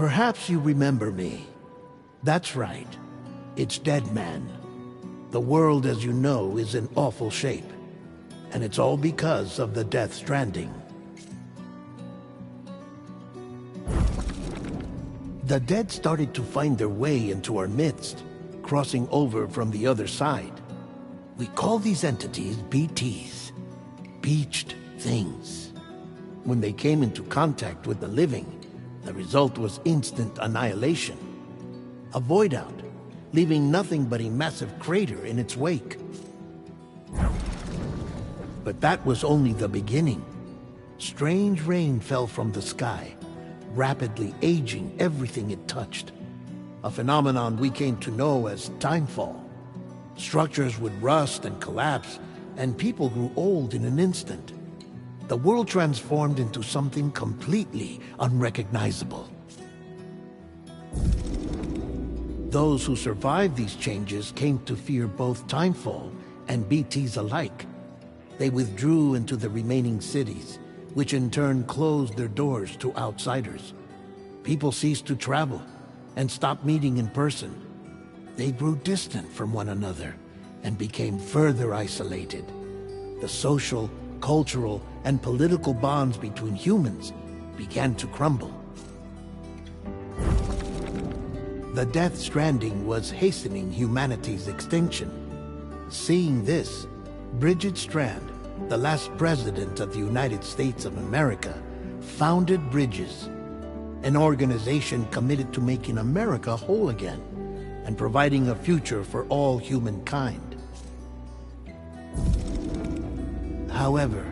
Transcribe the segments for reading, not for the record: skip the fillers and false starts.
Perhaps you remember me. That's right. It's Deadman. The world, as you know, is in awful shape. And it's all because of the Death Stranding. The dead started to find their way into our midst, crossing over from the other side. We call these entities BTs, Beached Things. When they came into contact with the living, the result was instant annihilation. A void out, leaving nothing but a massive crater in its wake. But that was only the beginning. Strange rain fell from the sky, rapidly aging everything it touched. A phenomenon we came to know as timefall. Structures would rust and collapse, and people grew old in an instant. The world transformed into something completely unrecognizable. Those who survived these changes came to fear both timefall and BTs alike. They withdrew into the remaining cities, which in turn closed their doors to outsiders. People ceased to travel and stopped meeting in person. They grew distant from one another and became further isolated. The social, cultural, and political bonds between humans began to crumble. The Death Stranding was hastening humanity's extinction. Seeing this, Bridget Strand, the last president of the United States of America, founded Bridges, an organization committed to making America whole again and providing a future for all humankind. However,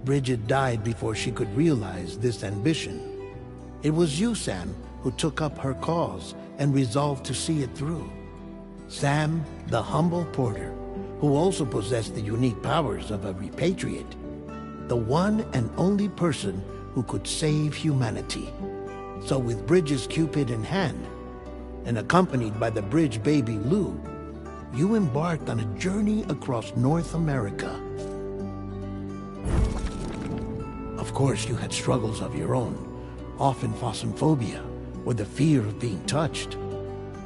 Bridget died before she could realize this ambition. It was you, Sam, who took up her cause and resolved to see it through. Sam, the humble porter, who also possessed the unique powers of a repatriate, the one and only person who could save humanity. So with Bridges' Cupid in hand, and accompanied by the bridge baby Lou, you embarked on a journey across North America. Of course, you had struggles of your own, often phasmophobia, or the fear of being touched.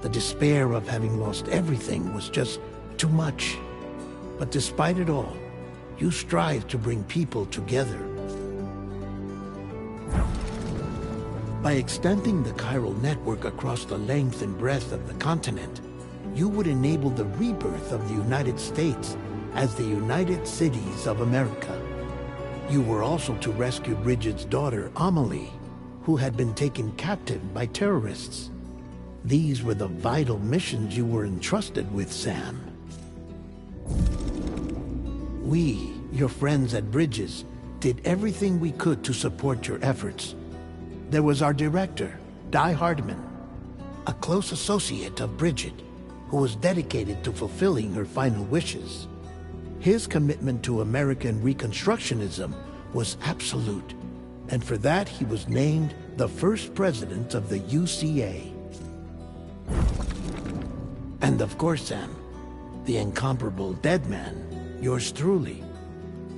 The despair of having lost everything was just too much. But despite it all, you strive to bring people together. By extending the chiral network across the length and breadth of the continent, you would enable the rebirth of the United States as the United Cities of America. You were also to rescue Bridget's daughter, Amelie, who had been taken captive by terrorists. These were the vital missions you were entrusted with, Sam. We, your friends at Bridges, did everything we could to support your efforts. There was our director, Di Hardman, a close associate of Bridget, who was dedicated to fulfilling her final wishes. His commitment to American Reconstructionism was absolute, and for that he was named the first president of the UCA. And of course, Sam, the incomparable Deadman, yours truly.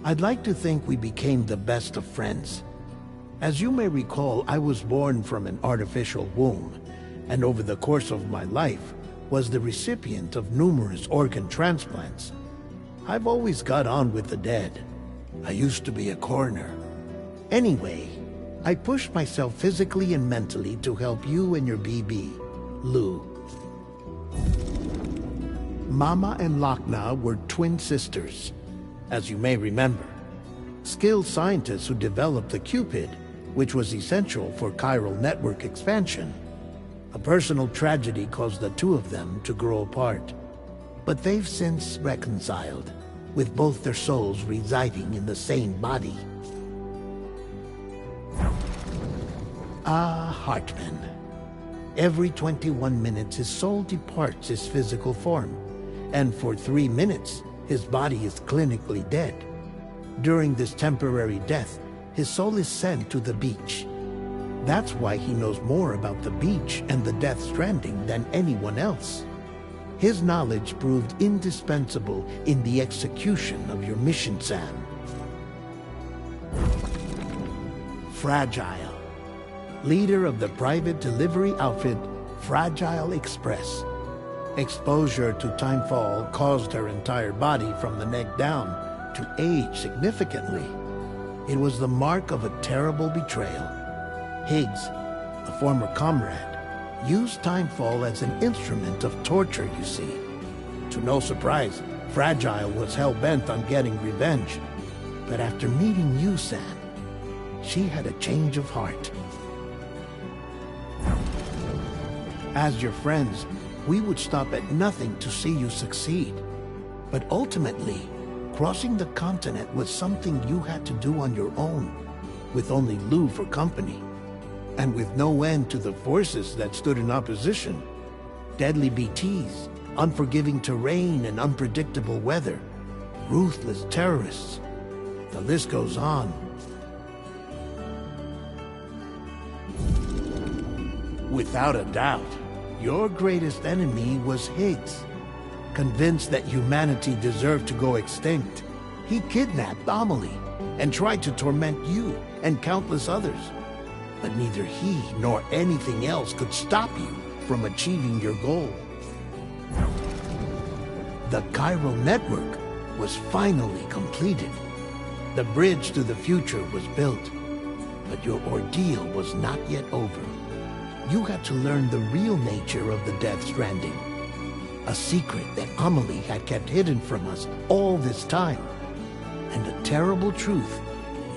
I'd like to think we became the best of friends. As you may recall, I was born from an artificial womb, and over the course of my life was the recipient of numerous organ transplants. I've always got on with the dead. I used to be a coroner. Anyway, I pushed myself physically and mentally to help you and your BB, Lou. Mama and Lochna were twin sisters, as you may remember. Skilled scientists who developed the Cupid, which was essential for chiral network expansion. A personal tragedy caused the two of them to grow apart. But they've since reconciled, with both their souls residing in the same body. Ah, Hartman. Every 21 minutes his soul departs his physical form, and for 3 minutes his body is clinically dead. During this temporary death, his soul is sent to the beach. That's why he knows more about the beach and the Death Stranding than anyone else. His knowledge proved indispensable in the execution of your mission, Sam. Fragile. leader of the private delivery outfit Fragile Express. Exposure to timefall caused her entire body from the neck down to age significantly. It was the mark of a terrible betrayal. Higgs, a former comrade, used timefall as an instrument of torture, you see. To no surprise, Fragile was hell-bent on getting revenge. But after meeting you, Sam, she had a change of heart. As your friends, we would stop at nothing to see you succeed. But ultimately, crossing the continent was something you had to do on your own, with only Lou for company, and with no end to the forces that stood in opposition. Deadly BTs, unforgiving terrain and unpredictable weather, ruthless terrorists. The list goes on. Without a doubt, your greatest enemy was Higgs. Convinced that humanity deserved to go extinct, he kidnapped Amelie and tried to torment you and countless others. But neither he nor anything else could stop you from achieving your goal. The Chiral Network was finally completed. The bridge to the future was built, but your ordeal was not yet over. You had to learn the real nature of the Death Stranding, a secret that Amelie had kept hidden from us all this time, and a terrible truth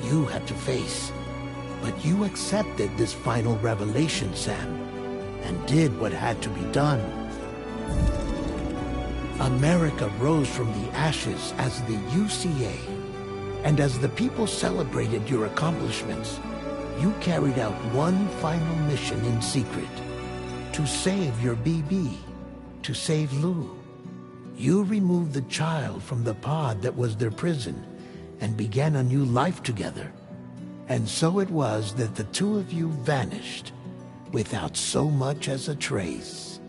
you had to face. But you accepted this final revelation, Sam, and did what had to be done. America rose from the ashes as the UCA, and as the people celebrated your accomplishments, you carried out one final mission in secret, to save your BB, to save Lou. You removed the child from the pod that was their prison and began a new life together. And so it was that the two of you vanished without so much as a trace.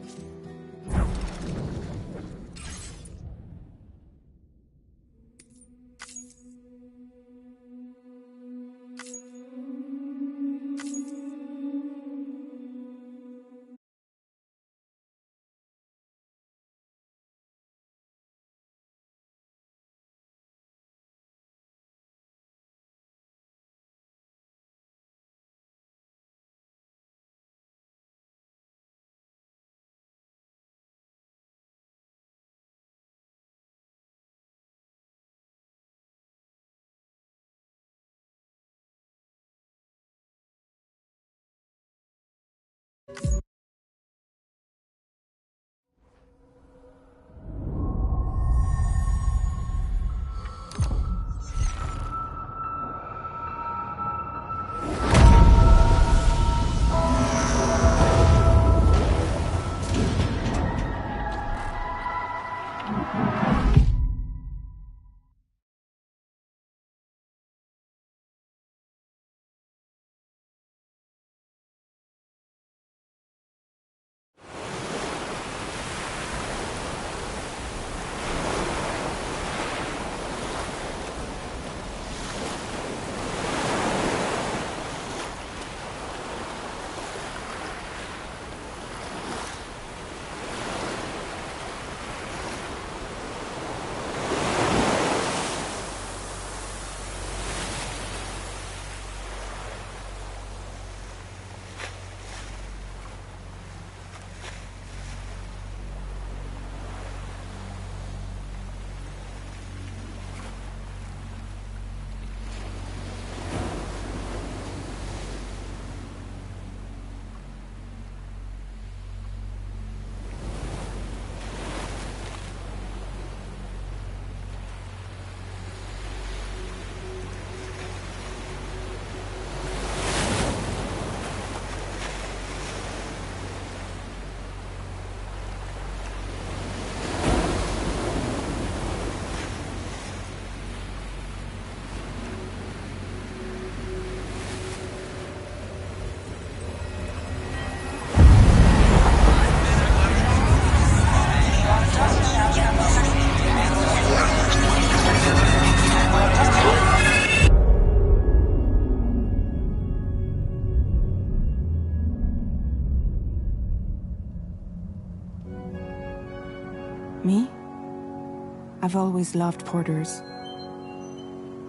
I've always loved porters.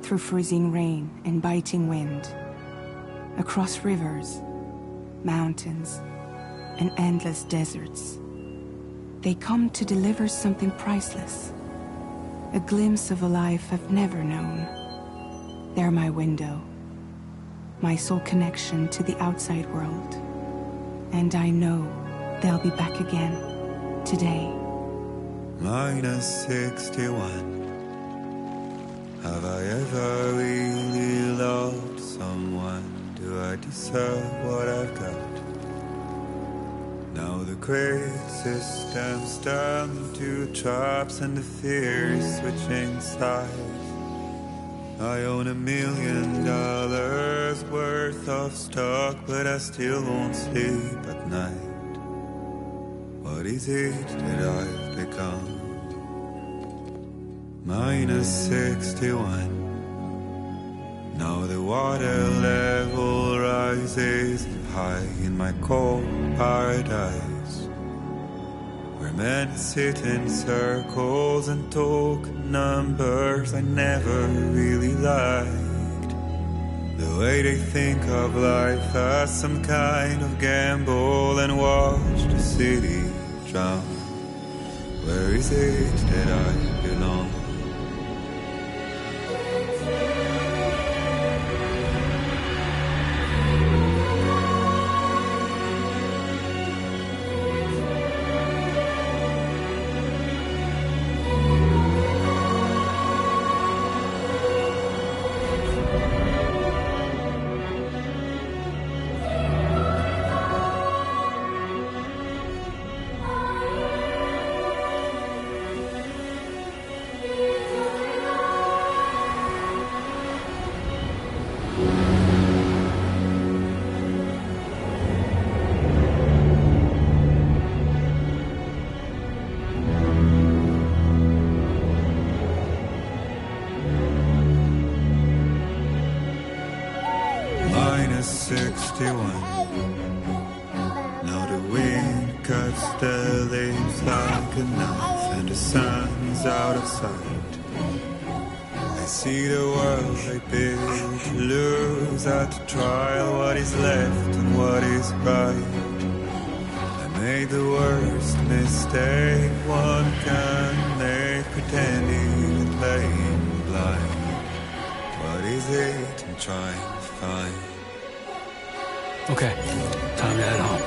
Through freezing rain and biting wind, across rivers, mountains, and endless deserts, they come to deliver something priceless, a glimpse of a life I've never known. They're my window, my sole connection to the outside world. And I know they'll be back again, today. -61. Have I ever really loved someone? Do I deserve what I've got? Now the great system's turned into traps and the fear is switching sides. I own $1 million worth of stock, but I still won't sleep at night. What is it that I've become? -61. Now the water level rises high in my cold paradise, where men sit in circles and talk numbers I never really liked. The way they think of life as some kind of gamble and watch the city drown. Where is it that I belong? -61. Now the wind cuts the leaves like a knife, and the sun is out of sight. I see the world I built to lose at the trial, what is left and what is right. I made the worst mistake one can make, pretending and playing blind. What is it I'm trying to find? Okay, time to head home.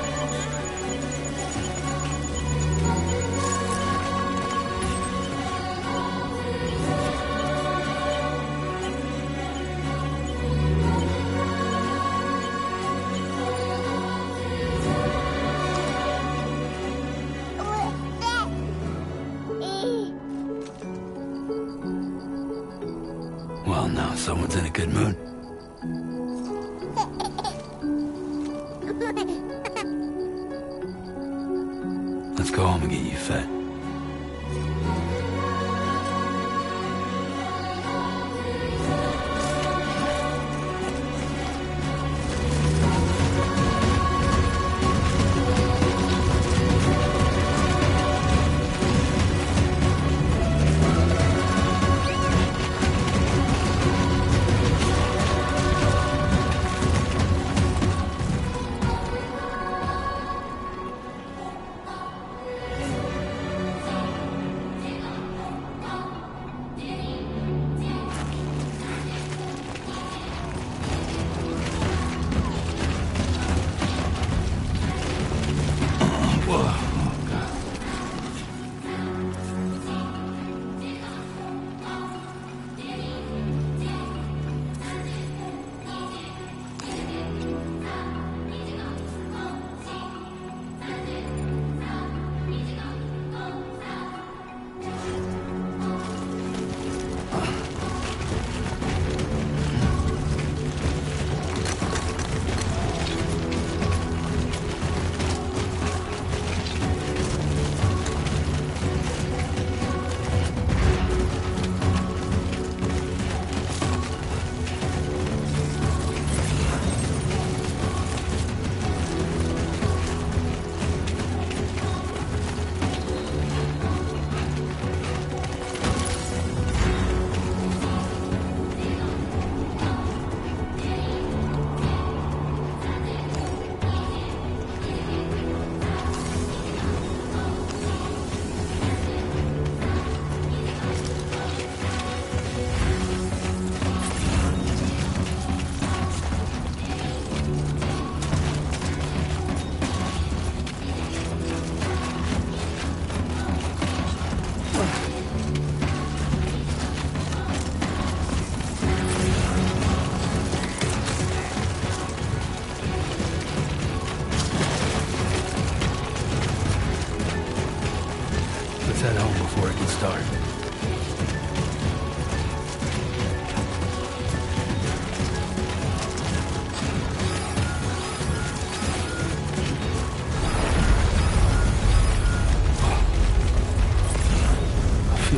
Well, now someone's in a good mood. Let's go home and get you fed.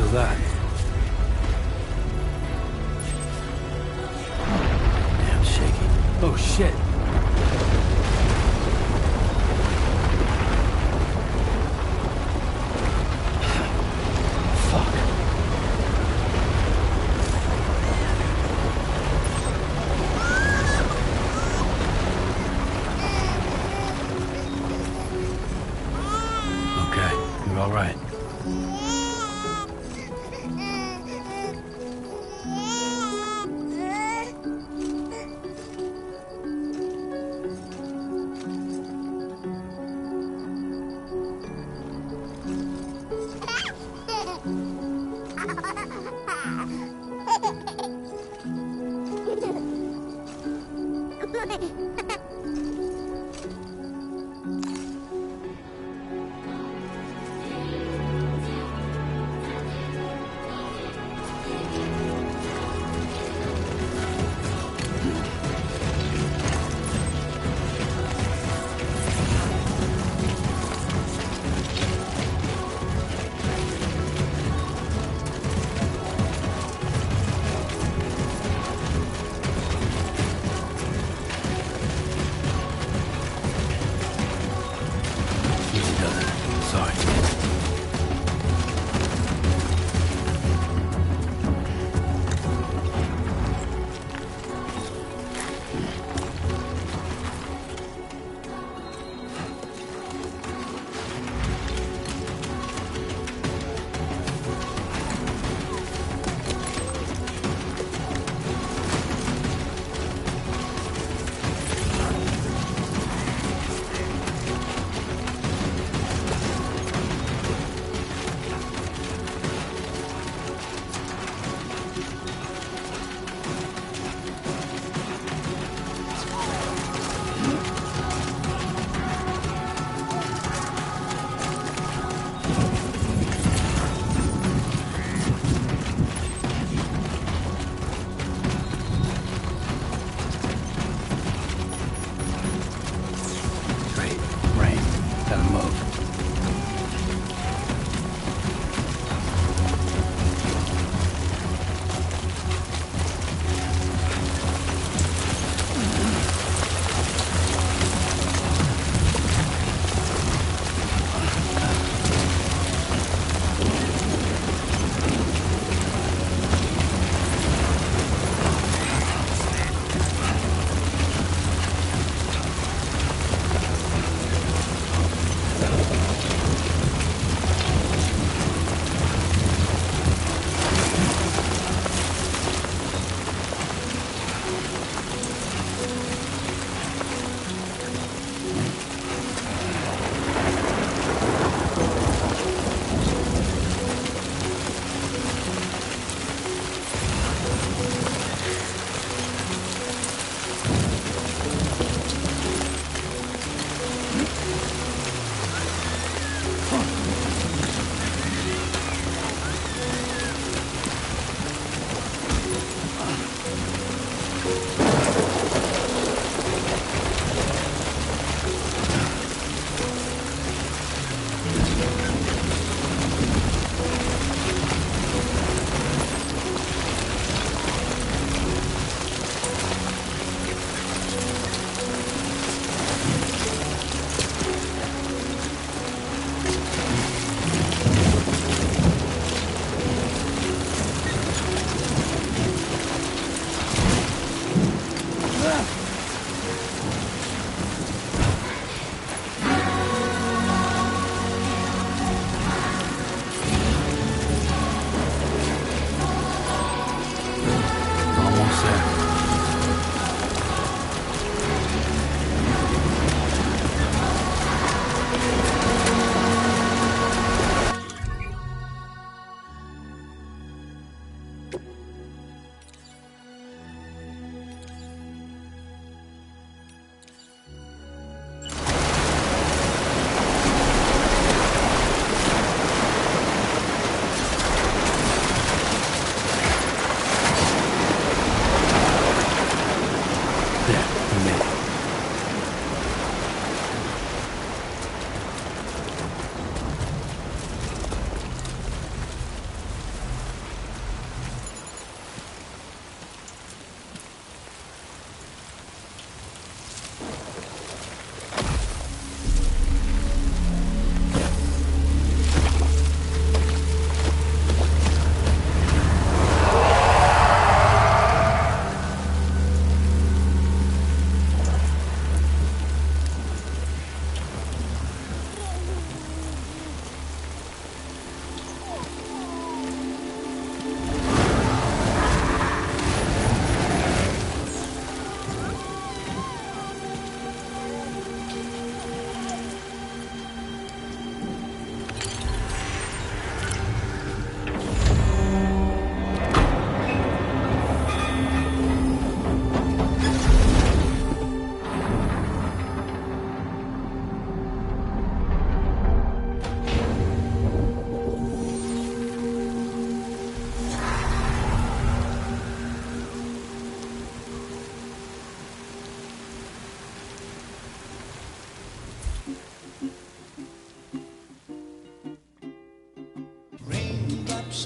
feel that. Damn shaky. Oh shit. All right.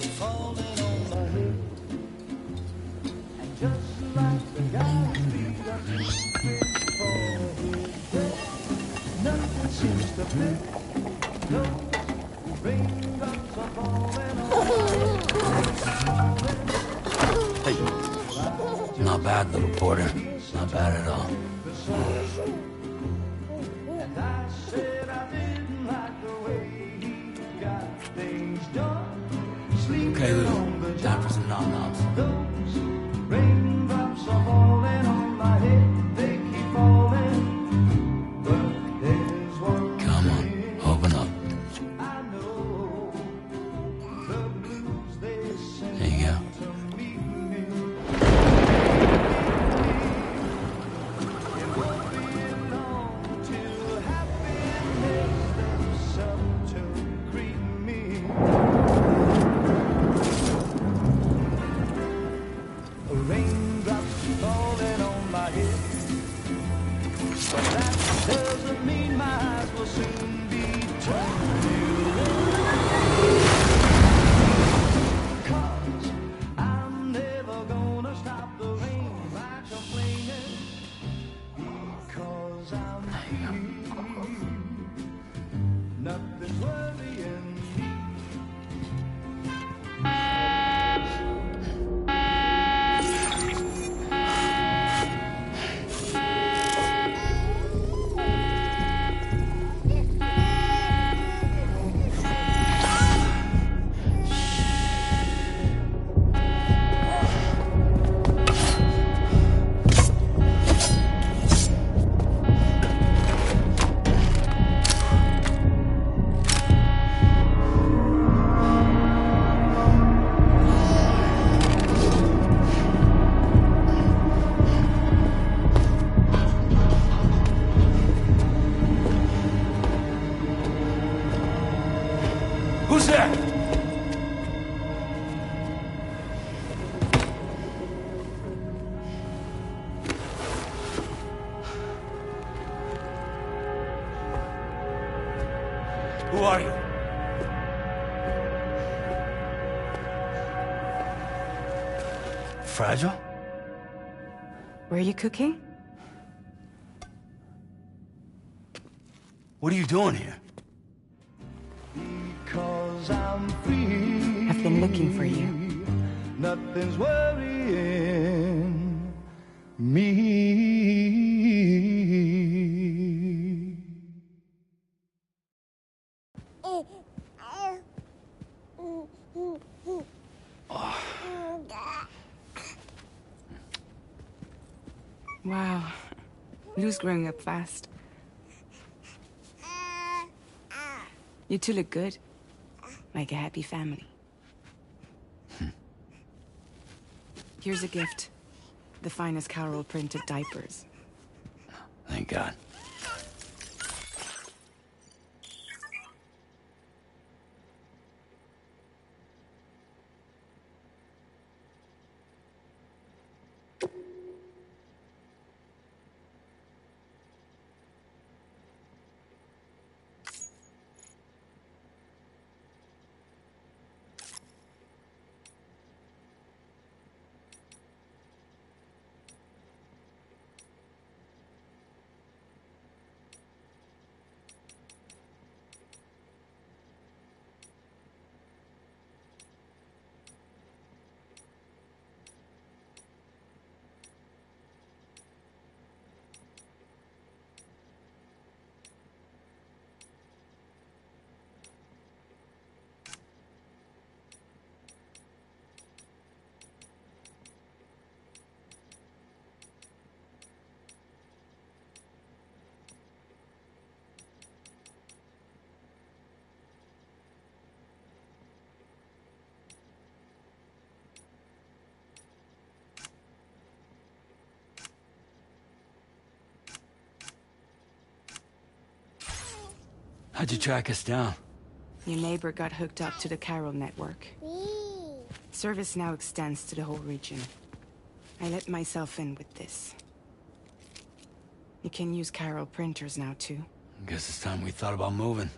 falling on my head. And just like the Godspeed I sleep for his nothing seems to fit. No raindrops are falling on my head. Hey. Not bad, little Porter. Not bad at all. And I said I didn't like the way he got things done. Okay, Lou. Time for some nom-noms. Those raindrops are falling on my head. They keep falling. But there's one Come on, thing open up. I know. The blues they send There you go. to meet me. It won't be long till happiness steps up to greet me. Raindrops falling on my head, but that doesn't mean my eyes will soon be turned to 'cause I'm never gonna stop the rain by complaining, because I'm free. Nothing's worrying me. Who's there? Who are you? Fragile? Were you cooking? What are you doing here? Because I'm free. I've been looking for you. Nothing's worrying me. Wow. Lou's growing up fast. You two look good. Like a happy family. Here's a gift. The finest Carol printed diapers. Thank God. How'd you track us down? Your neighbor got hooked up to the Carol network. Service now extends to the whole region. I let myself in with this. You can use Carol printers now, too. Guess it's time we thought about moving.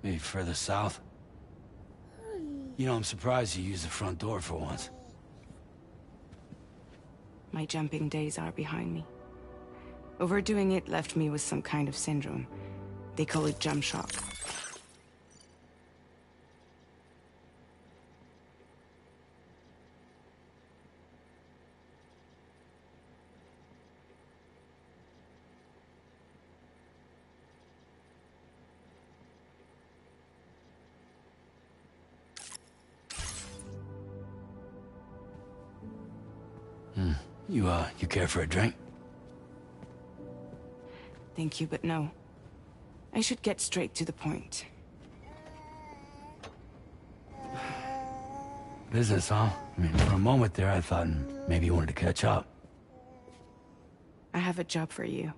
Maybe further south. You know, I'm surprised you used the front door for once. My jumping days are behind me. Overdoing it left me with some kind of syndrome. They call it jump shock. You care for a drink? Thank you, but no. I should get straight to the point. Business, huh? I mean, for a moment there, I thought maybe you wanted to catch up. I have a job for you.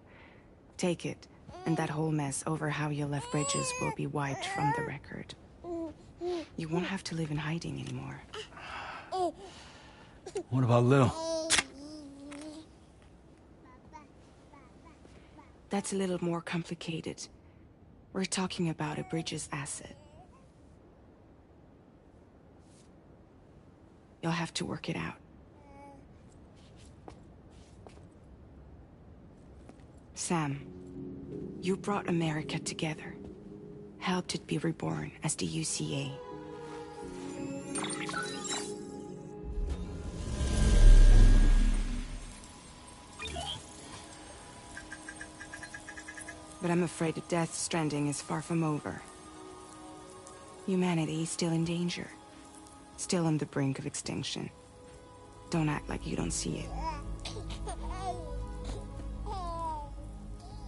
Take it, and that whole mess over how you left Bridges will be wiped from the record. You won't have to live in hiding anymore. What about Lil? That's a little more complicated. We're talking about a Bridges asset. You'll have to work it out. Sam, you brought America together. Helped it be reborn as the UCA. But I'm afraid that Death Stranding is far from over. Humanity is still in danger. Still on the brink of extinction. Don't act like you don't see it.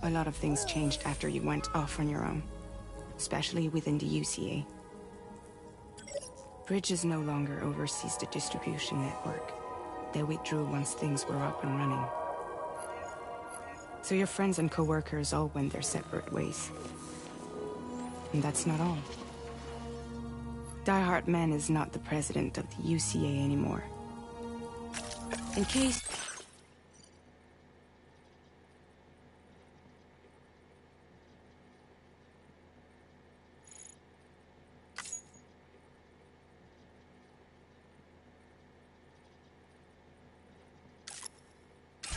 A lot of things changed after you went off on your own. Especially within the UCA. Bridges no longer oversees the distribution network. They withdrew once things were up and running. So your friends and co-workers all went their separate ways. And that's not all. Die Hartman is not the president of the UCA anymore. In case...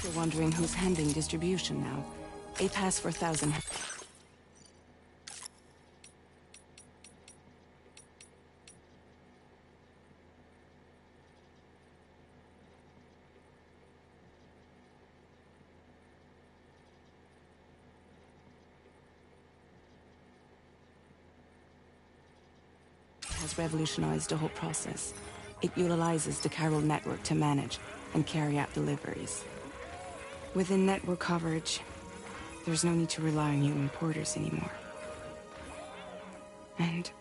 You're wondering who's handling distribution now. A pass for 1,000... has revolutionized the whole process. It utilizes the Chiral network to manage and carry out deliveries. Within network coverage, there's no need to rely on human porters anymore. And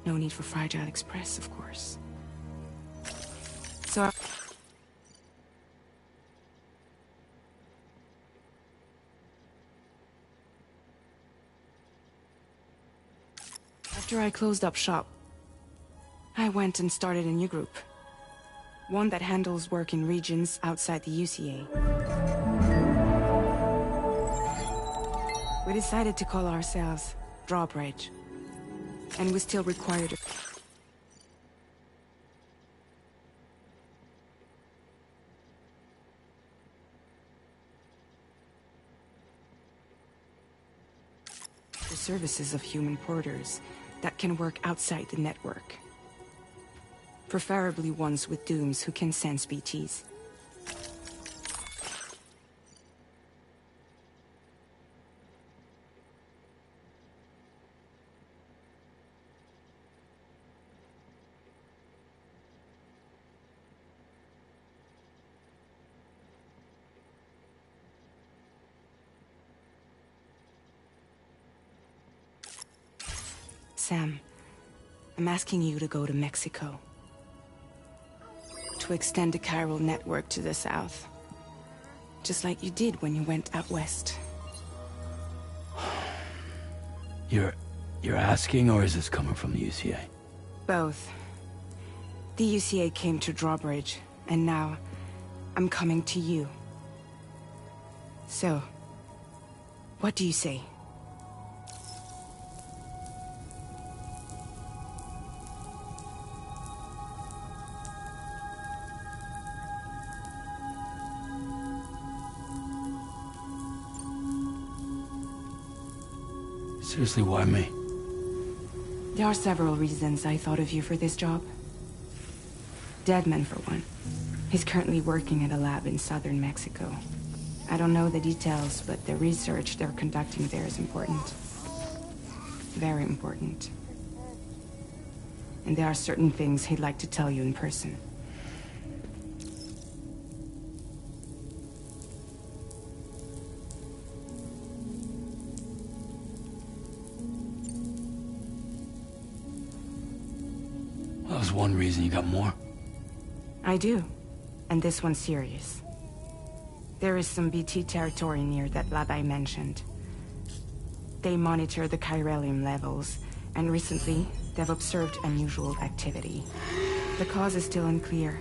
no need for Fragile Express, of course. So... after I closed up shop, I went and started a new group. One that handles work in regions outside the UCA. We decided to call ourselves Drawbridge. And we still required it. The services of human porters that can work outside the network. Preferably ones with dooms who can sense BTs. Sam, I'm asking you to go to Mexico. To extend the Chiral network to the south. Just like you did when you went out west. You're asking, or is this coming from the UCA? Both. The UCA came to Drawbridge, and now I'm coming to you. So, what do you say? Seriously, why me? There are several reasons I thought of you for this job. Deadman, for one. He's currently working at a lab in southern Mexico. I don't know the details, but the research they're conducting there is important. Very important. And there are certain things he'd like to tell you in person. That was one reason. You got more? I do. And this one's serious. There is some BT territory near that lab I mentioned. They monitor the chiralium levels, and recently, they've observed unusual activity. The cause is still unclear,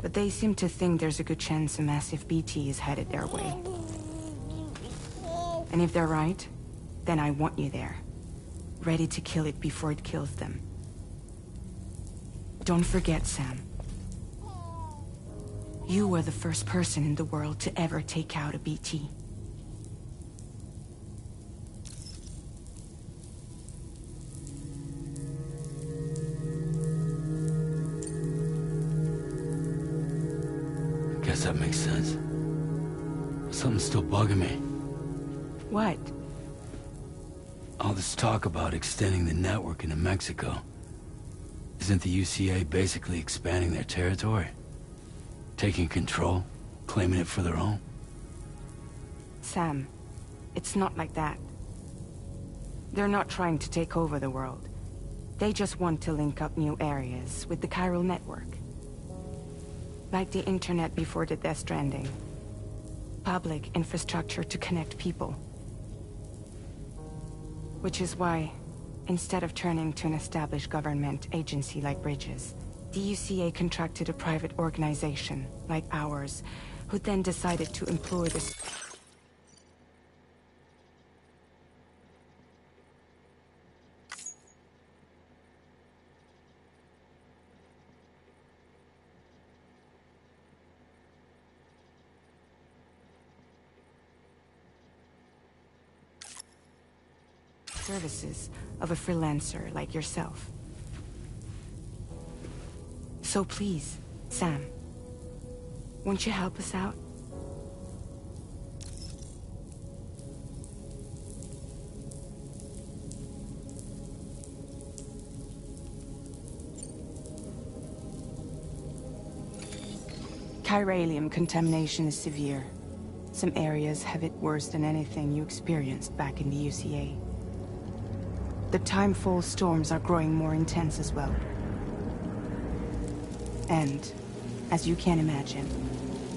but they seem to think there's a good chance a massive BT is headed their way. And if they're right, then I want you there, ready to kill it before it kills them. Don't forget, Sam. You were the first person in the world to ever take out a BT. Guess that makes sense. But something's still bugging me. What? All this talk about extending the network into Mexico. Isn't the UCA basically expanding their territory? Taking control, claiming it for their own? Sam, it's not like that. They're not trying to take over the world. They just want to link up new areas with the chiral network. Like the internet before the Death Stranding. Public infrastructure to connect people. Which is why, instead of turning to an established government agency like Bridges, the UCA contracted a private organization, like ours, who then decided to employ this... services of a freelancer like yourself. So please, Sam, won't you help us out? Chiralium contamination is severe. Some areas have it worse than anything you experienced back in the UCA. The timefall storms are growing more intense as well. And, as you can imagine,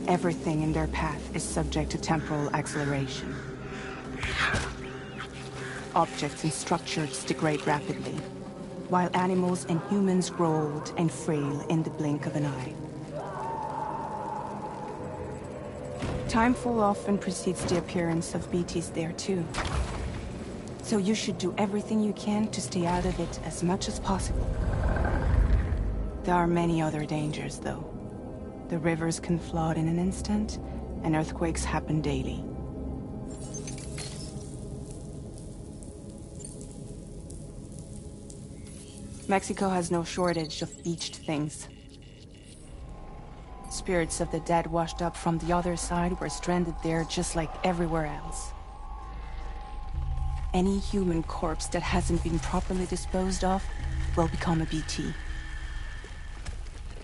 everything in their path is subject to temporal acceleration. Objects and structures degrade rapidly, while animals and humans grow old and frail in the blink of an eye. Timefall often precedes the appearance of BTs there too. So you should do everything you can to stay out of it as much as possible. There are many other dangers, though. The rivers can flood in an instant, and earthquakes happen daily. Mexico has no shortage of beached things. Spirits of the dead washed up from the other side were stranded there just like everywhere else. Any human corpse that hasn't been properly disposed of will become a BT.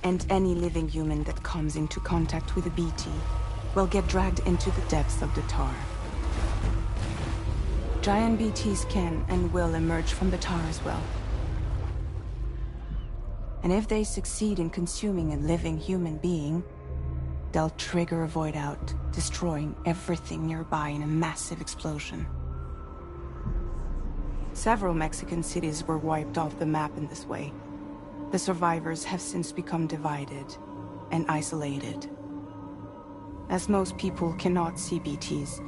And any living human that comes into contact with a BT will get dragged into the depths of the tar. Giant BTs can and will emerge from the tar as well. And if they succeed in consuming a living human being, they'll trigger a void out, destroying everything nearby in a massive explosion. Several Mexican cities were wiped off the map in this way. The survivors have since become divided and isolated. As most people cannot see BTs,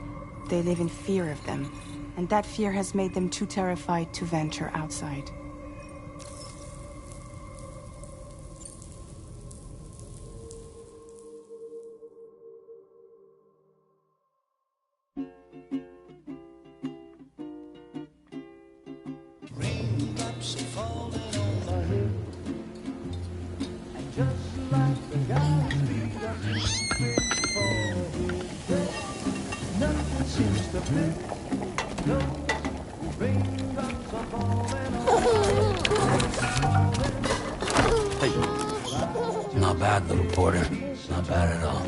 they live in fear of them, and that fear has made them too terrified to venture outside. just like the guy's feet are moving for his bed. Nothing seems to fit. No raindrops are falling on my head. Not bad, little Porter. Not bad at all.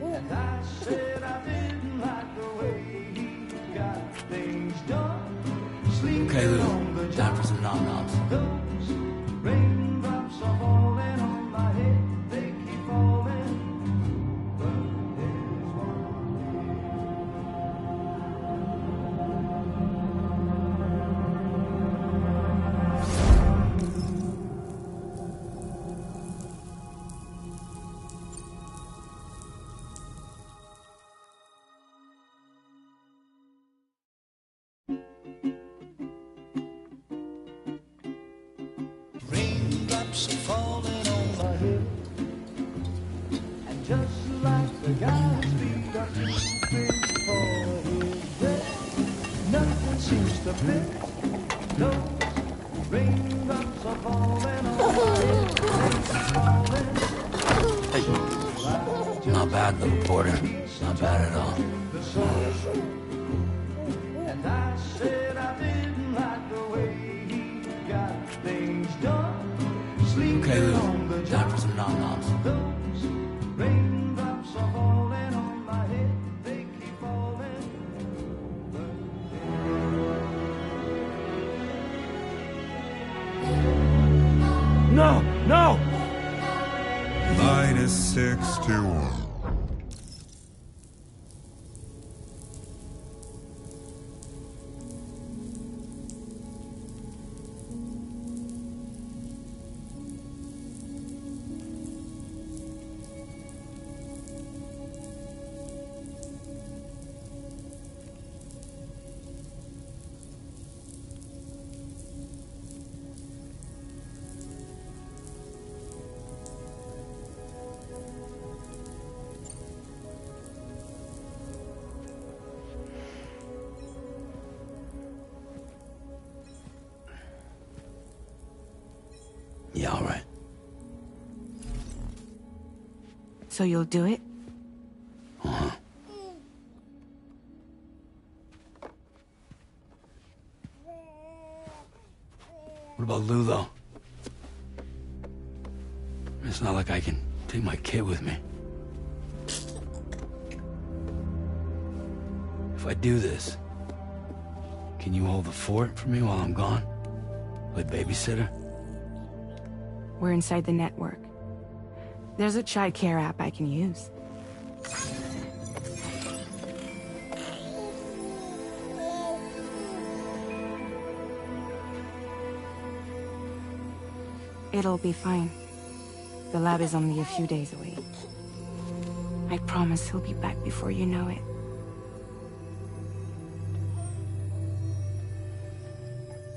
And I said I didn't like the way he got things done. Sleeping Okay, Lou. on the Time for some nom-noms. Those raindrops are falling on my head. They keep falling. But there's raindrops are falling on my head. And just like the guy's feet are moving for his bed. Nothing seems to fit. No raindrops are falling on my head. Not bad, little Porter. Not bad at all. And I said I didn't like the way he got things done. Sleeping Okay, on the Lou. Time for some nom-noms. Those raindrops are falling on my head. They keep falling. No! No! -61. Yeah, all right. So you'll do it? Uh-huh. What about Lou, though? It's not like I can take my kid with me. If I do this, can you hold the fort for me while I'm gone? Play babysitter? We're inside the network. There's a child care app I can use. It'll be fine. The lab is only a few days away. I promise he'll be back before you know it.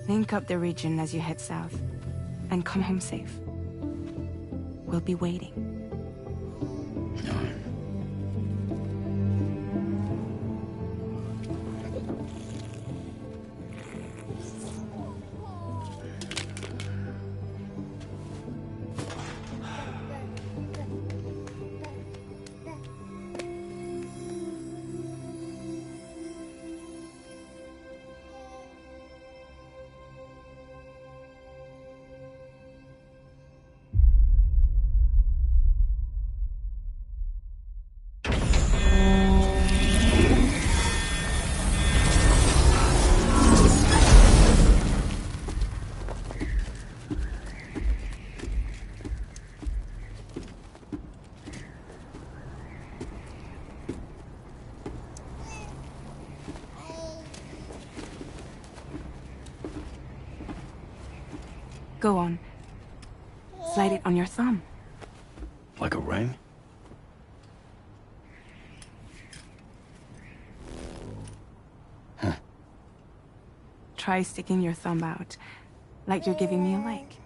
Link up the region as you head south, and come home safe. We'll be waiting. All right. Go on. Slide it on your thumb. Like a ring? Huh. Try sticking your thumb out, like you're giving me a like.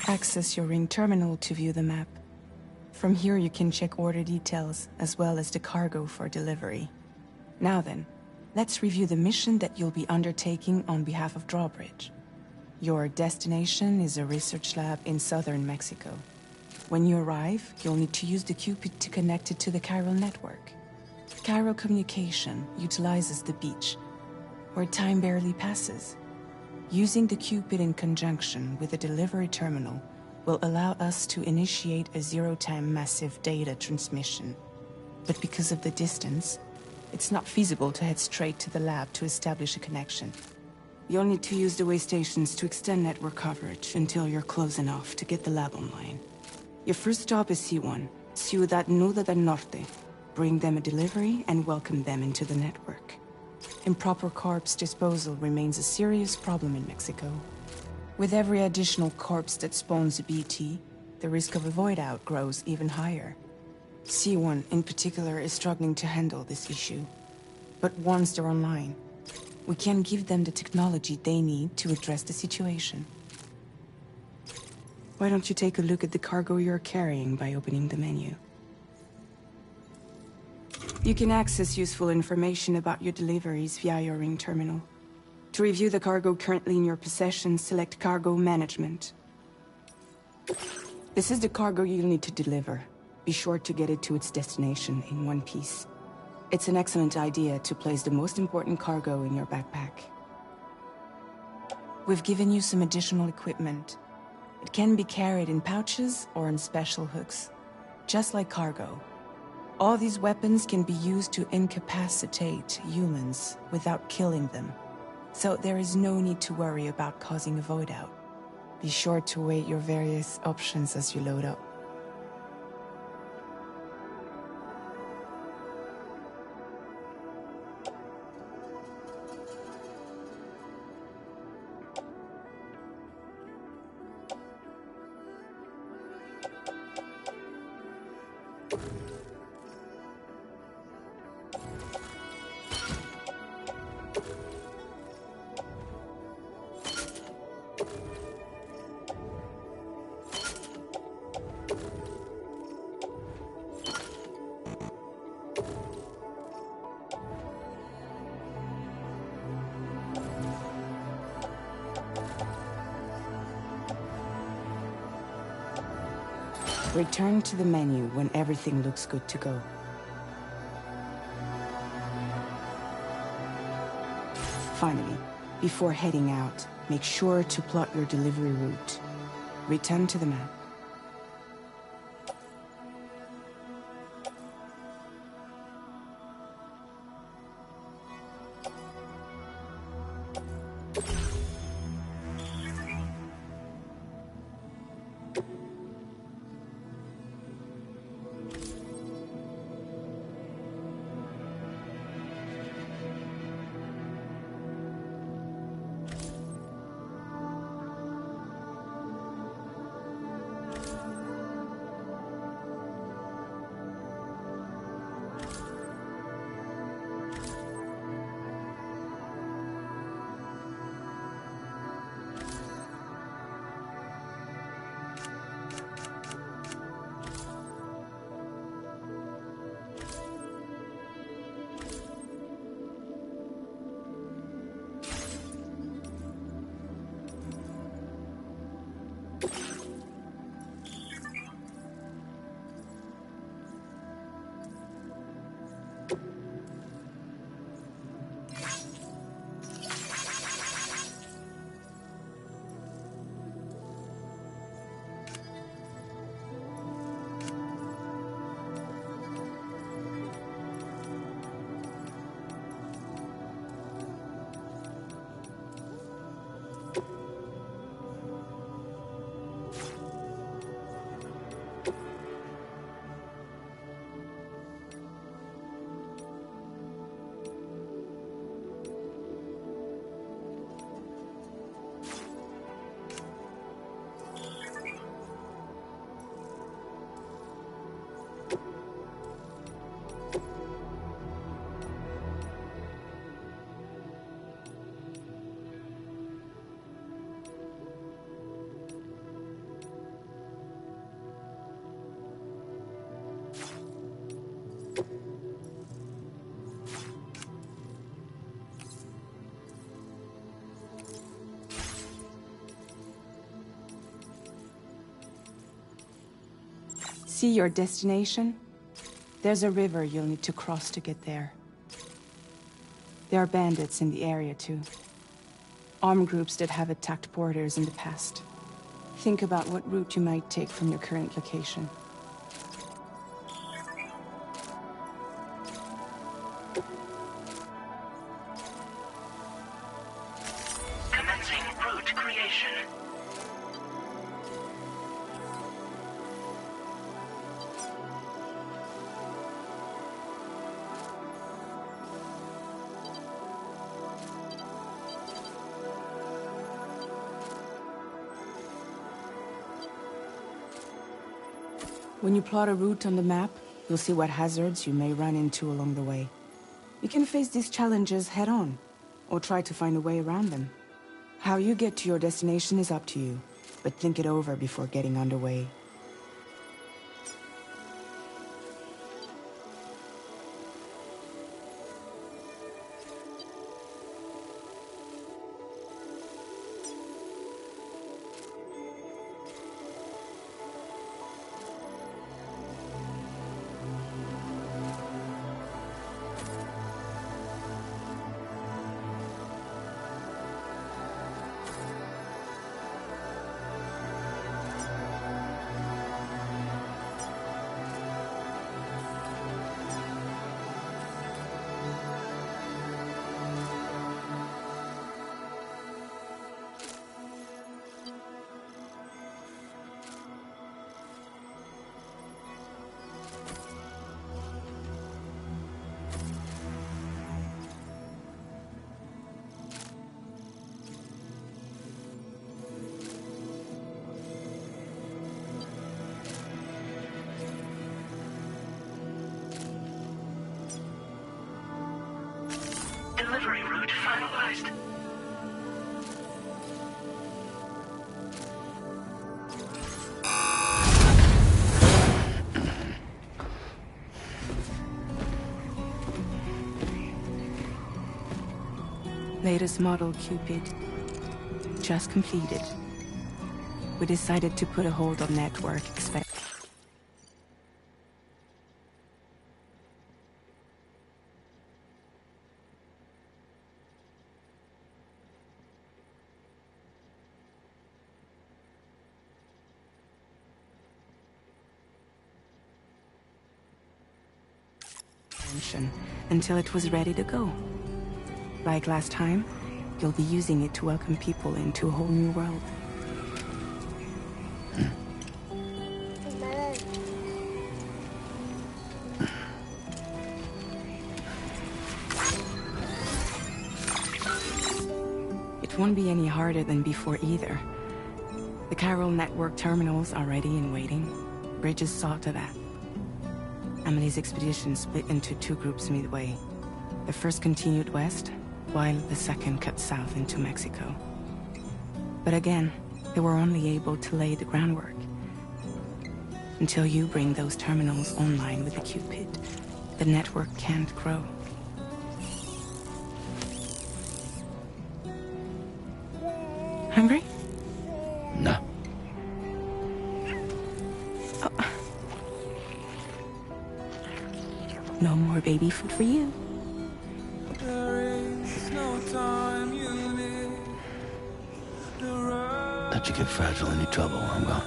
Access your ring terminal to view the map. From here you can check order details, as well as the cargo for delivery. Now then, let's review the mission that you'll be undertaking on behalf of Drawbridge. Your destination is a research lab in southern Mexico. When you arrive, you'll need to use the Cupid to connect it to the chiral network. Chiral communication utilizes the beach, where time barely passes. Using the Cupid in conjunction with a delivery terminal will allow us to initiate a zero-time massive data transmission. But because of the distance, it's not feasible to head straight to the lab to establish a connection. You'll need to use the way stations to extend network coverage until you're close enough to get the lab online. Your first stop is C1, Ciudad Nuda del Norte. Bring them a delivery and welcome them into the network. Improper corpse disposal remains a serious problem in Mexico. With every additional corpse that spawns a BT, the risk of a void out grows even higher. C1 in particular is struggling to handle this issue. But once they're online, we can give them the technology they need to address the situation. Why don't you take a look at the cargo you're carrying by opening the menu? You can access useful information about your deliveries via your ring terminal. To review the cargo currently in your possession, select Cargo Management. This is the cargo you'll need to deliver. Be sure to get it to its destination in one piece. It's an excellent idea to place the most important cargo in your backpack. We've given you some additional equipment. It can be carried in pouches or in special hooks, just like cargo. All these weapons can be used to incapacitate humans without killing them, so there is no need to worry about causing a void out. Be sure to weigh your various options as you load up. Return to the menu when everything looks good to go. Finally, before heading out, make sure to plot your delivery route. Return to the map. See your destination? There's a river you'll need to cross to get there. There are bandits in the area too. Armed groups that have attacked borders in the past. Think about what route you might take from your current location. Commencing route creation. When you plot a route on the map, you'll see what hazards you may run into along the way. You can face these challenges head-on, or try to find a way around them. How you get to your destination is up to you, but think it over before getting underway. Delivery route finalized. Latest model Cupid. Just completed. We decided to put a hold on network expansion until it was ready to go. Like last time, you'll be using it to welcome people into a whole new world. It won't be any harder than before either. The Chiral network terminals are ready and waiting. Bridges saw to that. Emily's expedition split into two groups midway. The first continued west, while the second cut south into Mexico. But again, they were only able to lay the groundwork. Until you bring those terminals online with the Cupid, the network can't grow. Hungry? No. Oh. No more baby food for you. Don't you get fragile any trouble, I'm gone.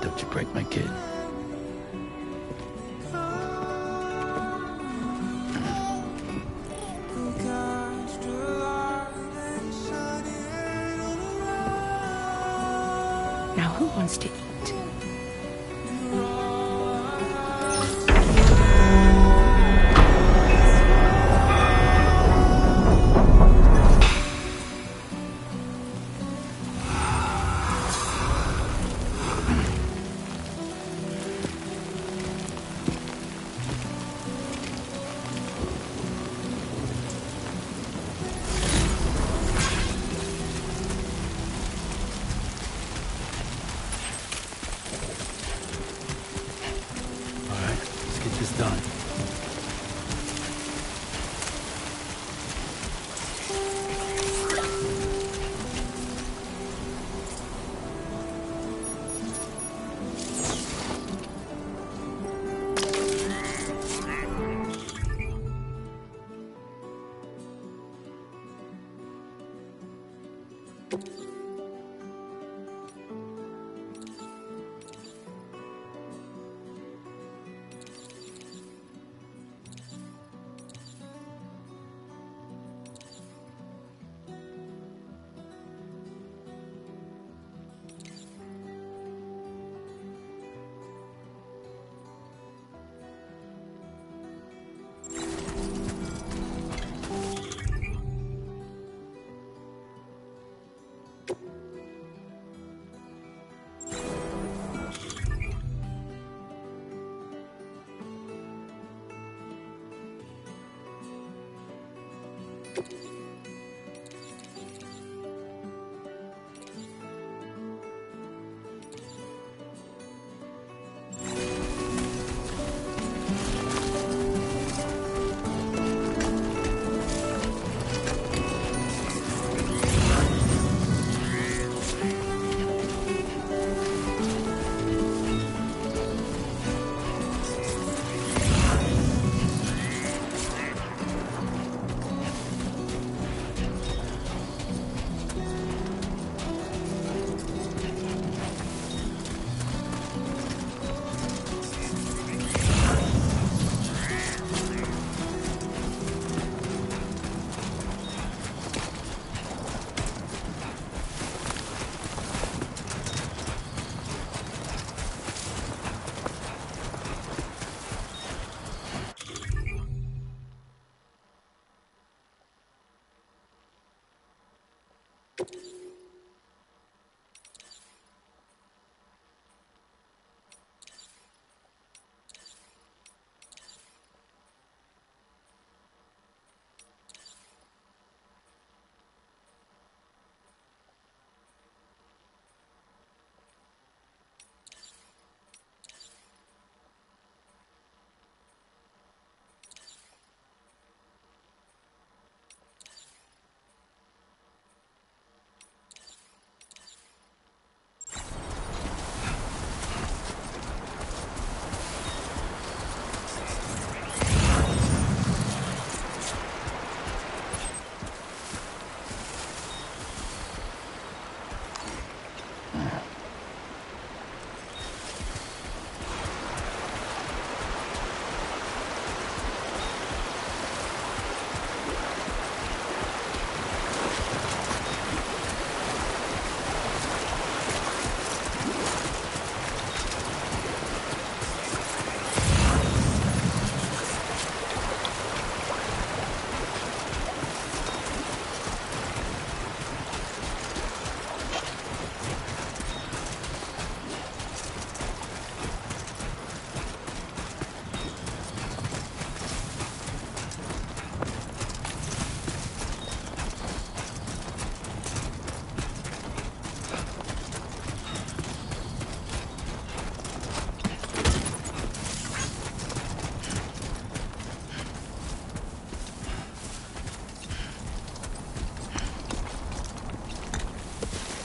Don't you break my kid. Now who wants to eat?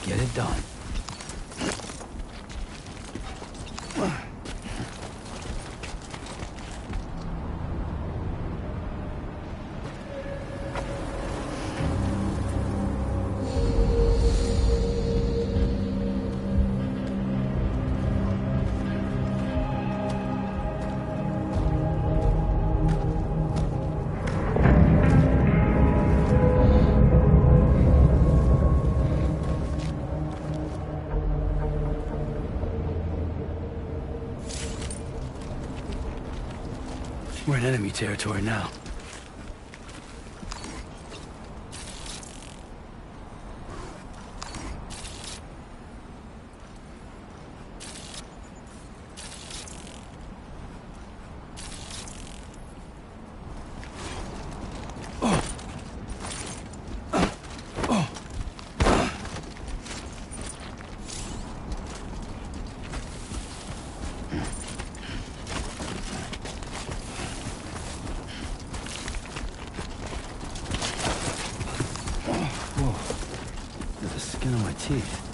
get it done. We're in enemy territory now. Skin on my teeth.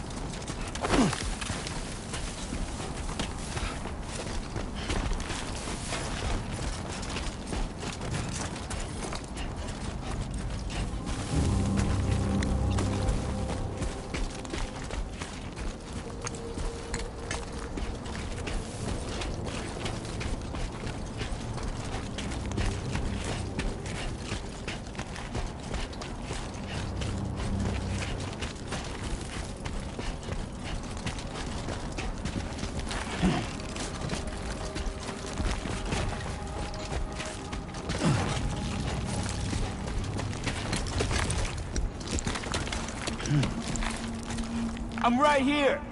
I'm right here!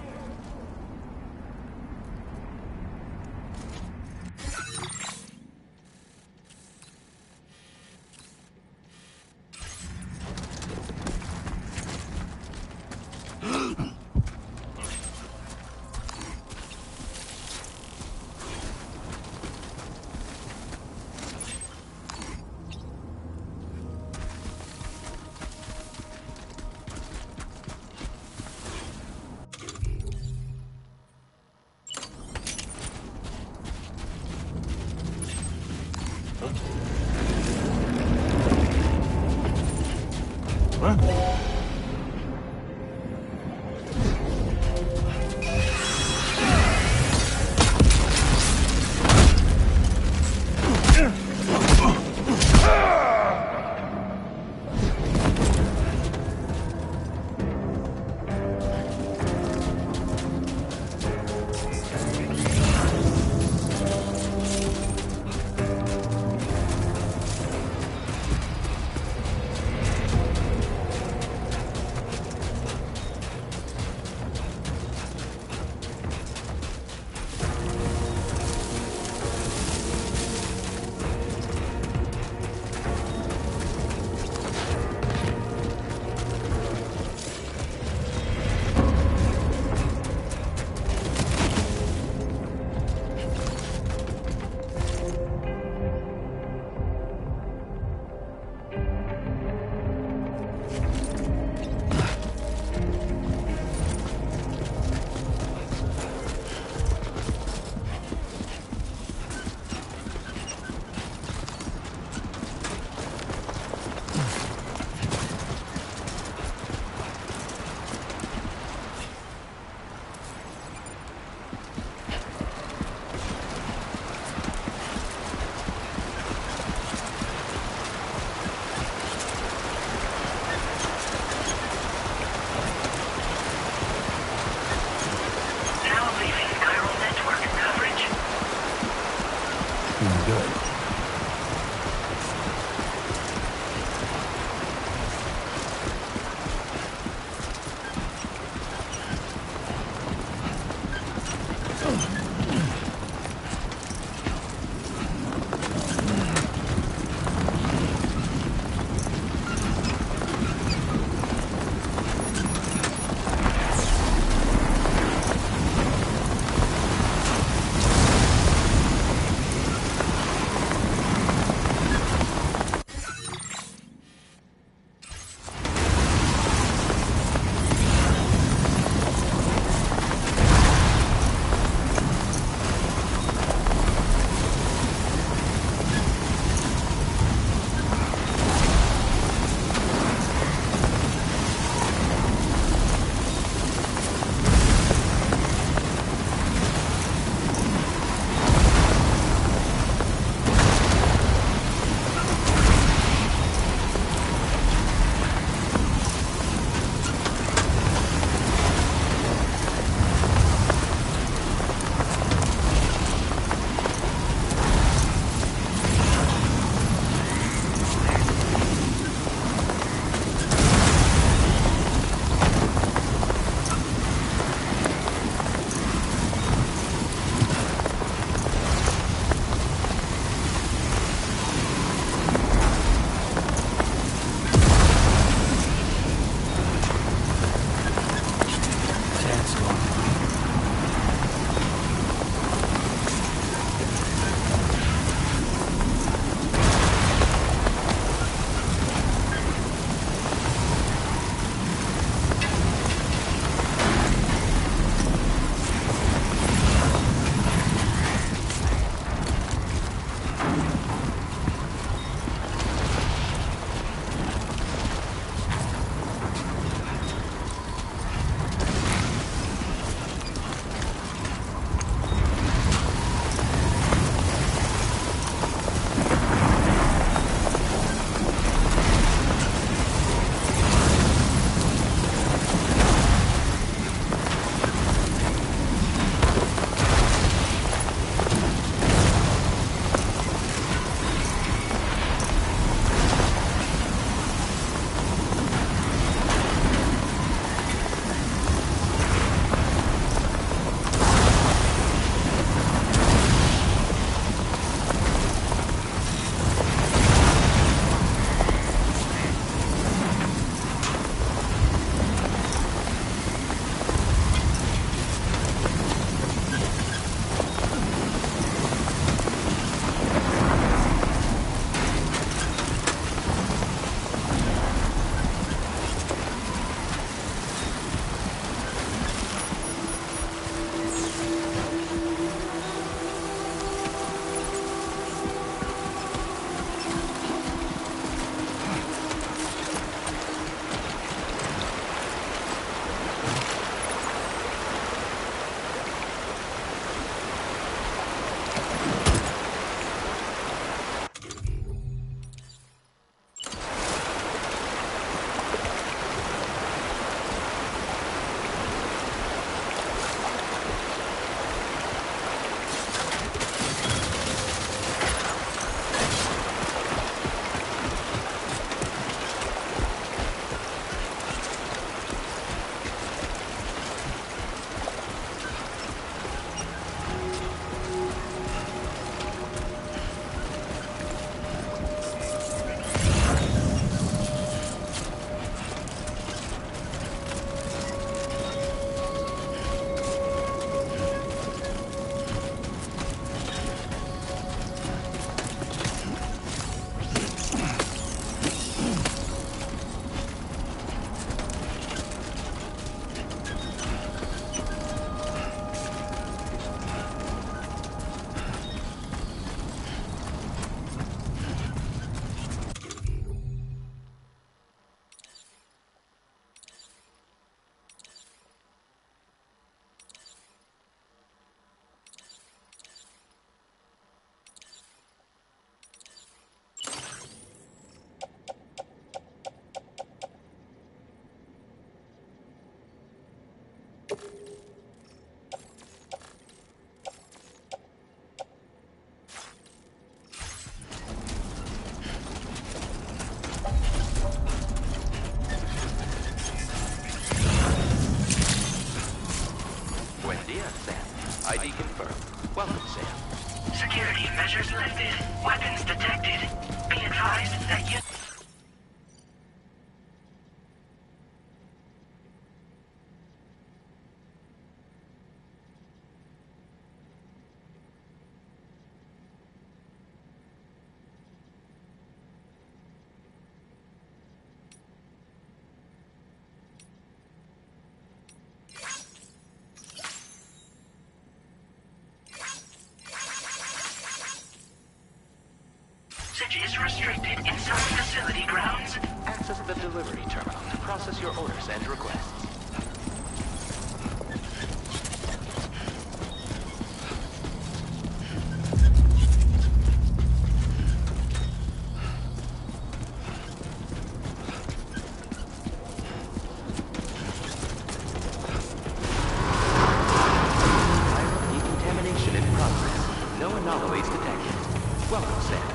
Buen dia, Sam. ID confirmed. Welcome, Sam. Security measures lifted. Weapons detected. Be advised that you... Usage is restricted inside facility grounds. Access the delivery terminal to process your orders and requests. Decontamination in progress. No anomalies detected. Welcome, Sam.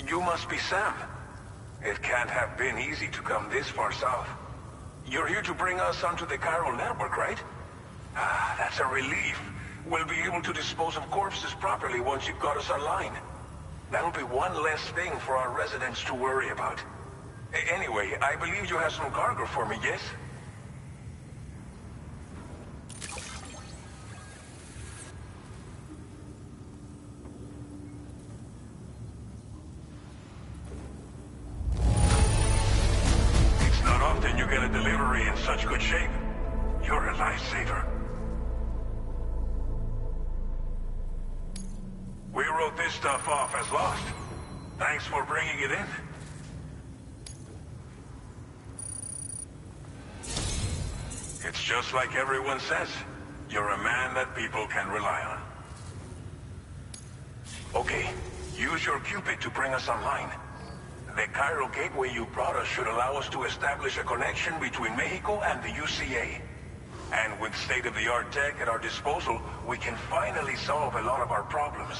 You must be Sam. It can't have been easy to come this far south. You're here to bring us onto the chiral network, right? Ah, that's a relief. We'll be able to dispose of corpses properly once you've got us online. That'll be one less thing for our residents to worry about. Anyway, I believe you have some cargo for me, yes? It's not often you get a delivery in such good shape. You're a lifesaver. We wrote this stuff off as lost. Thanks for bringing it in. It's just like everyone says. You're a man that people can rely on. Okay, use your Cupid to bring us online. The chiral gateway you brought us should allow us to establish a connection between Mexico and the UCA. And with state-of-the-art tech at our disposal, we can finally solve a lot of our problems.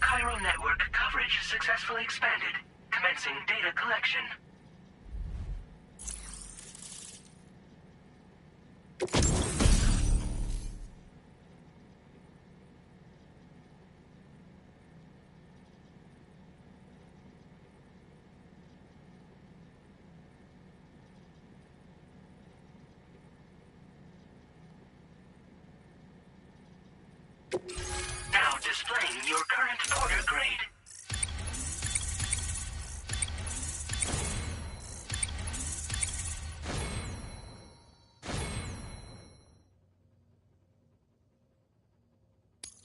Chiral network coverage successfully expanded. Commencing data collection. Now displaying your current order grade.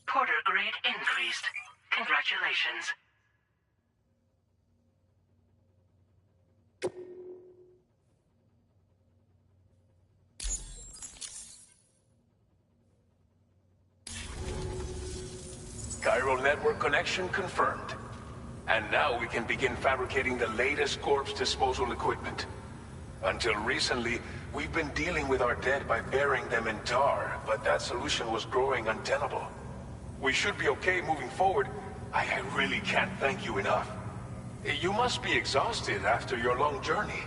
Porter grade increased. Congratulations. Chiral network connection confirmed. And now we can begin fabricating the latest corpse disposal equipment. Until recently, we've been dealing with our dead by burying them in tar, but that solution was growing untenable. We should be okay moving forward. I really can't thank you enough. You must be exhausted after your long journey.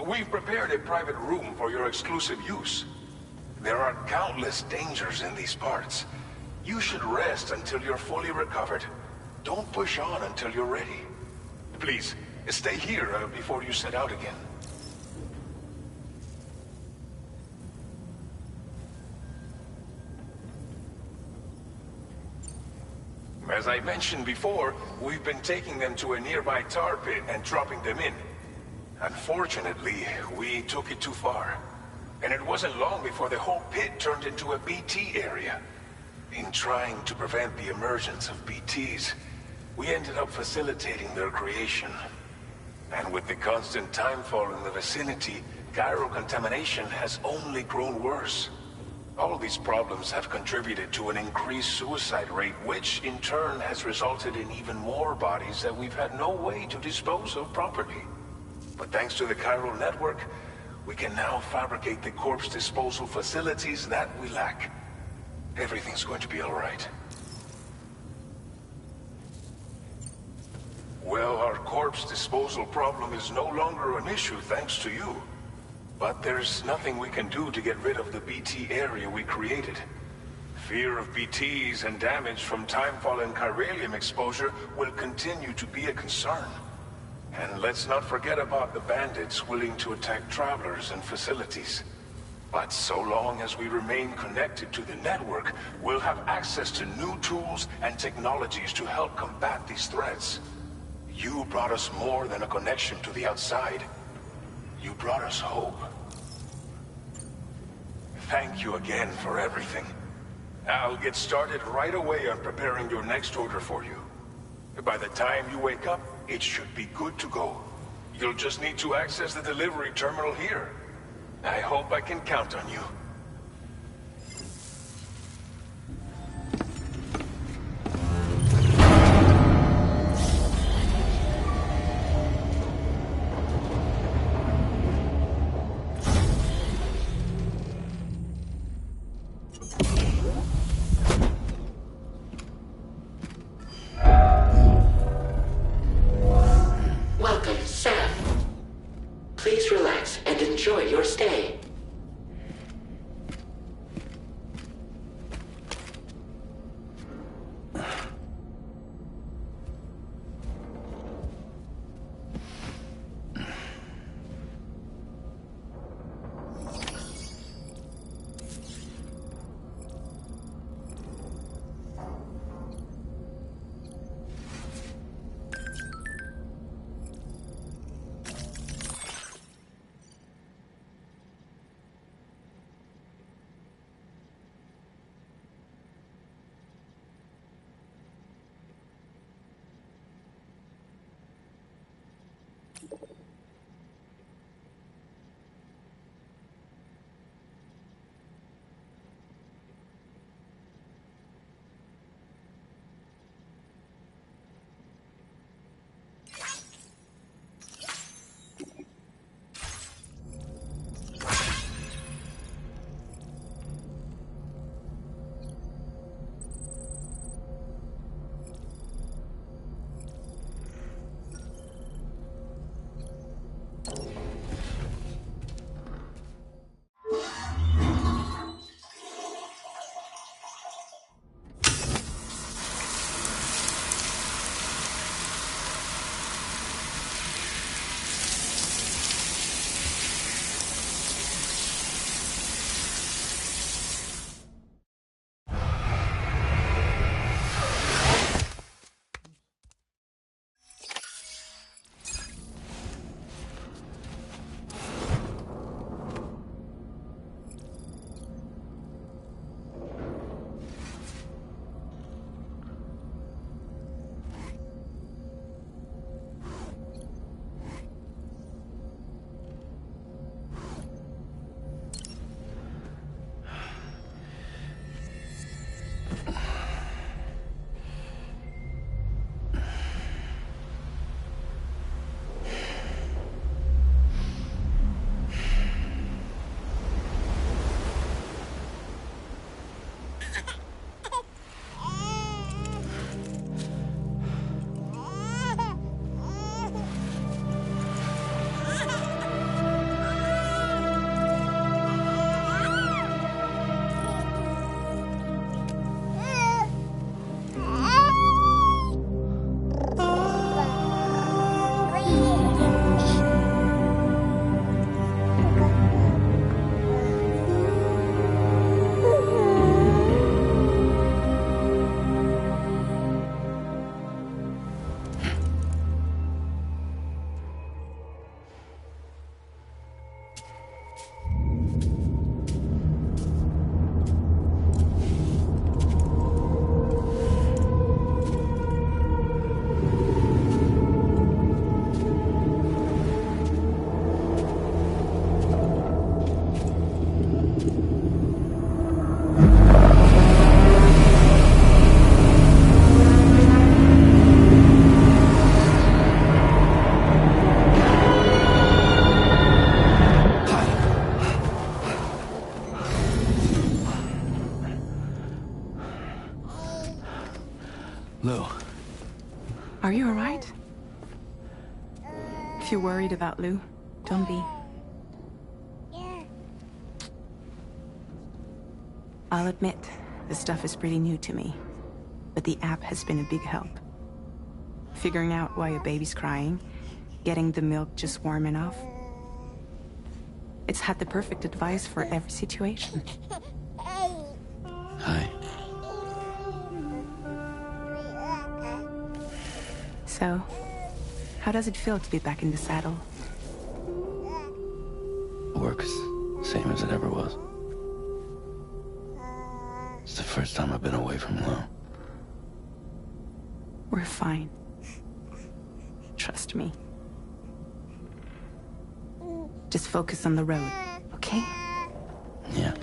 We've prepared a private room for your exclusive use. There are countless dangers in these parts. You should rest until you're fully recovered. Don't push on until you're ready. Please, stay here before you set out again. As I mentioned before, we've been taking them to a nearby tar pit and dropping them in. Unfortunately, we took it too far. And it wasn't long before the whole pit turned into a BT area. In trying to prevent the emergence of BTs, we ended up facilitating their creation. And with the constant timefall in the vicinity, gyro contamination has only grown worse. All these problems have contributed to an increased suicide rate, which in turn has resulted in even more bodies that we've had no way to dispose of properly. But thanks to the chiral network, we can now fabricate the corpse disposal facilities that we lack. Everything's going to be all right. Well, our corpse disposal problem is no longer an issue thanks to you. But there's nothing we can do to get rid of the BT area we created. Fear of BTs and damage from timefall and chiralium exposure will continue to be a concern. And let's not forget about the bandits willing to attack travelers and facilities. But so long as we remain connected to the network, we'll have access to new tools and technologies to help combat these threats. You brought us more than a connection to the outside. You brought us hope. Thank you again for everything. I'll get started right away on preparing your next order for you. By the time you wake up, it should be good to go. You'll just need to access the delivery terminal here. I hope I can count on you. Enjoy your stay. all right? If you're worried about Lou, don't be. I'll admit, this stuff is pretty new to me, but the app has been a big help. Figuring out why a baby's crying, getting the milk just warm enough. It's had the perfect advice for every situation. Hi. So, how does it feel to be back in the saddle? Works, same as it ever was. It's the first time I've been away from Lou. We're fine. Trust me. Just focus on the road, okay? Yeah.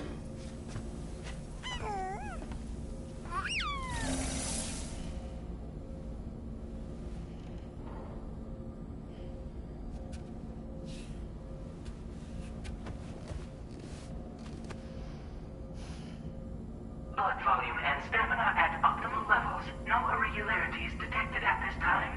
Blood volume and stamina at optimal levels. No irregularities detected at this time.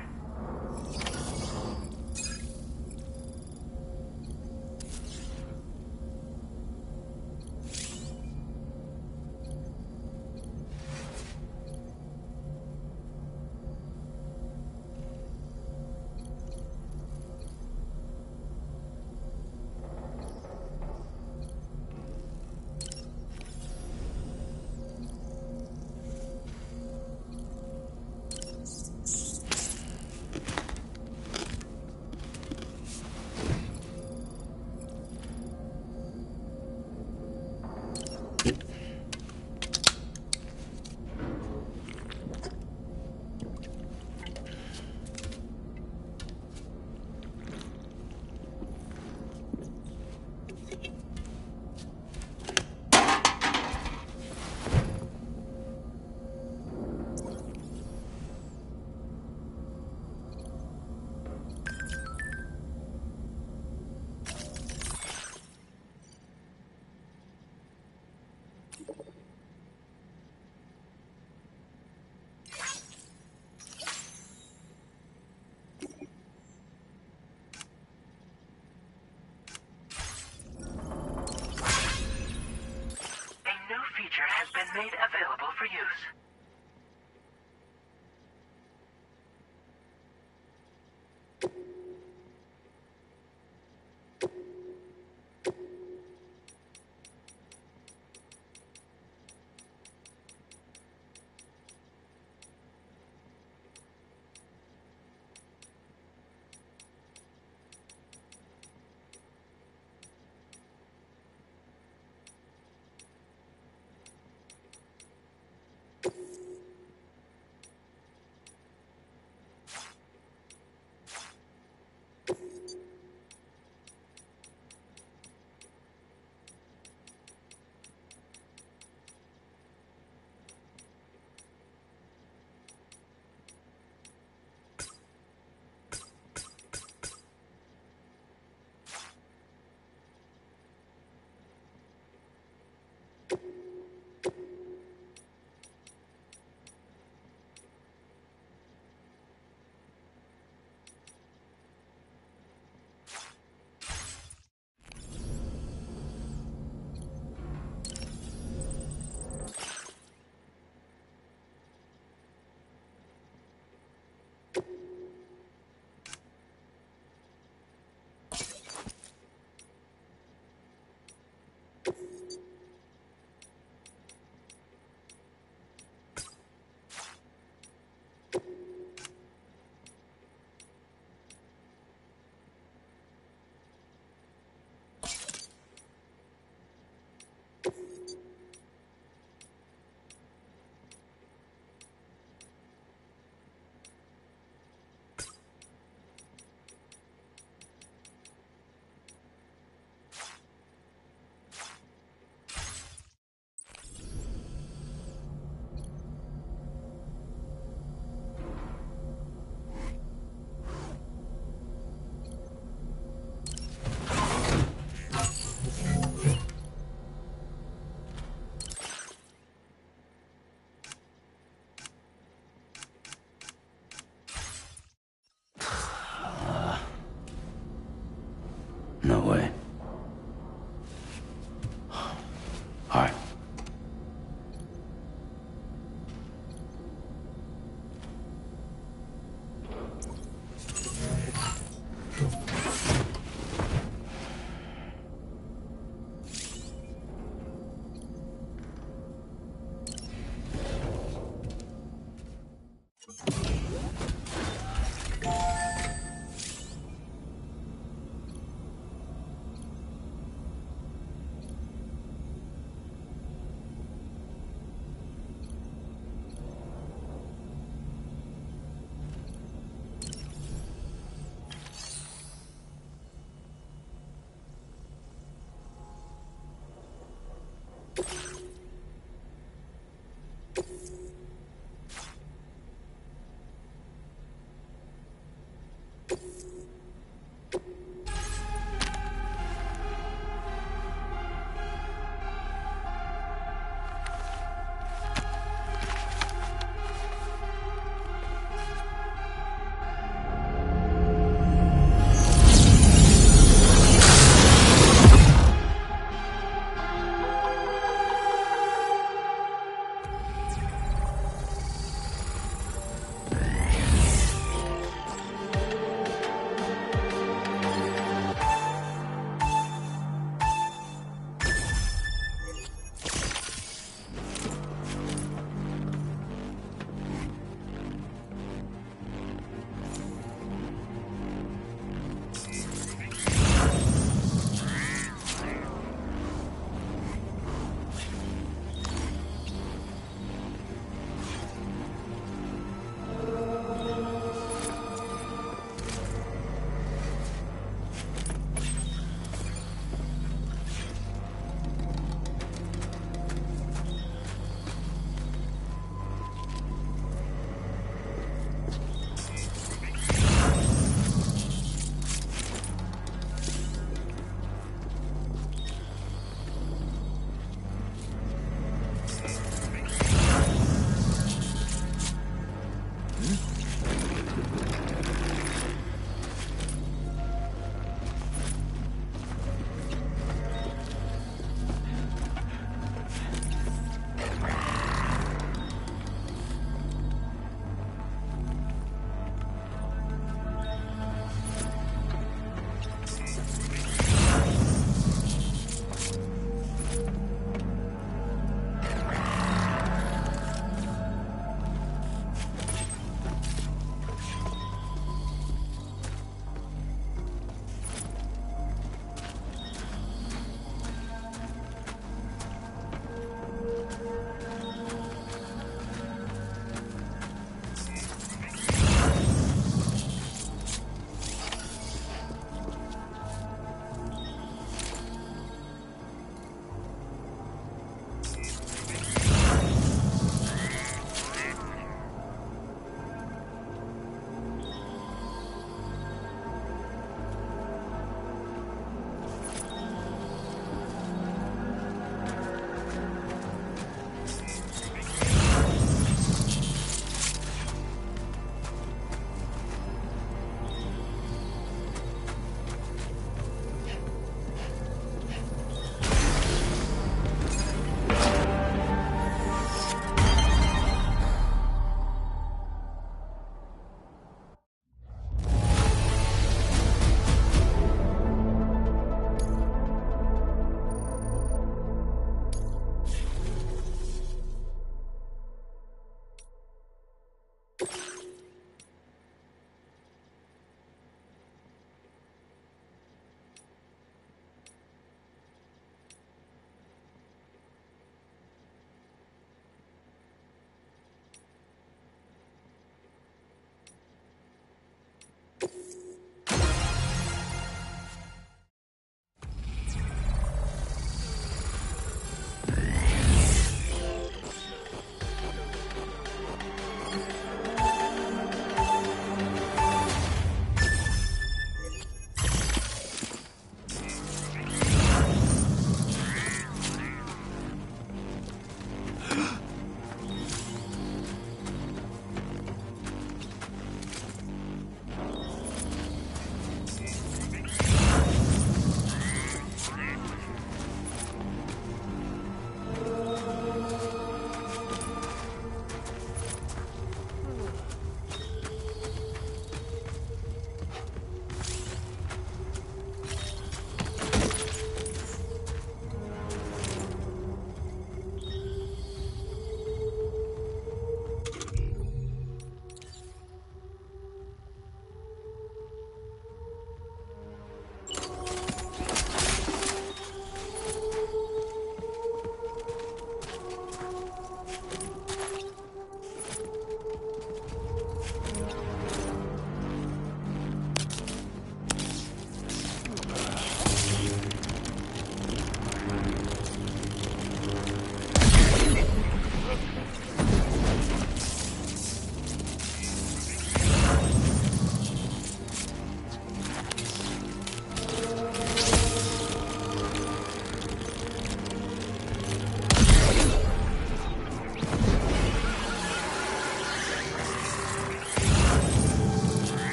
No way. All right.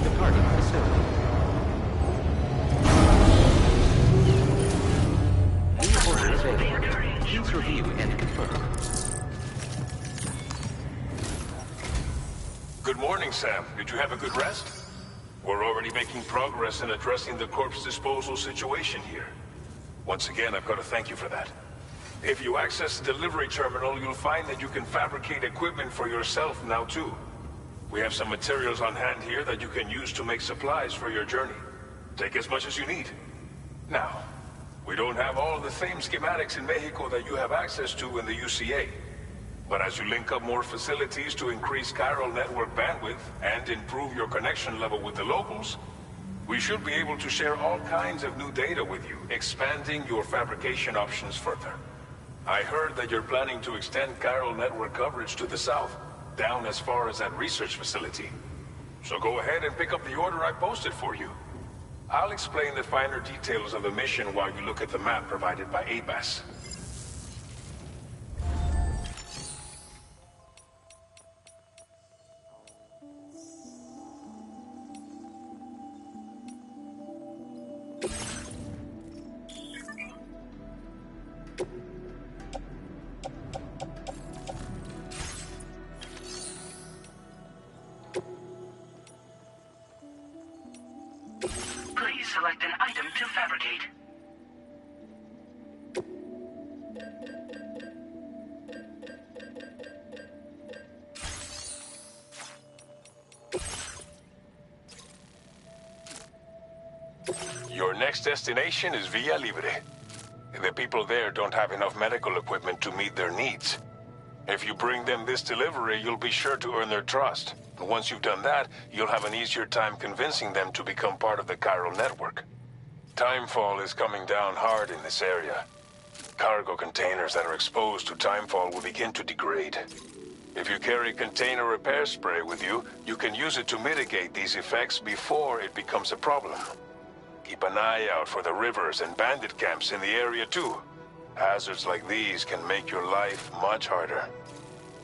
Departing facility. New order available. Please review and confirm. Good morning, Sam. Did you have a good rest? We're already making progress in addressing the corpse disposal situation here. Once again, I've got to thank you for that. If you access the delivery terminal, you'll find that you can fabricate equipment for yourself now too. We have some materials on hand here that you can use to make supplies for your journey. Take as much as you need. Now, we don't have all the same schematics in Mexico that you have access to in the UCA. But as you link up more facilities to increase chiral network bandwidth and improve your connection level with the locals, we should be able to share all kinds of new data with you, expanding your fabrication options further. I heard that you're planning to extend chiral network coverage to the south, down as far as that research facility. So go ahead and pick up the order I posted for you. I'll explain the finer details of the mission while you look at the map provided by ABAS. Please select an item to fabricate. Your next destination is Villa Libre. The people there don't have enough medical equipment to meet their needs. If you bring them this delivery, you'll be sure to earn their trust. And once you've done that, you'll have an easier time convincing them to become part of the chiral network. Timefall is coming down hard in this area. Cargo containers that are exposed to timefall will begin to degrade. If you carry container repair spray with you, you can use it to mitigate these effects before it becomes a problem. Keep an eye out for the rivers and bandit camps in the area too. Hazards like these can make your life much harder.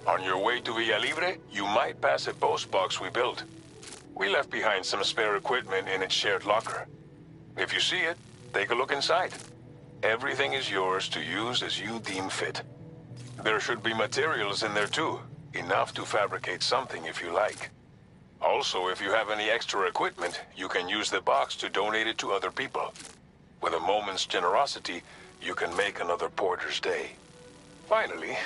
On your way to Villa Libre, you might pass a post box we built. We left behind some spare equipment in its shared locker. If you see it, take a look inside. Everything is yours to use as you deem fit. There should be materials in there too, enough to fabricate something if you like. Also, if you have any extra equipment, you can use the box to donate it to other people. With a moment's generosity, you can make another porter's day. Finally,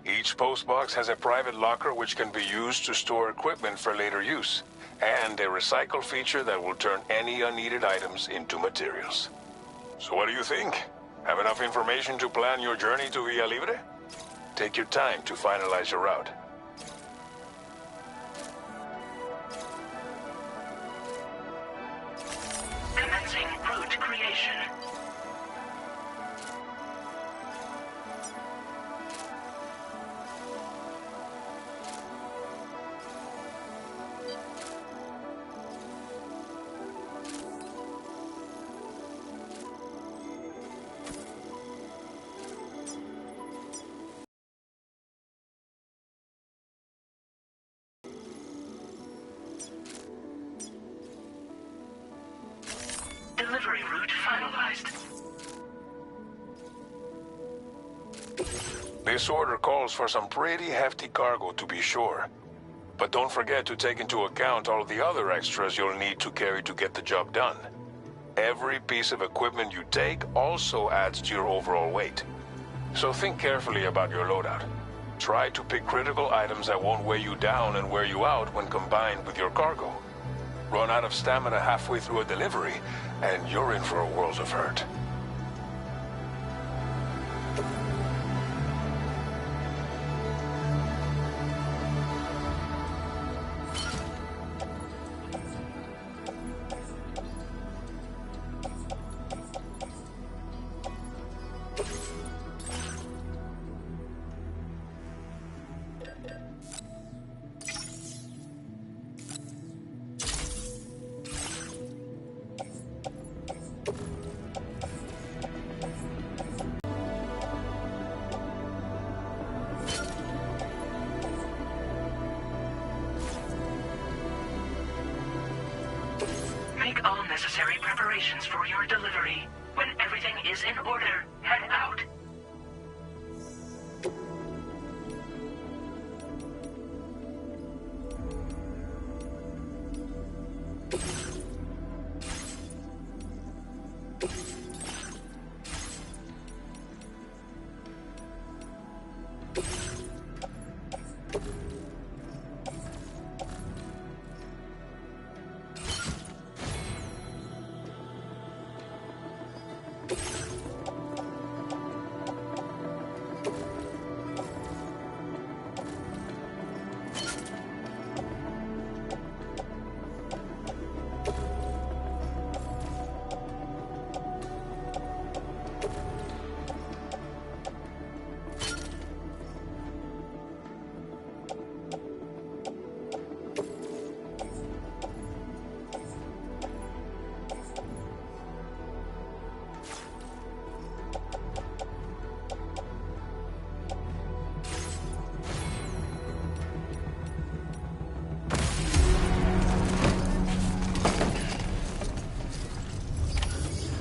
each postbox has a private locker which can be used to store equipment for later use, and a recycle feature that will turn any unneeded items into materials. So what do you think? Have enough information to plan your journey to Villa Libre? Take your time to finalize your route. Commencing route creation. Delivery route finalized. This order calls for some pretty hefty cargo to be sure. But don't forget to take into account all the other extras you'll need to carry to get the job done. Every piece of equipment you take also adds to your overall weight. So think carefully about your loadout. Try to pick critical items that won't weigh you down and wear you out when combined with your cargo. Run out of stamina halfway through a delivery, and you're in for a world of hurt. necessary preparations for your delivery. When everything is in order, head out.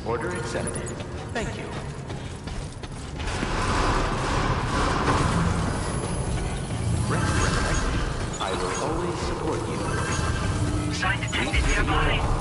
Order accepted. Thank you. Rest. I will always support you. Sign detected nearby.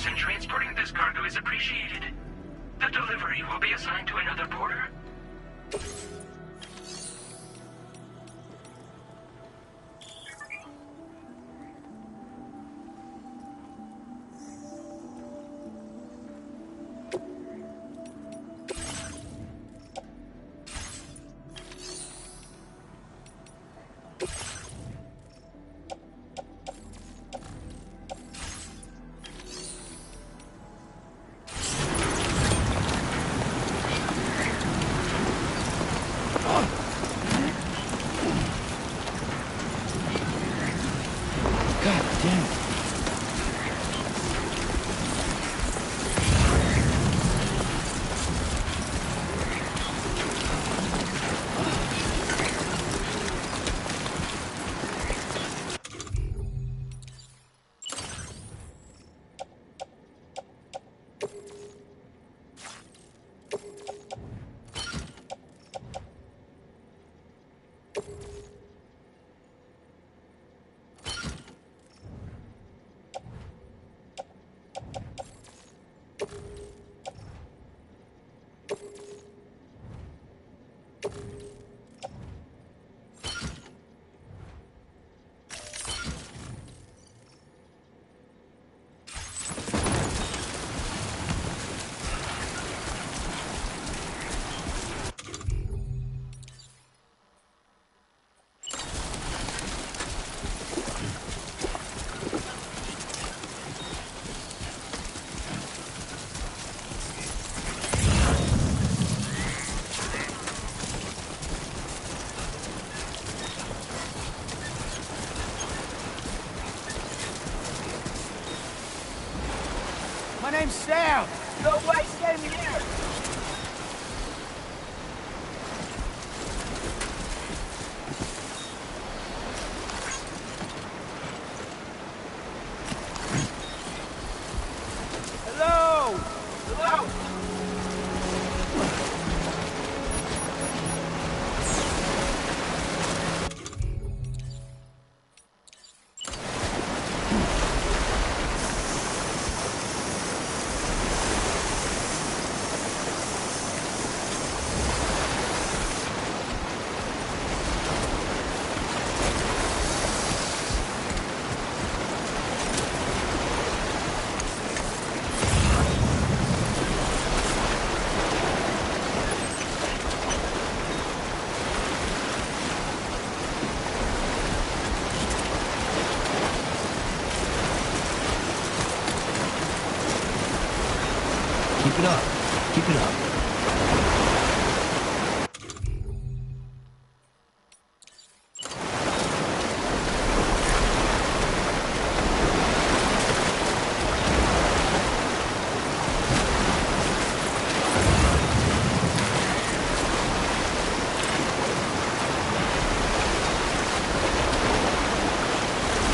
in transporting this cargo is appreciated. The delivery will be assigned to another porter. My name's Sam. No way, stay here. Hello. Hello. Keep it up. Keep it up.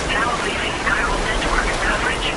Now leaving Chiral Network coverage.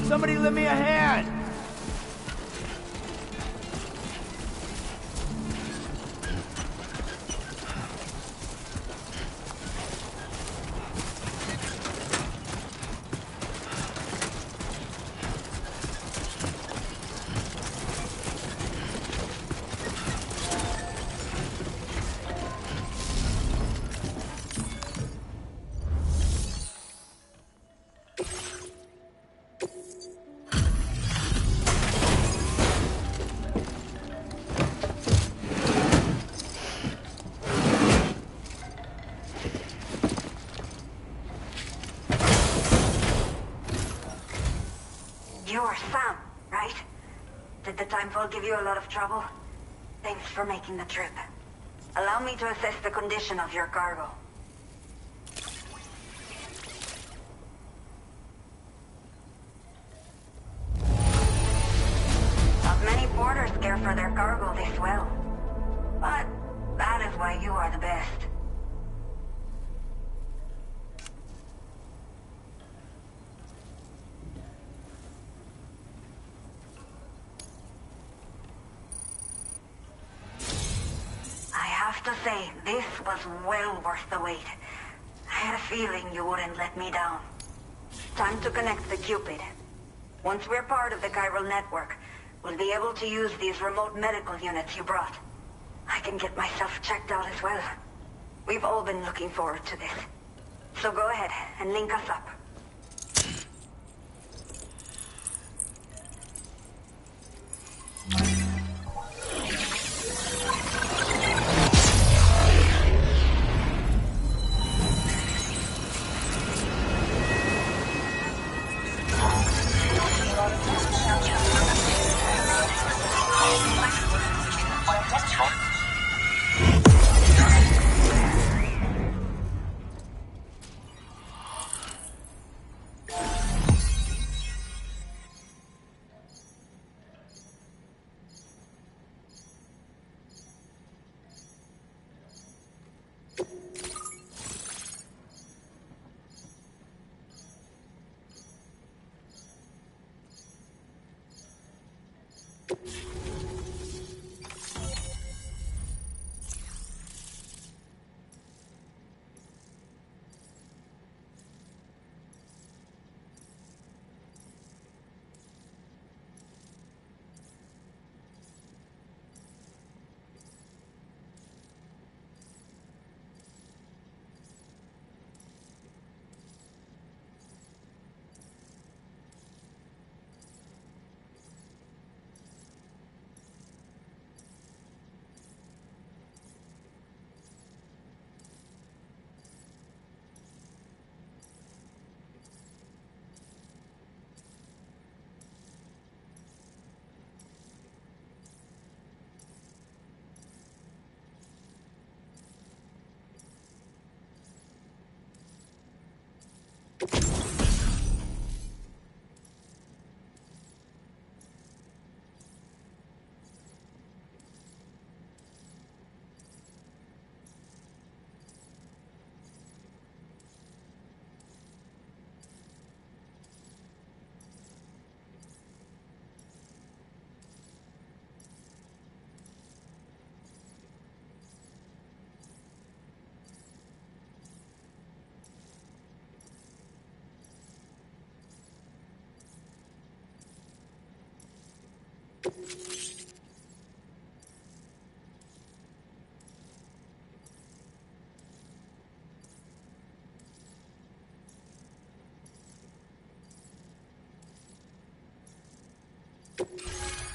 Somebody lend me a hand! You're Sam, right? Did the Timefall give you a lot of trouble? Thanks for making the trip. Allow me to assess the condition of your cargo. Not many porters care for their cargo this well. But that is why you are the best. To say, this was well worth the wait. I had a feeling you wouldn't let me down. Time to connect the Cupid. Once we're part of the chiral network, we'll be able to use these remote medical units you brought. I can get myself checked out as well. We've all been looking forward to this. So go ahead and link us up.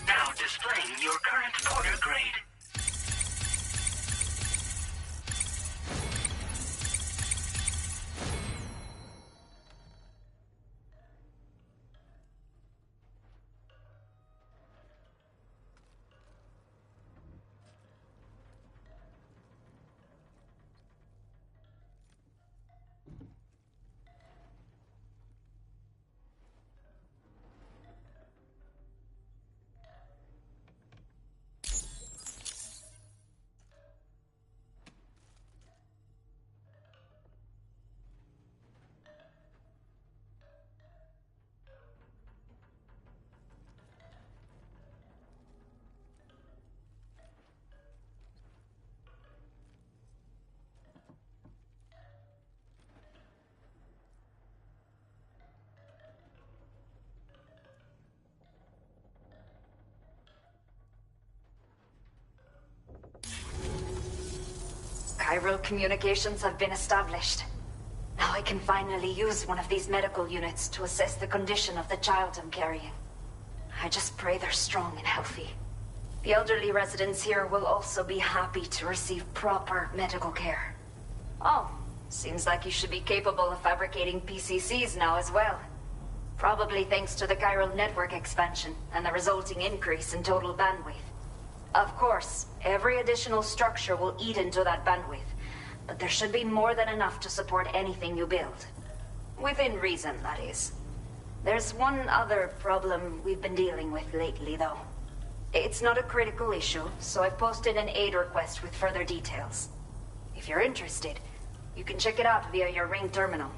Now displaying your current porter grade. Chiral communications have been established. Now I can finally use one of these medical units to assess the condition of the child I'm carrying. I just pray they're strong and healthy. The elderly residents here will also be happy to receive proper medical care. Oh, seems like you should be capable of fabricating PCCs now as well. Probably thanks to the chiral network expansion and the resulting increase in total bandwidth. Of course, every additional structure will eat into that bandwidth, but there should be more than enough to support anything you build. Within reason, that is. There's one other problem we've been dealing with lately, though. It's not a critical issue, so I've posted an aid request with further details. If you're interested, you can check it out via your Ring terminal.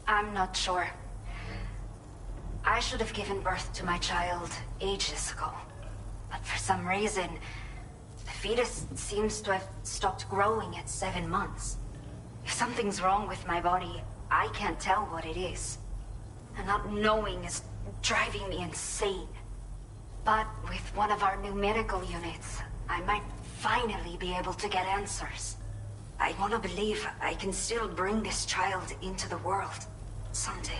I'm not sure. I should have given birth to my child ages ago. But for some reason, the fetus seems to have stopped growing at 7 months. If something's wrong with my body, I can't tell what it is. And not knowing is driving me insane. But with one of our new medical units, I might finally be able to get answers. I want to believe I can still bring this child into the world someday.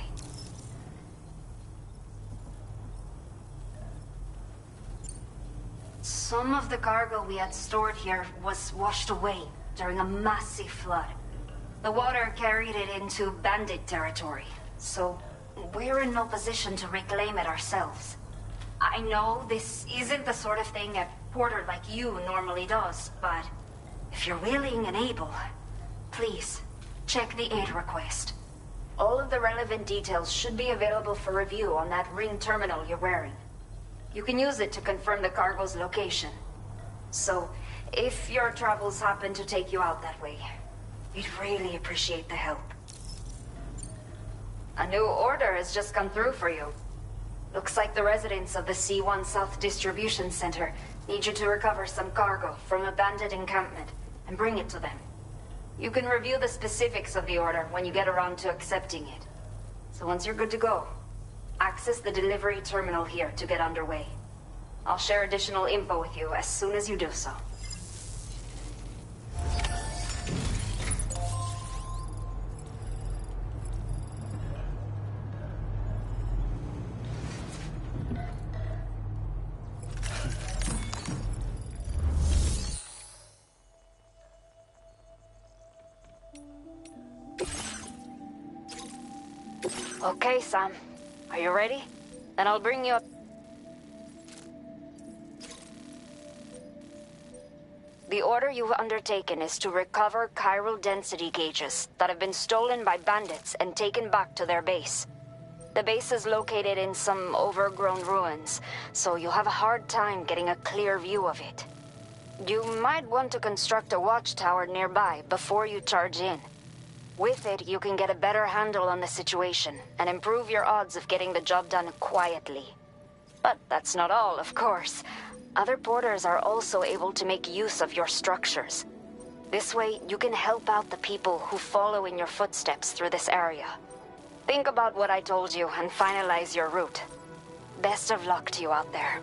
Some of the cargo we had stored here was washed away during a massive flood. The water carried it into bandit territory, so we're in no position to reclaim it ourselves. I know this isn't the sort of thing a porter like you normally does, but if you're willing and able, please check the aid request. All of the relevant details should be available for review on that Ring terminal you're wearing. You can use it to confirm the cargo's location. So, if your travels happen to take you out that way, we'd really appreciate the help. A new order has just come through for you. Looks like the residents of the C1 South Distribution Center need you to recover some cargo from a bandit encampment and bring it to them. You can review the specifics of the order when you get around to accepting it. So once you're good to go, access the delivery terminal here to get underway. I'll share additional info with you as soon as you do so. Okay, Sam. Are you ready? Then I'll bring you up. The order you've undertaken is to recover chiral density gauges that have been stolen by bandits and taken back to their base. The base is located in some overgrown ruins, so you'll have a hard time getting a clear view of it. You might want to construct a watchtower nearby before you charge in. With it, you can get a better handle on the situation and improve your odds of getting the job done quietly. But that's not all, of course. Other porters are also able to make use of your structures. This way, you can help out the people who follow in your footsteps through this area. Think about what I told you and finalize your route. Best of luck to you out there.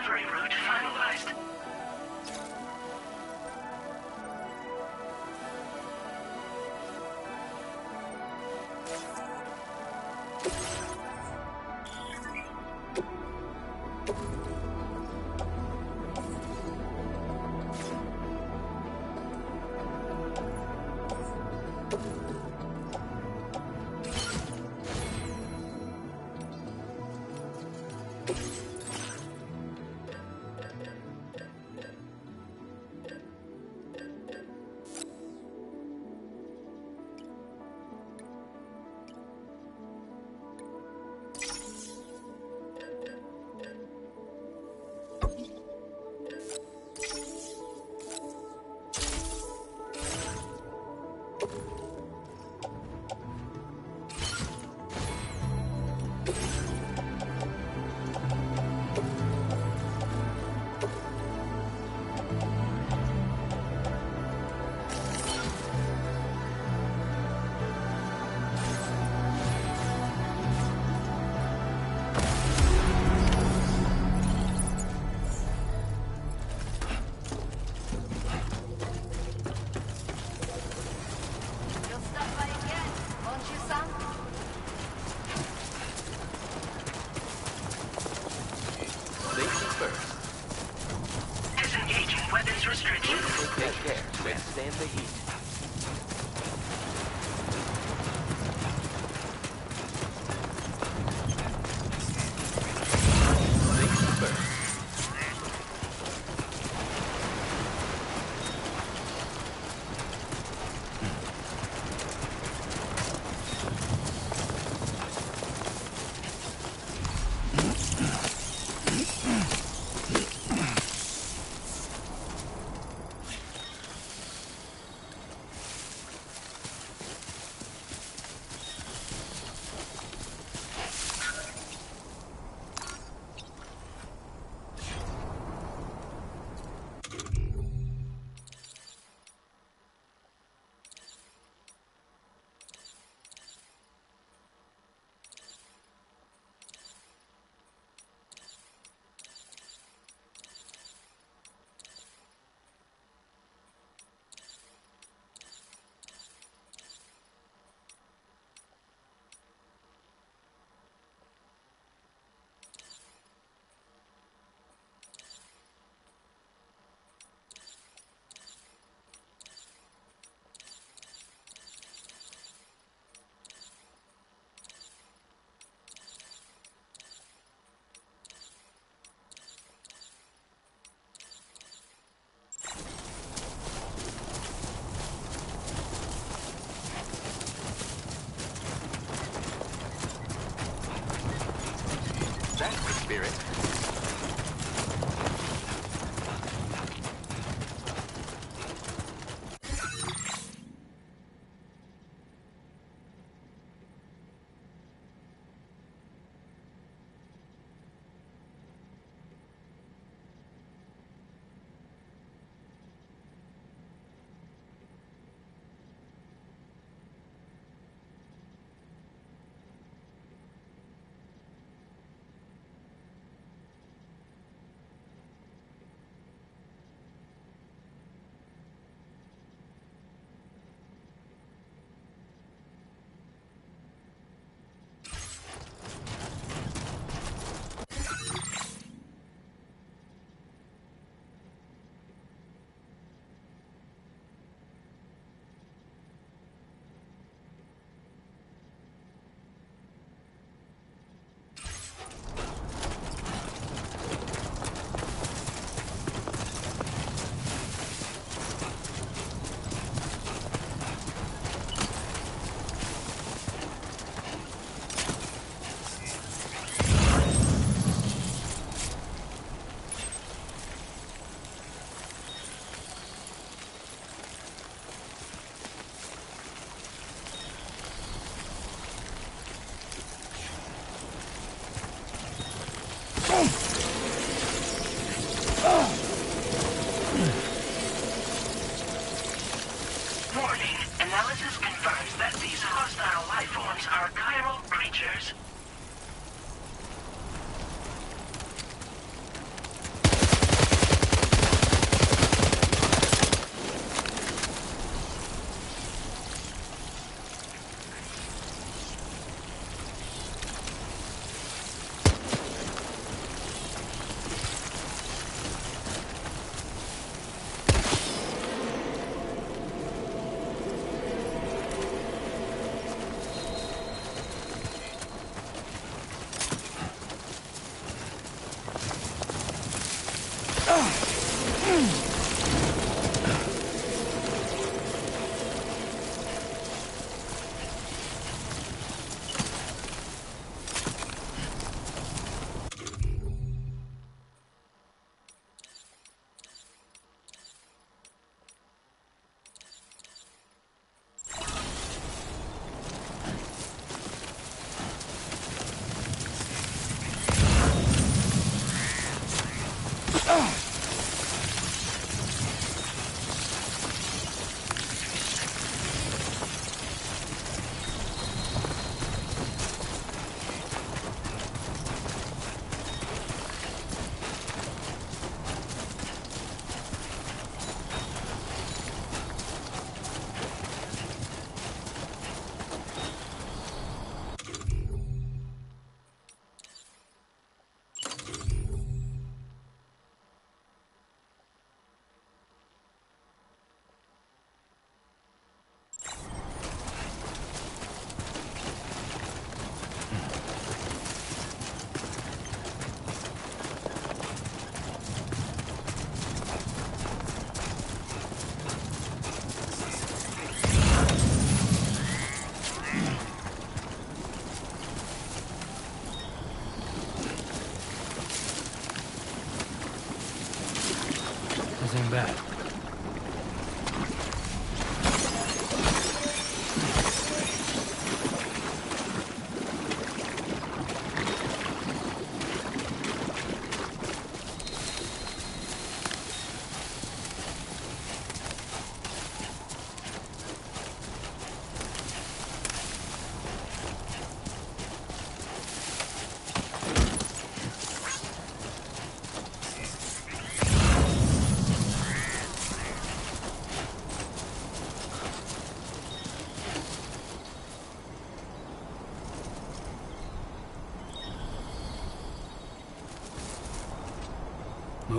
recovery route finalized. That's the spirit.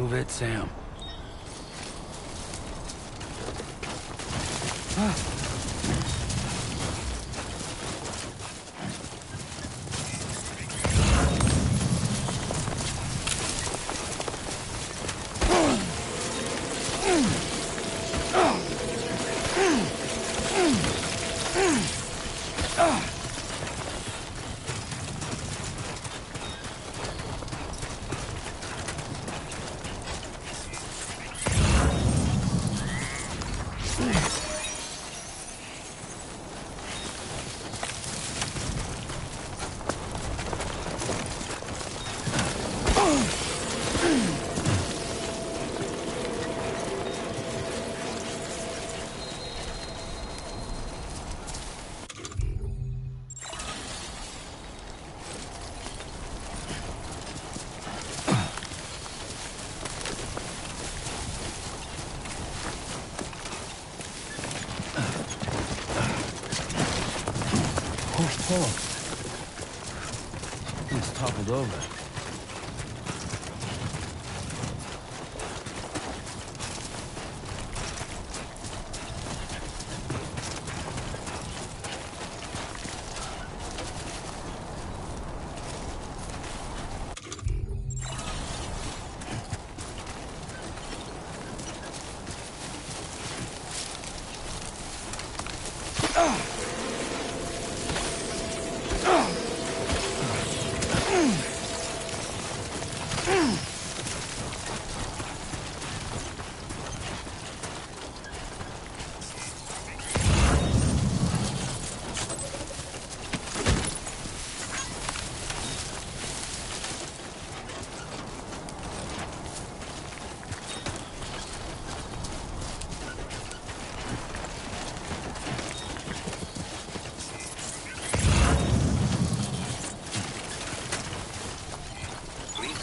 Move it, Sam. It's toppled over.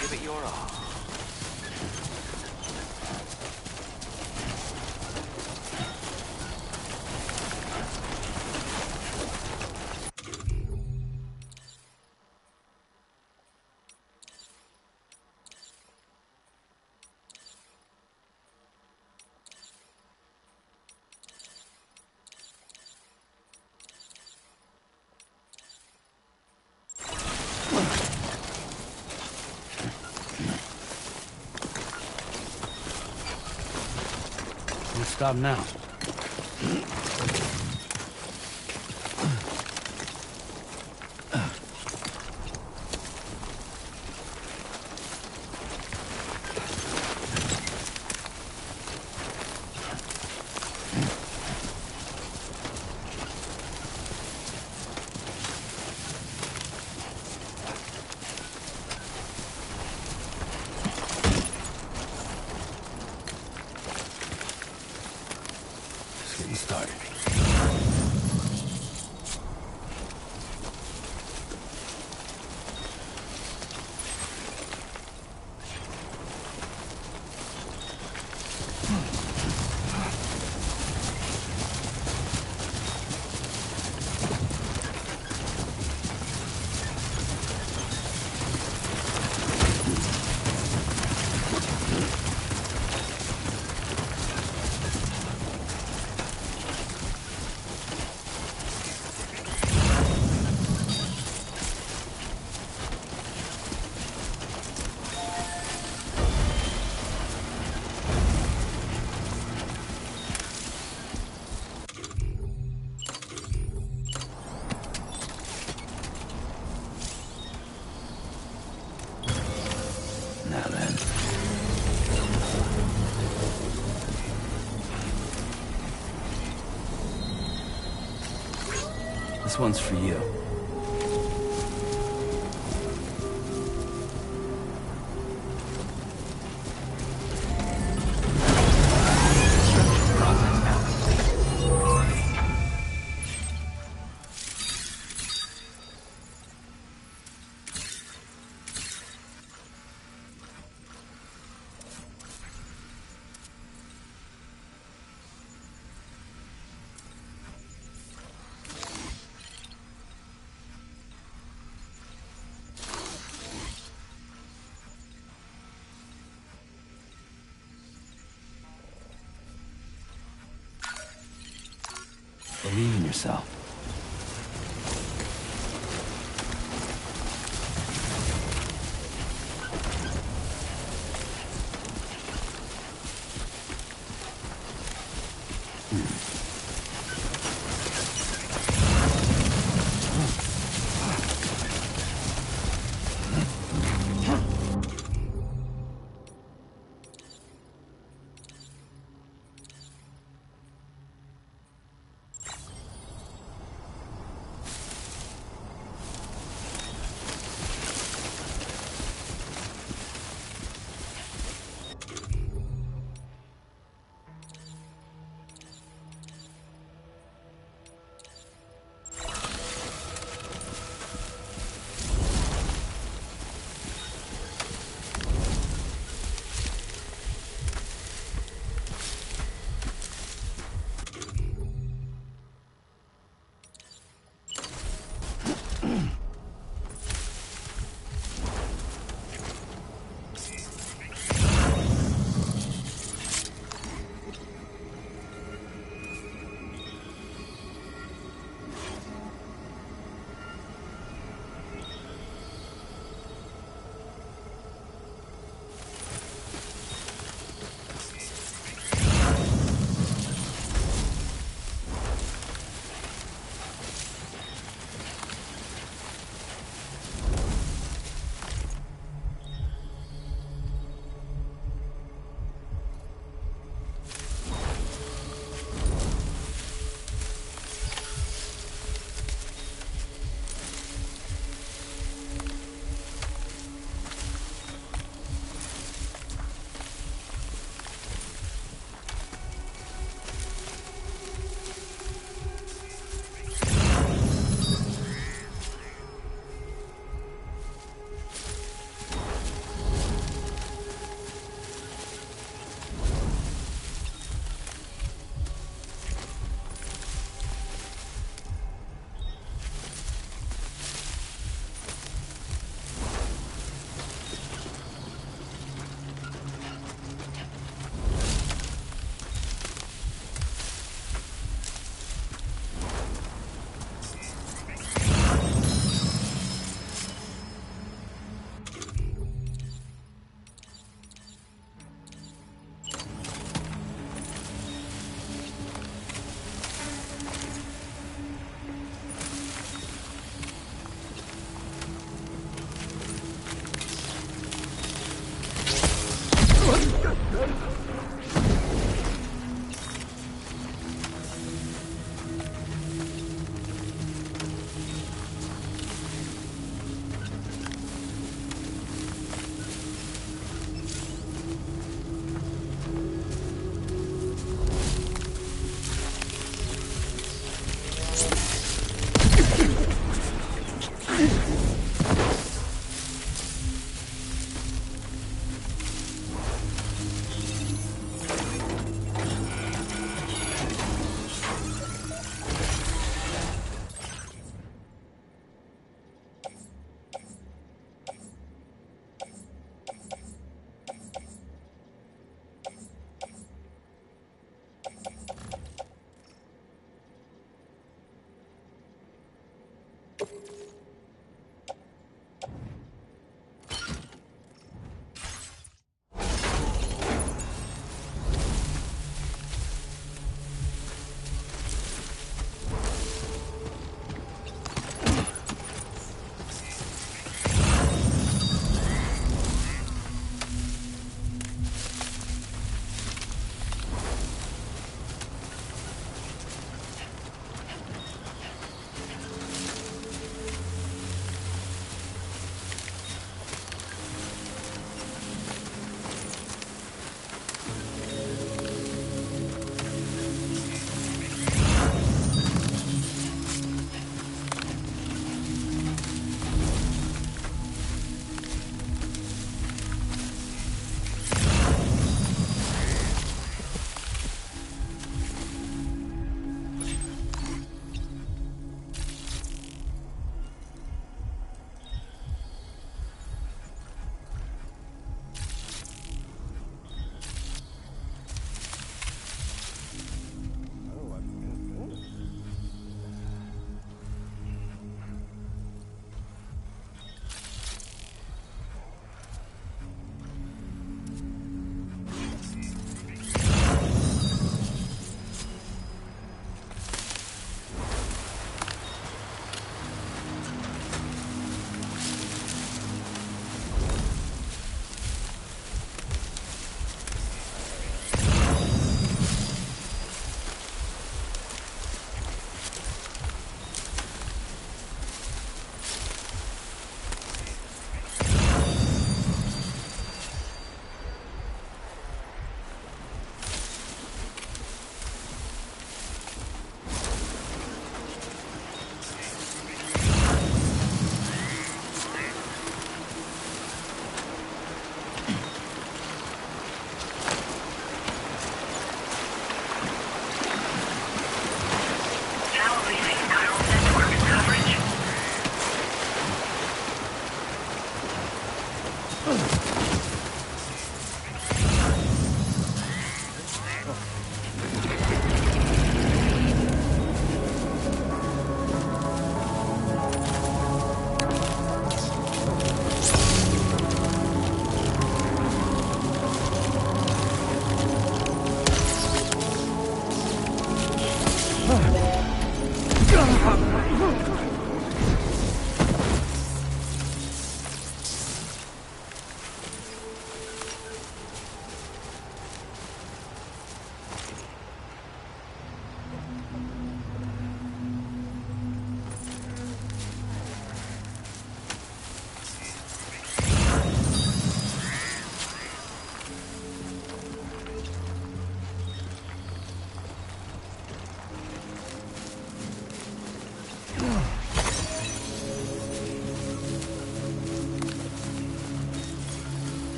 Give it your all. Don't stop now. Just getting started. Now then. This one's for you. Believe in yourself.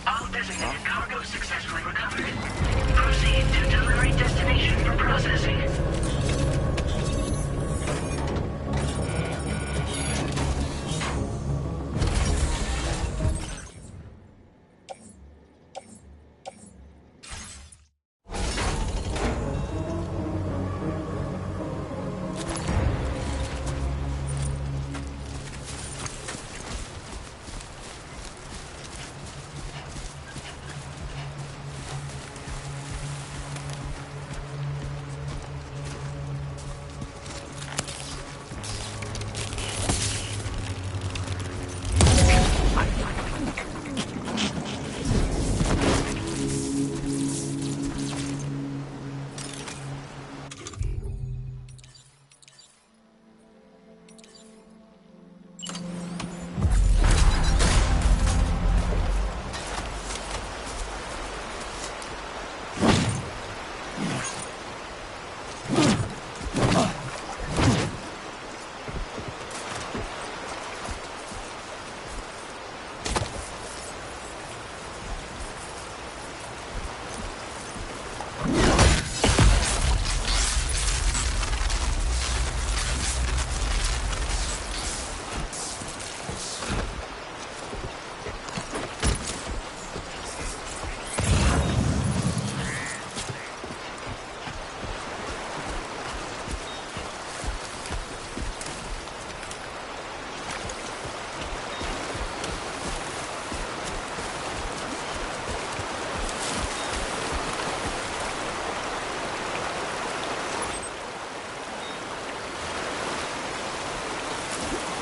All designated cargo successfully recovered. Proceed to delivery destination for processing.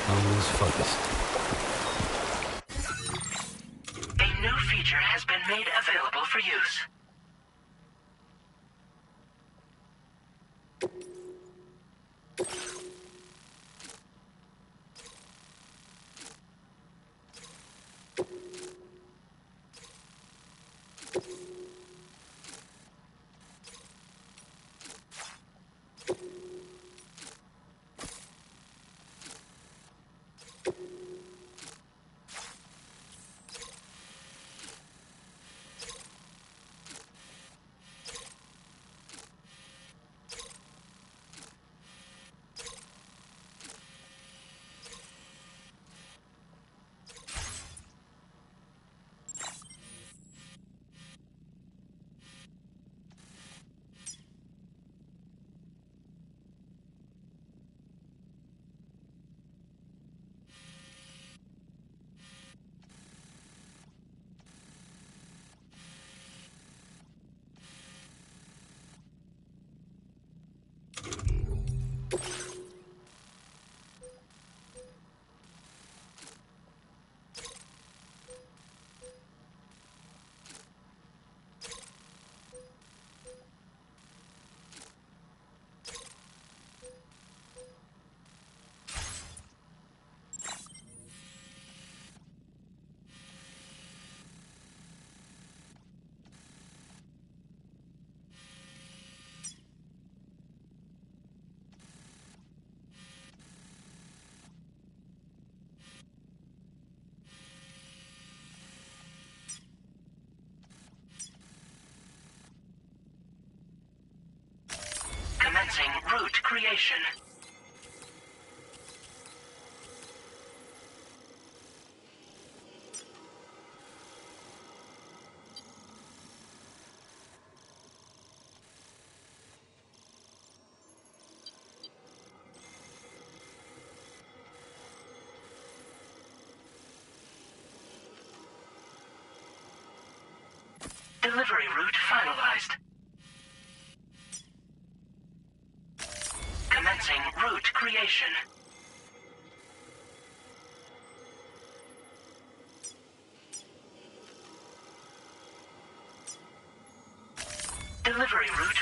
Almost focused. A new feature has been made available for use. creation. Delivery route finalized. Commencing route creation. Delivery route.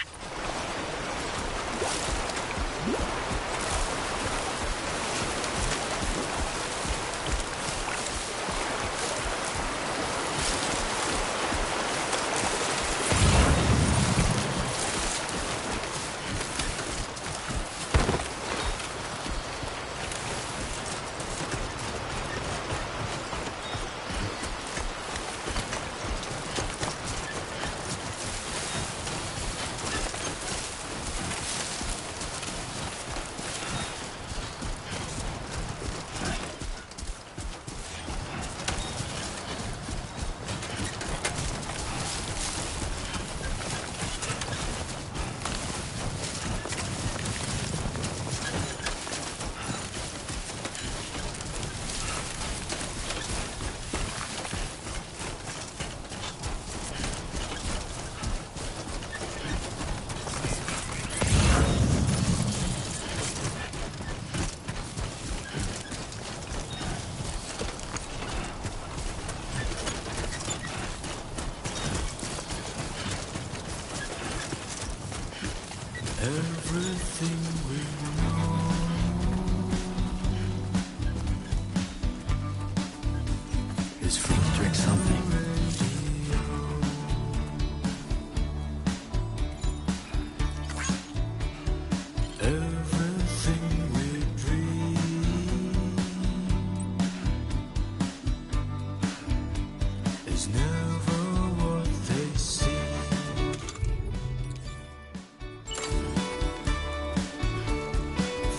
Everything we know is free to drink something. Everything we dream is never what they seem.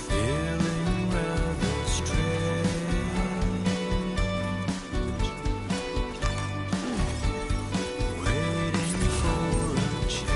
Feeling rather strange, waiting for a change.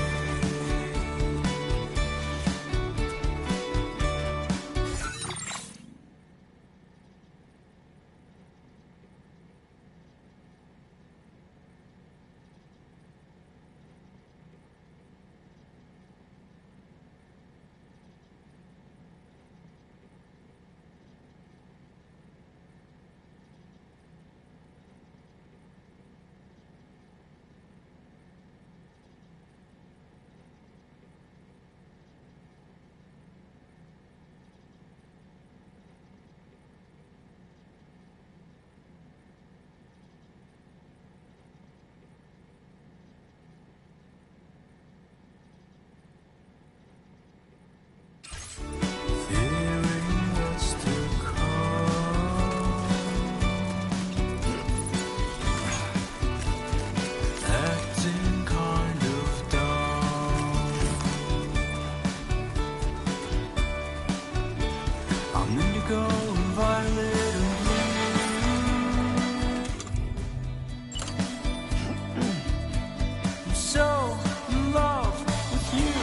Fearing what's to come, acting kind of dumb. I'm indigo and violet and blue. I'm so in love with you.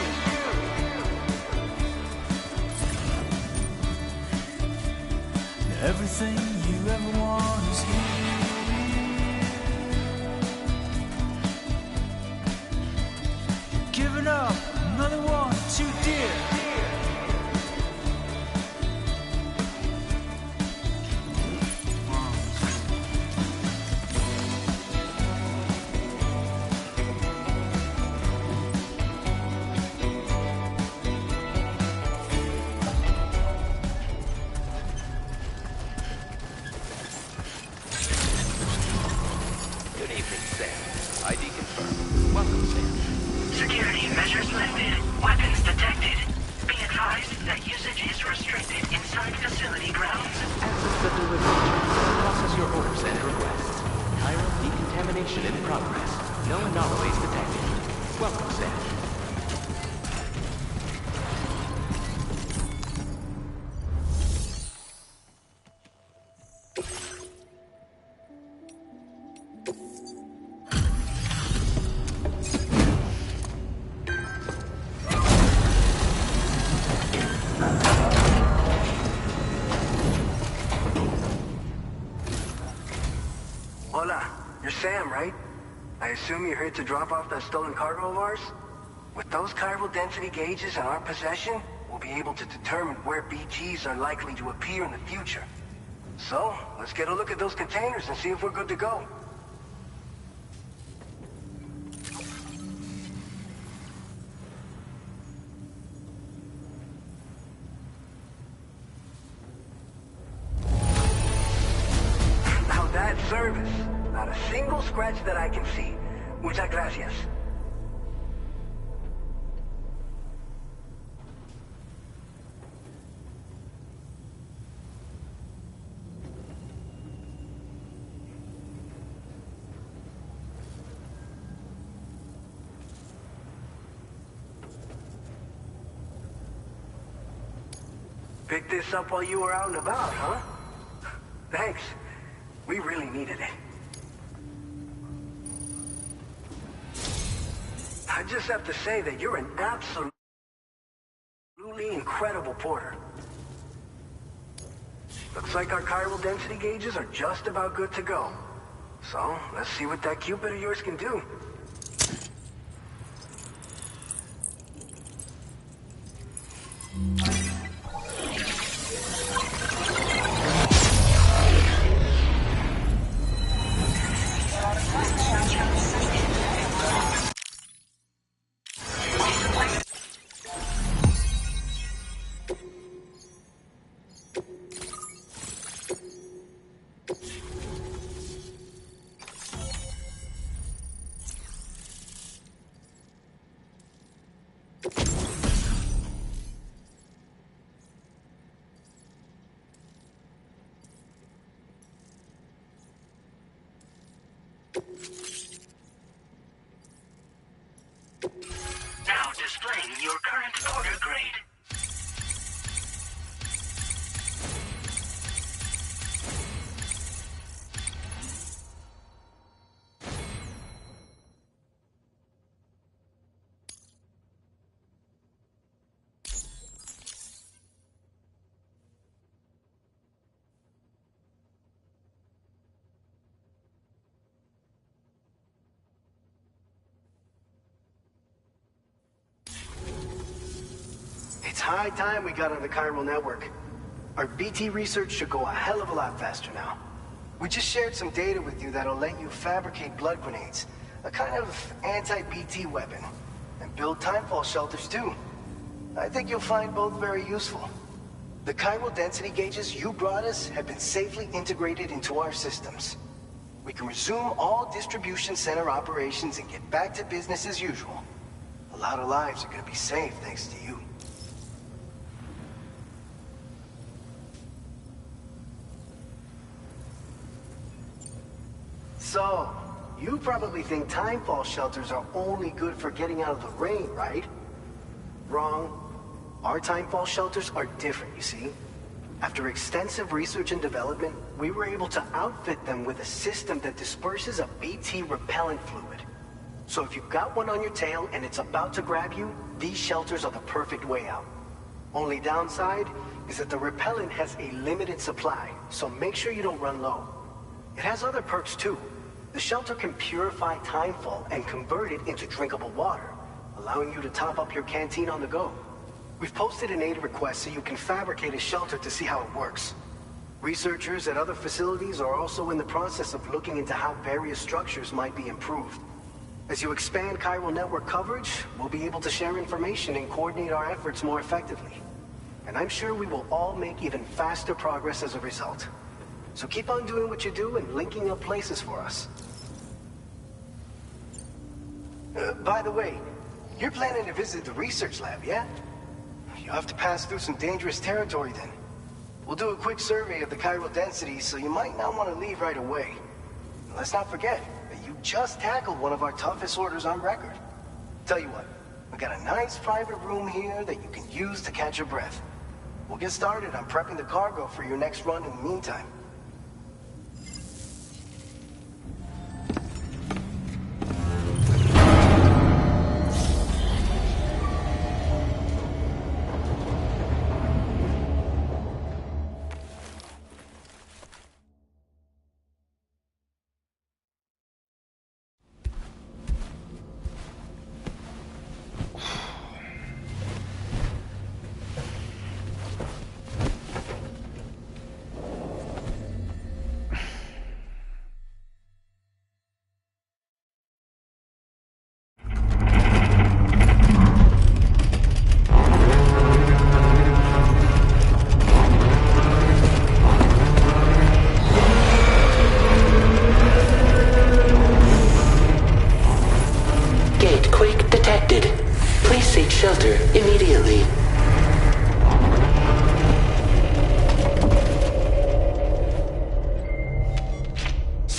Everything you ever want is here. Giving up, another one too dear. Good evening, Sam. ID confirmed. Welcome, Sam. Security measures lifted. Weapons detected. Be advised that usage is restricted inside facility grounds. Access the delivery channel. Process your orders and requests. Chiral decontamination in progress. No anomalies detected. Welcome, Sam. Hola, you're Sam, right? I assume you're here to drop off that stolen cargo of ours? With those chiral density gauges in our possession, we'll be able to determine where BTs are likely to appear in the future. So, let's get a look at those containers and see if we're good to go. Now that's service. Not a single scratch that I can see. Muchas gracias. Picked this up while you were out and about, huh? Thanks. We really needed it. I just have to say that you're an absolutely incredible porter. Looks like our chiral density gauges are just about good to go. So, let's see what that Cupid of yours can do. Now displaying your current porter grade. It's high time we got on the chiral network. Our BT research should go a hell of a lot faster now. We just shared some data with you that'll let you fabricate blood grenades, a kind of anti-BT weapon, and build timefall shelters too. I think you'll find both very useful. The chiral density gauges you brought us have been safely integrated into our systems. We can resume all distribution center operations and get back to business as usual. A lot of lives are gonna be saved thanks to you. So, you probably think timefall shelters are only good for getting out of the rain, right? Wrong. Our timefall shelters are different, you see. After extensive research and development, we were able to outfit them with a system that disperses a BT repellent fluid. So if you've got one on your tail and it's about to grab you, these shelters are the perfect way out. Only downside is that the repellent has a limited supply, so make sure you don't run low. It has other perks too. The shelter can purify timefall and convert it into drinkable water, allowing you to top up your canteen on the go. We've posted an aid request so you can fabricate a shelter to see how it works. Researchers at other facilities are also in the process of looking into how various structures might be improved. As you expand chiral network coverage, we'll be able to share information and coordinate our efforts more effectively. And I'm sure we will all make even faster progress as a result. So keep on doing what you do and linking up places for us. By the way, you're planning to visit the research lab, yeah? You'll have to pass through some dangerous territory then. We'll do a quick survey of the chiral density, so you might not want to leave right away. And let's not forget that you just tackled one of our toughest orders on record. Tell you what, we got a nice private room here that you can use to catch your breath. We'll get started on prepping the cargo for your next run in the meantime.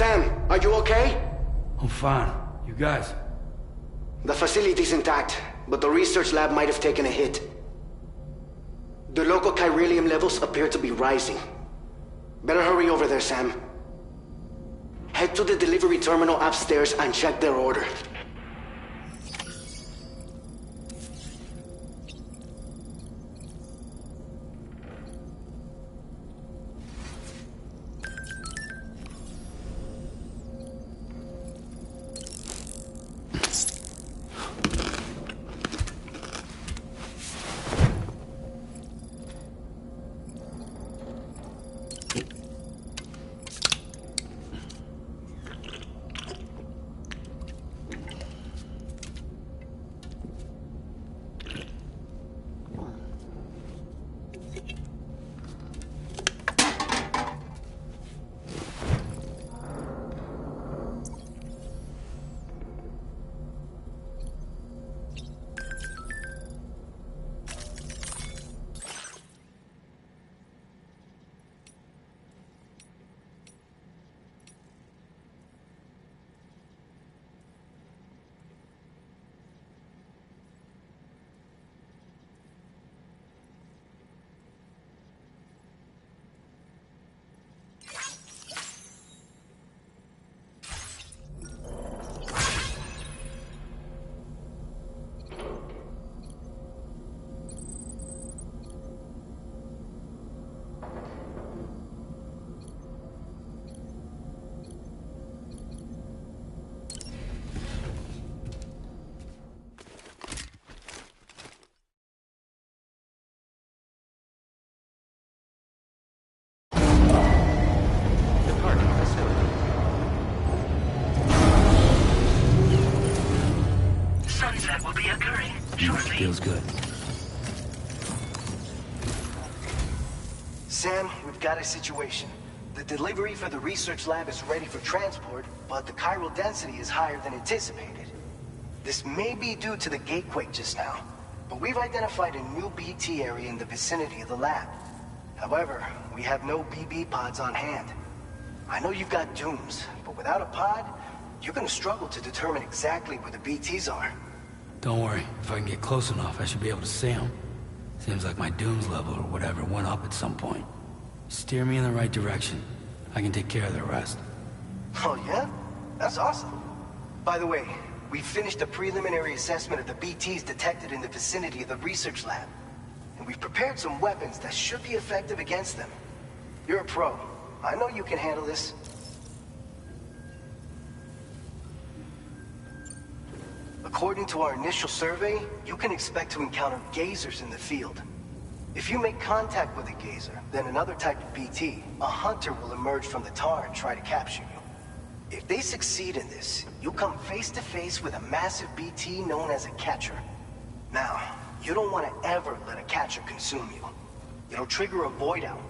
Sam, are you okay? I'm fine. You guys? The facility's intact, but the research lab might have taken a hit. The local chiralium levels appear to be rising. Better hurry over there, Sam. Head to the delivery terminal upstairs and check their order. Sunset will be occurring shortly. Feels good. Sam, we've got a situation. The delivery for the research lab is ready for transport, but the chiral density is higher than anticipated. This may be due to the gatequake just now, but we've identified a new BT area in the vicinity of the lab. However, we have no BB pods on hand. I know you've got dooms, but without a pod, you're gonna struggle to determine exactly where the BTs are. Don't worry. If I can get close enough, I should be able to see them. Seems like my dooms level or whatever went up at some point. Steer me in the right direction. I can take care of the rest. Oh yeah? That's awesome. By the way, we finished a preliminary assessment of the BTs detected in the vicinity of the research lab. And we've prepared some weapons that should be effective against them. You're a pro. I know you can handle this. According to our initial survey, you can expect to encounter gazers in the field. If you make contact with a gazer, then another type of BT, a hunter will emerge from the tar and try to capture you. If they succeed in this, you'll come face to face with a massive BT known as a catcher. Now, you don't want to ever let a catcher consume you. It'll trigger a void out,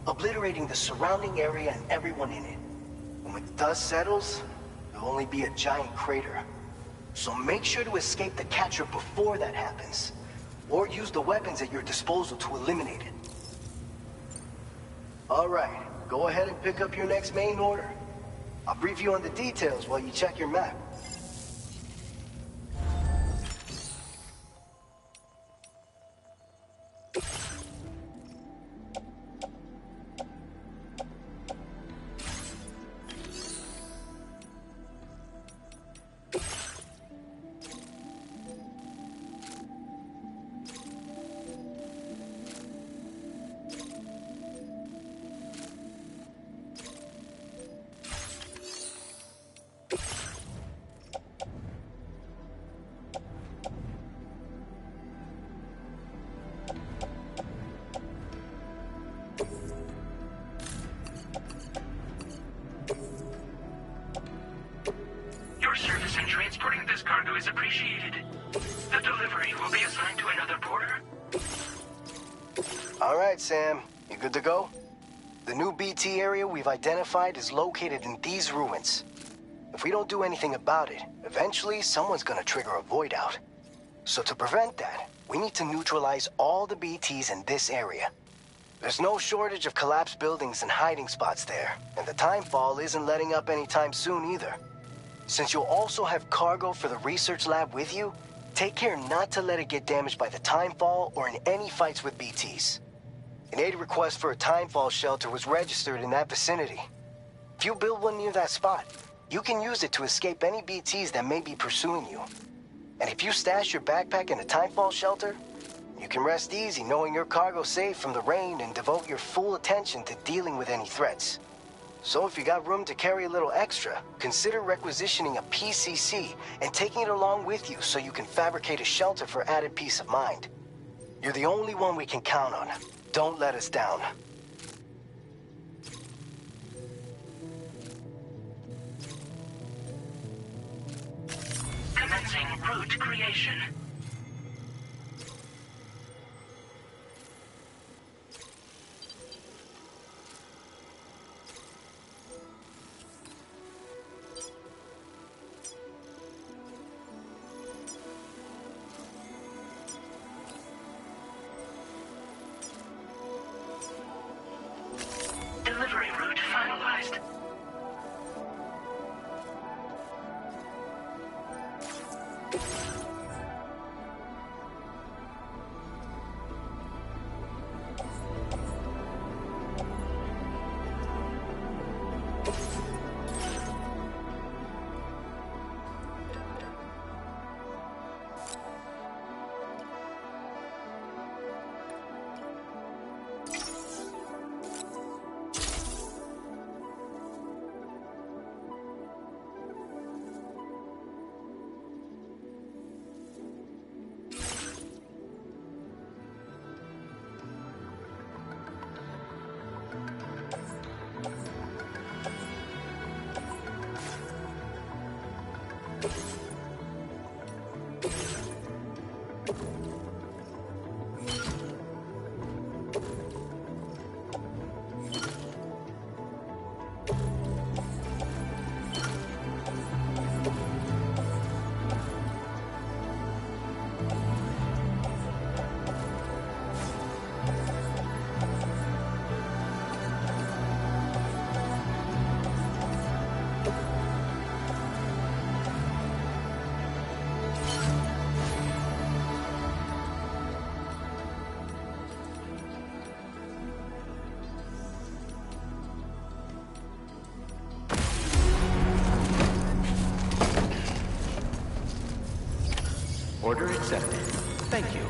obliterating the surrounding area and everyone in it. And when the dust settles, there'll only be a giant crater. So make sure to escape the catcher before that happens. Or use the weapons at your disposal to eliminate it. Alright, go ahead and pick up your next main order. I'll brief you on the details while you check your map. Your service in transporting this cargo is appreciated. The delivery will be assigned to another porter. Alright, Sam. You good to go? The new BT area we've identified is located in these ruins. If we don't do anything about it, eventually someone's gonna trigger a void out. So to prevent that, we need to neutralize all the BTs in this area. There's no shortage of collapsed buildings and hiding spots there, and the timefall isn't letting up anytime soon either. Since you'll also have cargo for the research lab with you, take care not to let it get damaged by the timefall or in any fights with BTs. An aid request for a timefall shelter was registered in that vicinity. If you build one near that spot, you can use it to escape any BTs that may be pursuing you. And if you stash your backpack in a timefall shelter, you can rest easy knowing your cargo's safe from the rain and devote your full attention to dealing with any threats. So if you got room to carry a little extra, consider requisitioning a PCC and taking it along with you so you can fabricate a shelter for added peace of mind. You're the only one we can count on. Don't let us down. Commencing route creation. Delivery route finalized. Order accepted. Thank you.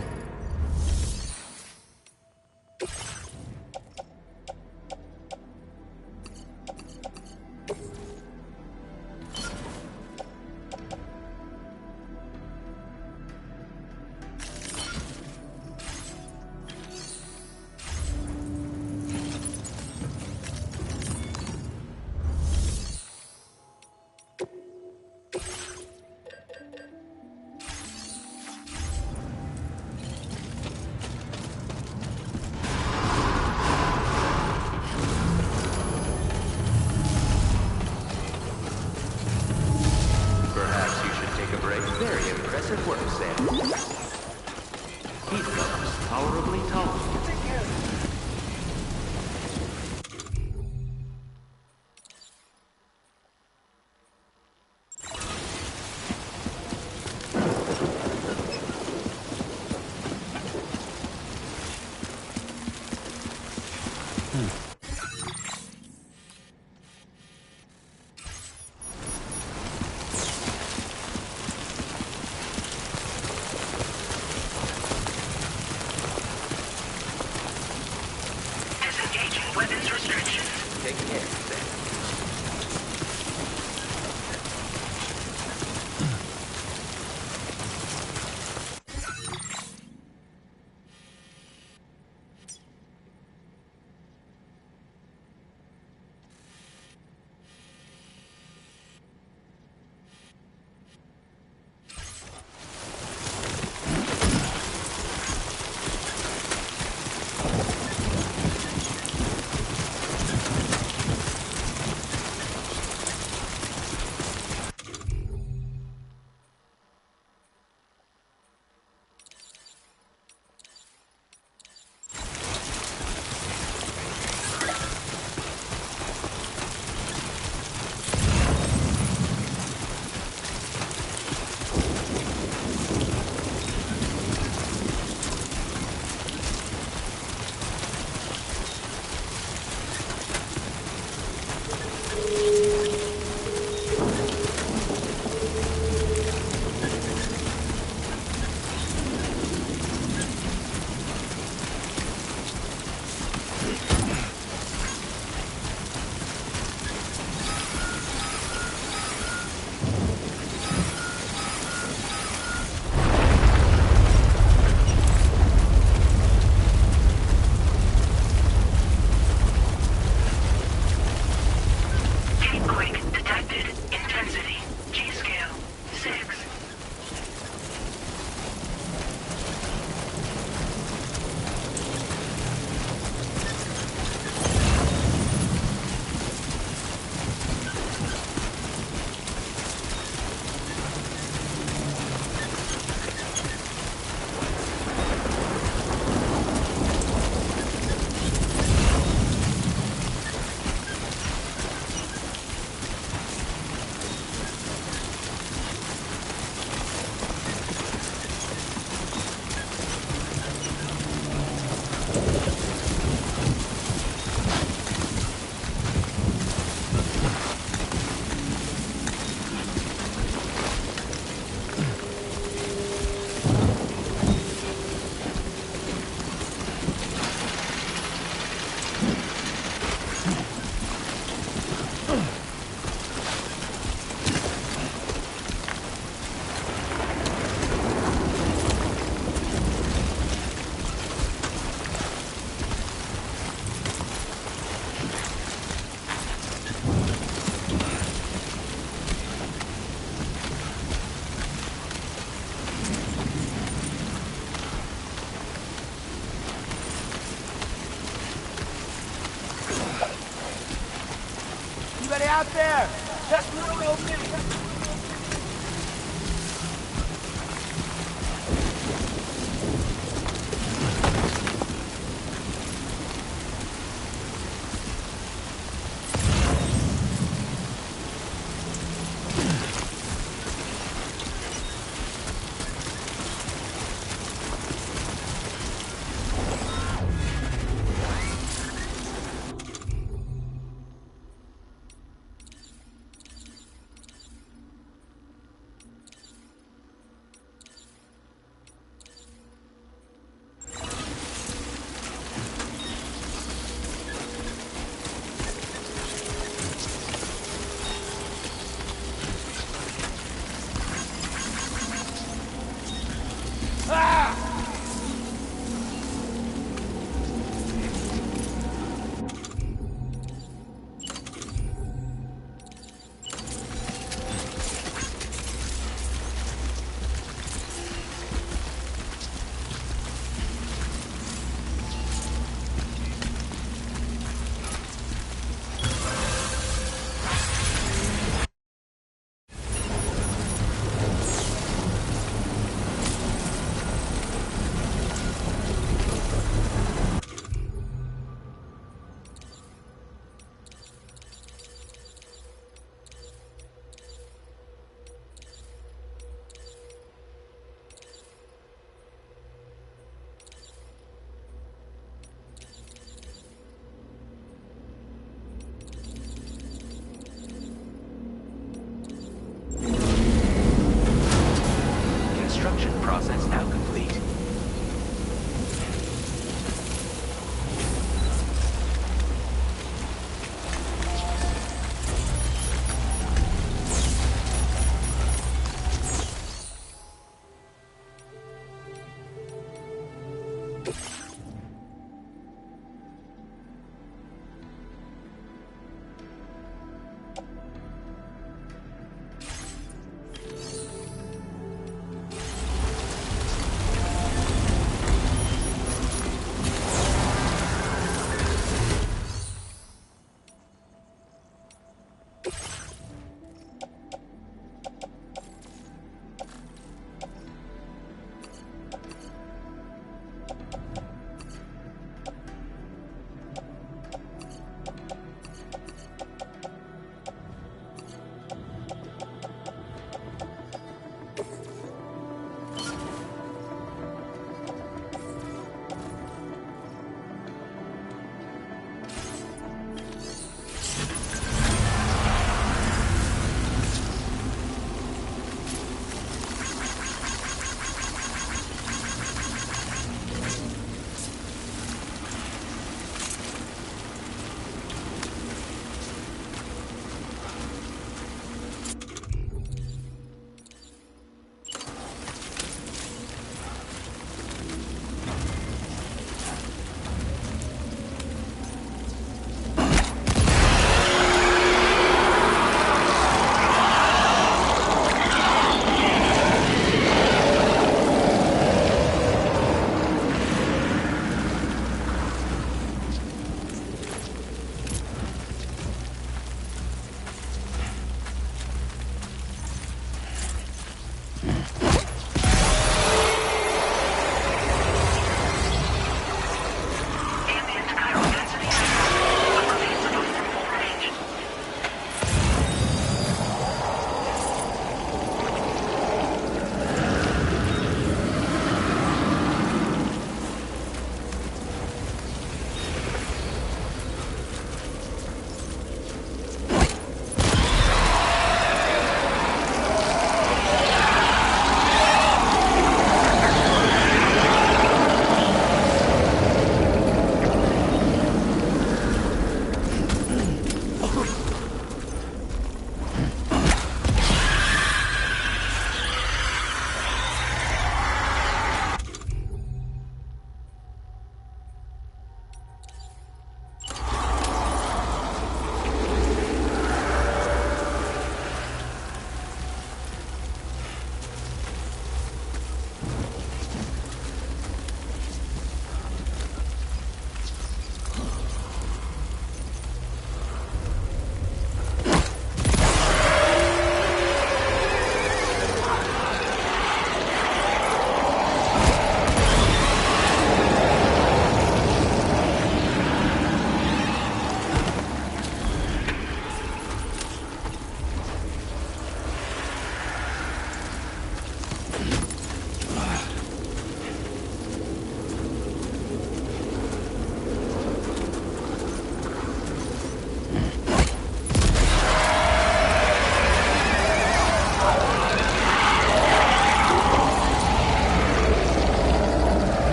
out there! Just a little opening!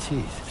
teeth.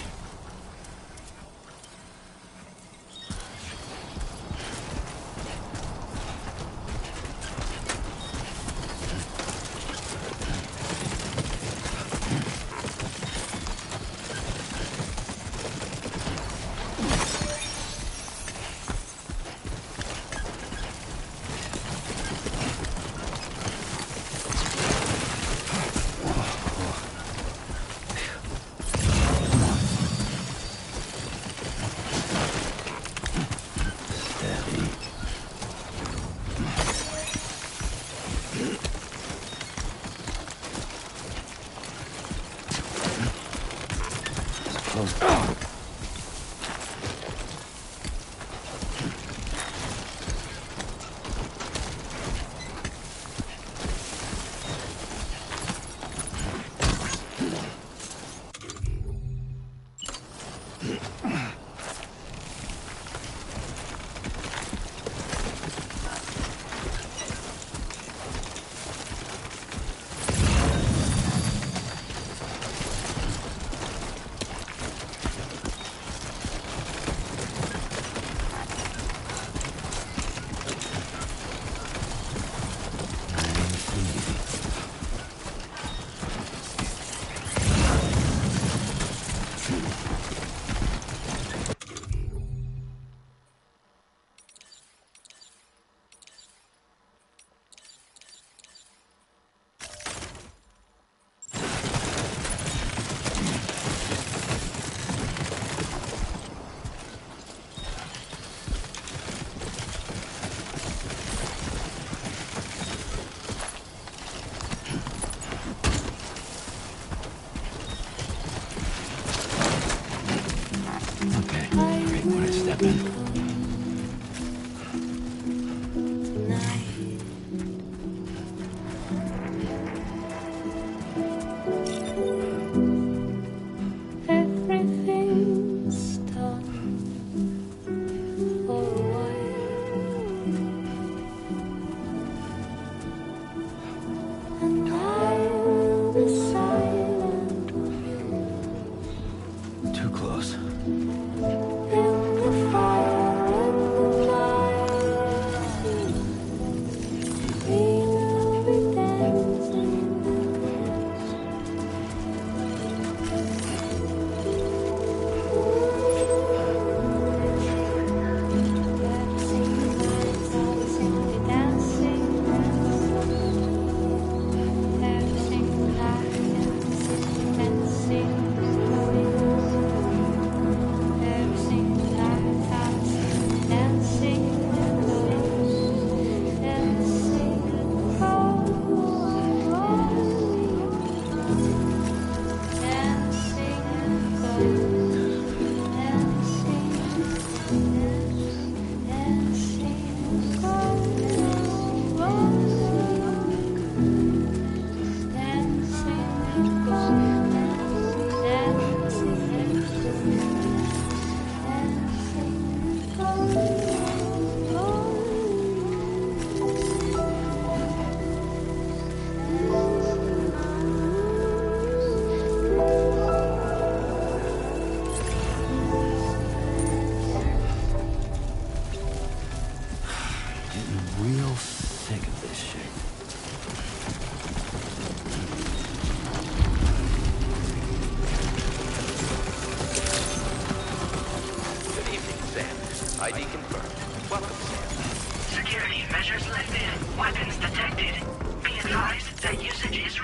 ID confirmed. Welcome, Sam. Security measures lifted. Weapons detected. Be advised that usage is...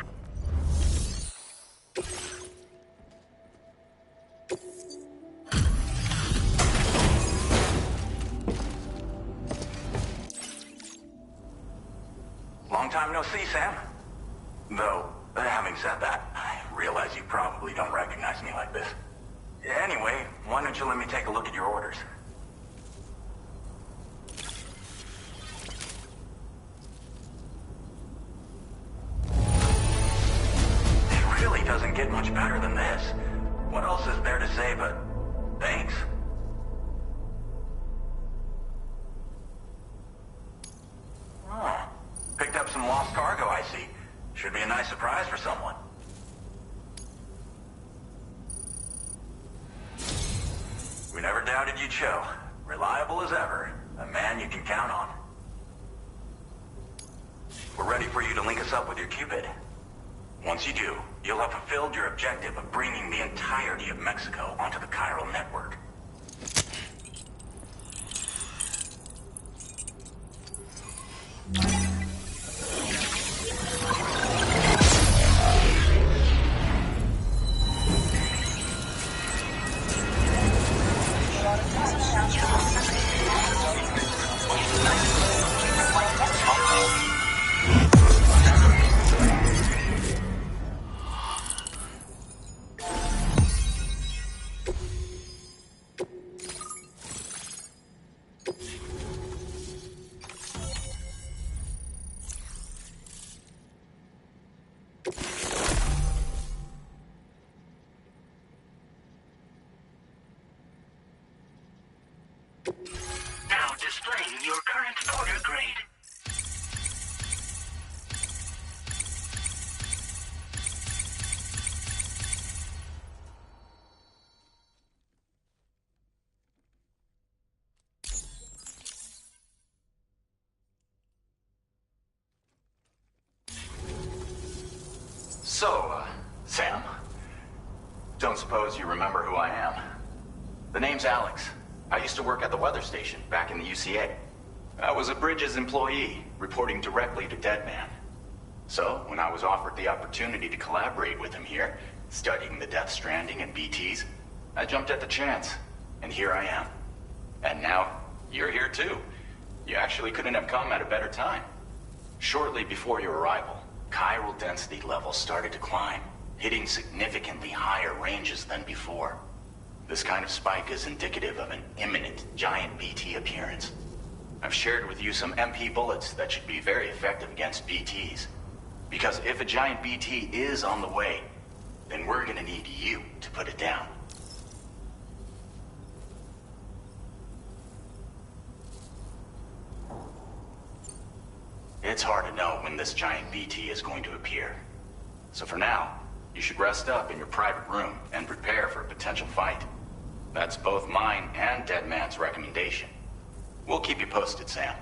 Long time no see, Sam. Though, having said that, I realize you probably don't recognize me like this. Anyway, why don't you let me take a look at your orders? It really doesn't get much better than this. What else is there to say but thanks? Oh, picked up some lost cargo, I see. Should be a nice surprise for someone. Bridget Cho. Reliable as ever. A man you can count on. We're ready for you to link us up with your Cupid. Once you do, you'll have fulfilled your objective of bringing the entirety of Mexico onto the chiral network. Now displaying your current order grade. So, Sam, don't suppose you remember who I am? The name's Alex. I used to work at the weather station back in the UCA. I was a Bridges employee, reporting directly to Deadman. So, when I was offered the opportunity to collaborate with him here, studying the Death Stranding and BTs, I jumped at the chance, and here I am. And now, you're here too. You actually couldn't have come at a better time. Shortly before your arrival, chiral density levels started to climb, hitting significantly higher ranges than before. This kind of spike is indicative of an imminent giant BT appearance. I've shared with you some MP bullets that should be very effective against BTs. Because if a giant BT is on the way, then we're gonna need you to put it down. It's hard to know when this giant BT is going to appear. So for now, you should rest up in your private room and prepare for a potential fight. That's both mine and Deadman's recommendation. We'll keep you posted, Sam.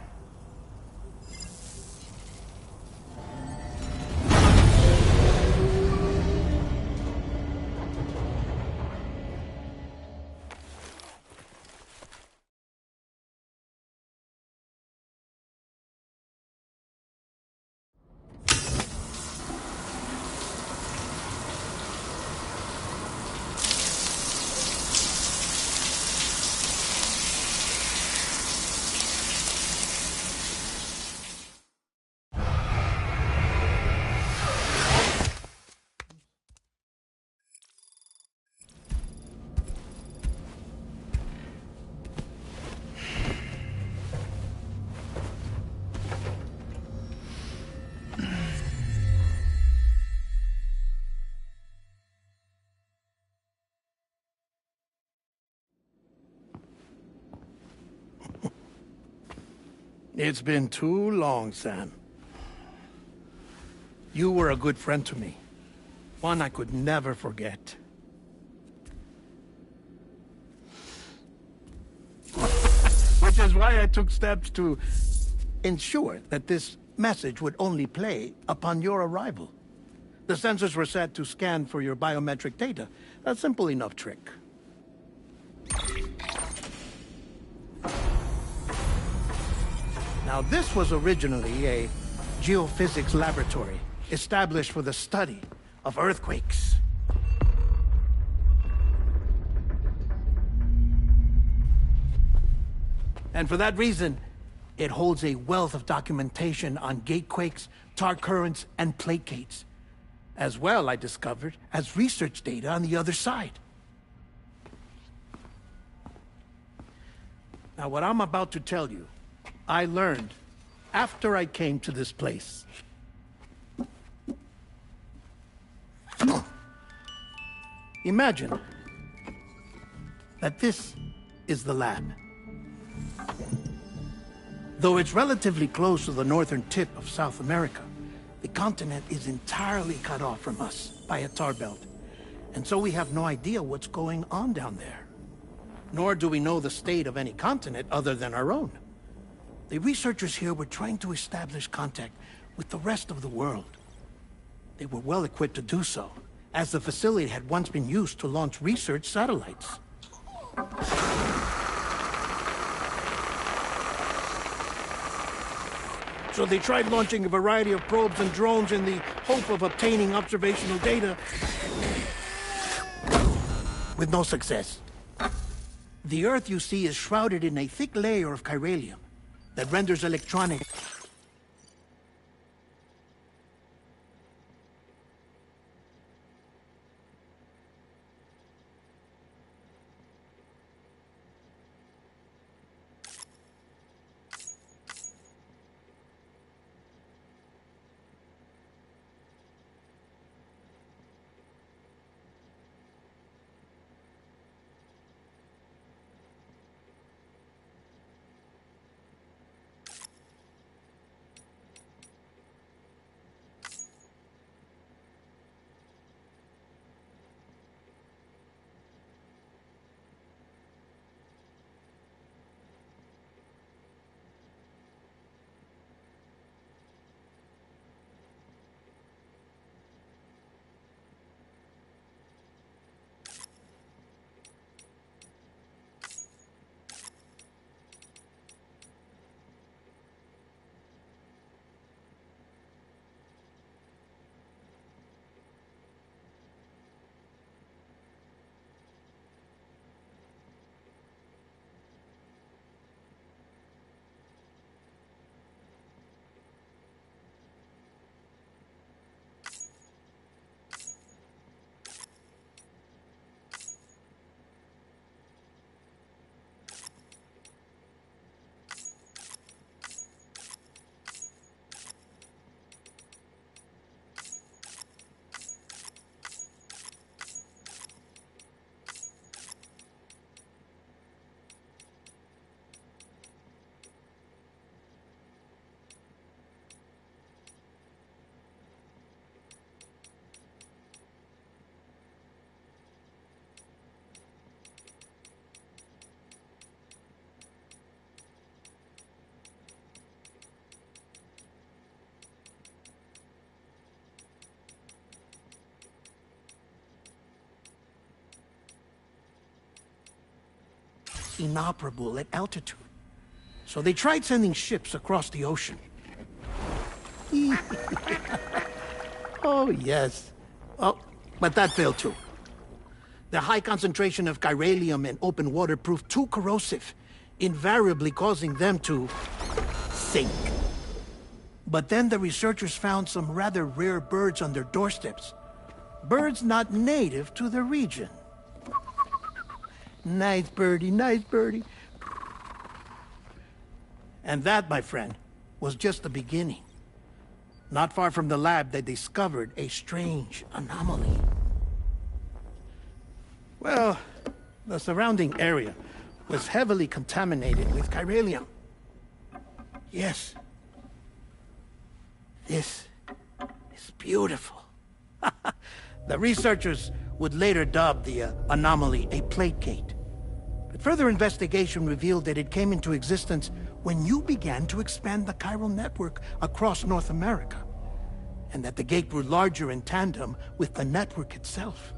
It's been too long, Sam. You were a good friend to me. One I could never forget. Which is why I took steps to ensure that this message would only play upon your arrival. The sensors were set to scan for your biometric data. A simple enough trick. Now, this was originally a geophysics laboratory established for the study of earthquakes. And for that reason, it holds a wealth of documentation on gatequakes, tar currents, and placates. As well, I discovered, as research data on the other side. Now, what I'm about to tell you, I learned after I came to this place. Imagine that this is the lab. Though it's relatively close to the northern tip of South America, the continent is entirely cut off from us by a tar belt. And so we have no idea what's going on down there. Nor do we know the state of any continent other than our own. The researchers here were trying to establish contact with the rest of the world. They were well equipped to do so, as the facility had once been used to launch research satellites. So they tried launching a variety of probes and drones in the hope of obtaining observational data, with no success. The Earth, you see, is shrouded in a thick layer of chiralium that renders electronic. Inoperable at altitude. So they tried sending ships across the ocean. Oh, yes. Oh, but that failed too. The high concentration of chiralium in open water proved too corrosive, invariably causing them to sink. But then the researchers found some rather rare birds on their doorsteps. Birds not native to the region. Nice birdie, nice birdie. And that, my friend, was just the beginning. Not far from the lab, they discovered a strange anomaly. Well, the surrounding area was heavily contaminated with chiralium. Yes. This is beautiful. The researchers would later dub the anomaly a plate gate. But further investigation revealed that it came into existence when you began to expand the chiral network across North America, and that the gate grew larger in tandem with the network itself.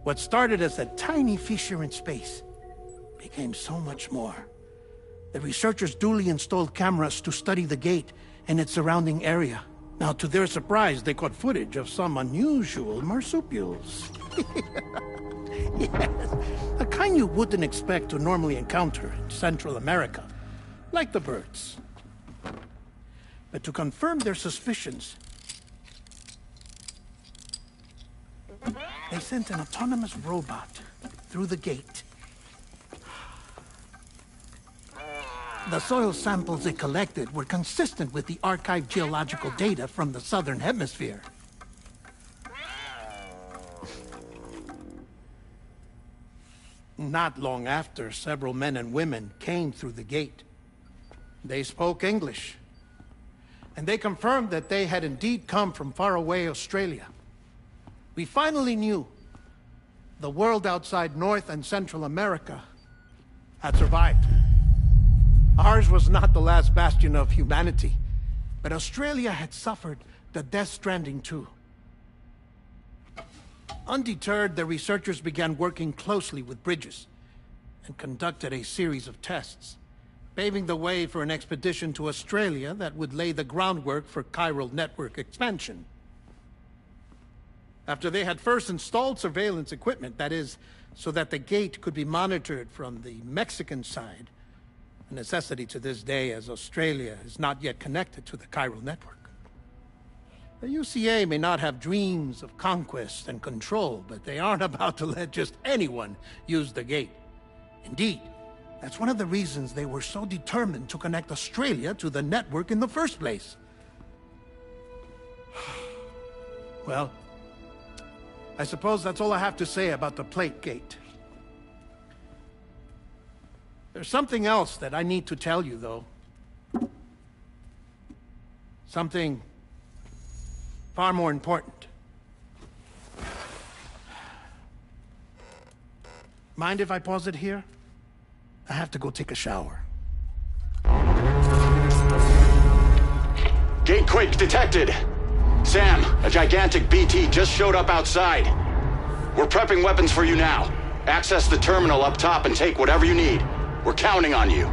What started as a tiny fissure in space became so much more. The researchers duly installed cameras to study the gate and its surrounding area. Now, to their surprise, they caught footage of some unusual marsupials. Yes, a kind you wouldn't expect to normally encounter in Central America, like the birds. But to confirm their suspicions, they sent an autonomous robot through the gate. The soil samples it collected were consistent with the archived geological data from the southern hemisphere. Not long after, several men and women came through the gate. They spoke English, and they confirmed that they had indeed come from faraway Australia. We finally knew the world outside North and Central America had survived. Ours was not the last bastion of humanity, but Australia had suffered the Death Stranding too. Undeterred, the researchers began working closely with Bridges and conducted a series of tests, paving the way for an expedition to Australia that would lay the groundwork for chiral network expansion. After they had first installed surveillance equipment, that is, so that the gate could be monitored from the Mexican side, a necessity to this day as Australia is not yet connected to the chiral network. The UCA may not have dreams of conquest and control, but they aren't about to let just anyone use the gate. Indeed, that's one of the reasons they were so determined to connect Australia to the network in the first place. Well, I suppose that's all I have to say about the Plate Gate. There's something else that I need to tell you, though. Something far more important. Mind if I pause it here? I have to go take a shower. Gate quake detected. Sam, a gigantic BT just showed up outside. We're prepping weapons for you now. Access the terminal up top and take whatever you need. We're counting on you.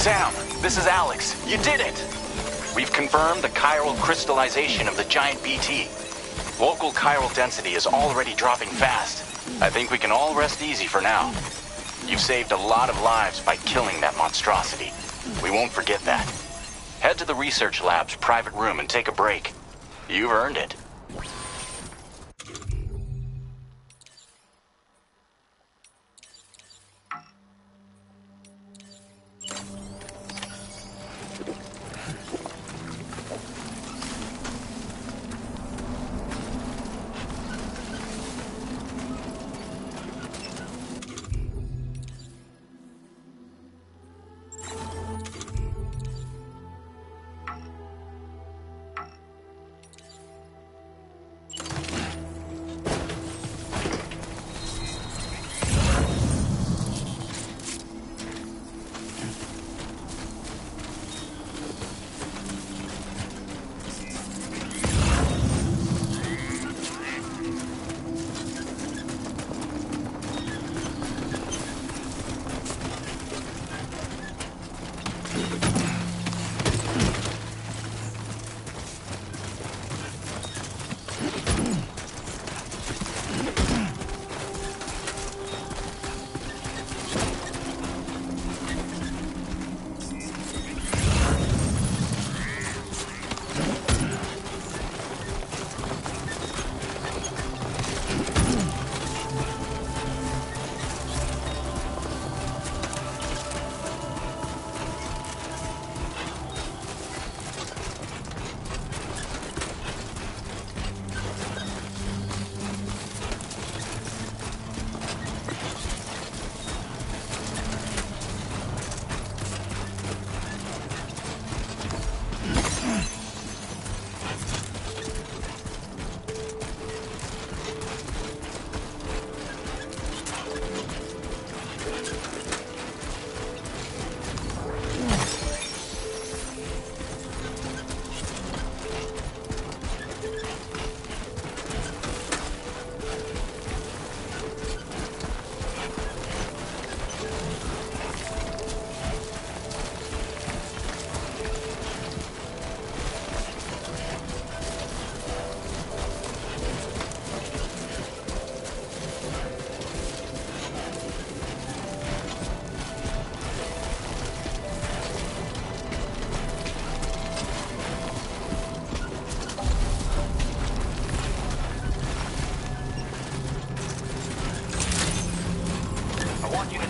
Sam, this is Alex. You did it! We've confirmed the chiral crystallization of the giant BT. Local chiral density is already dropping fast. I think we can all rest easy for now. You've saved a lot of lives by killing that monstrosity. We won't forget that. Head to the research lab's private room and take a break. You've earned it.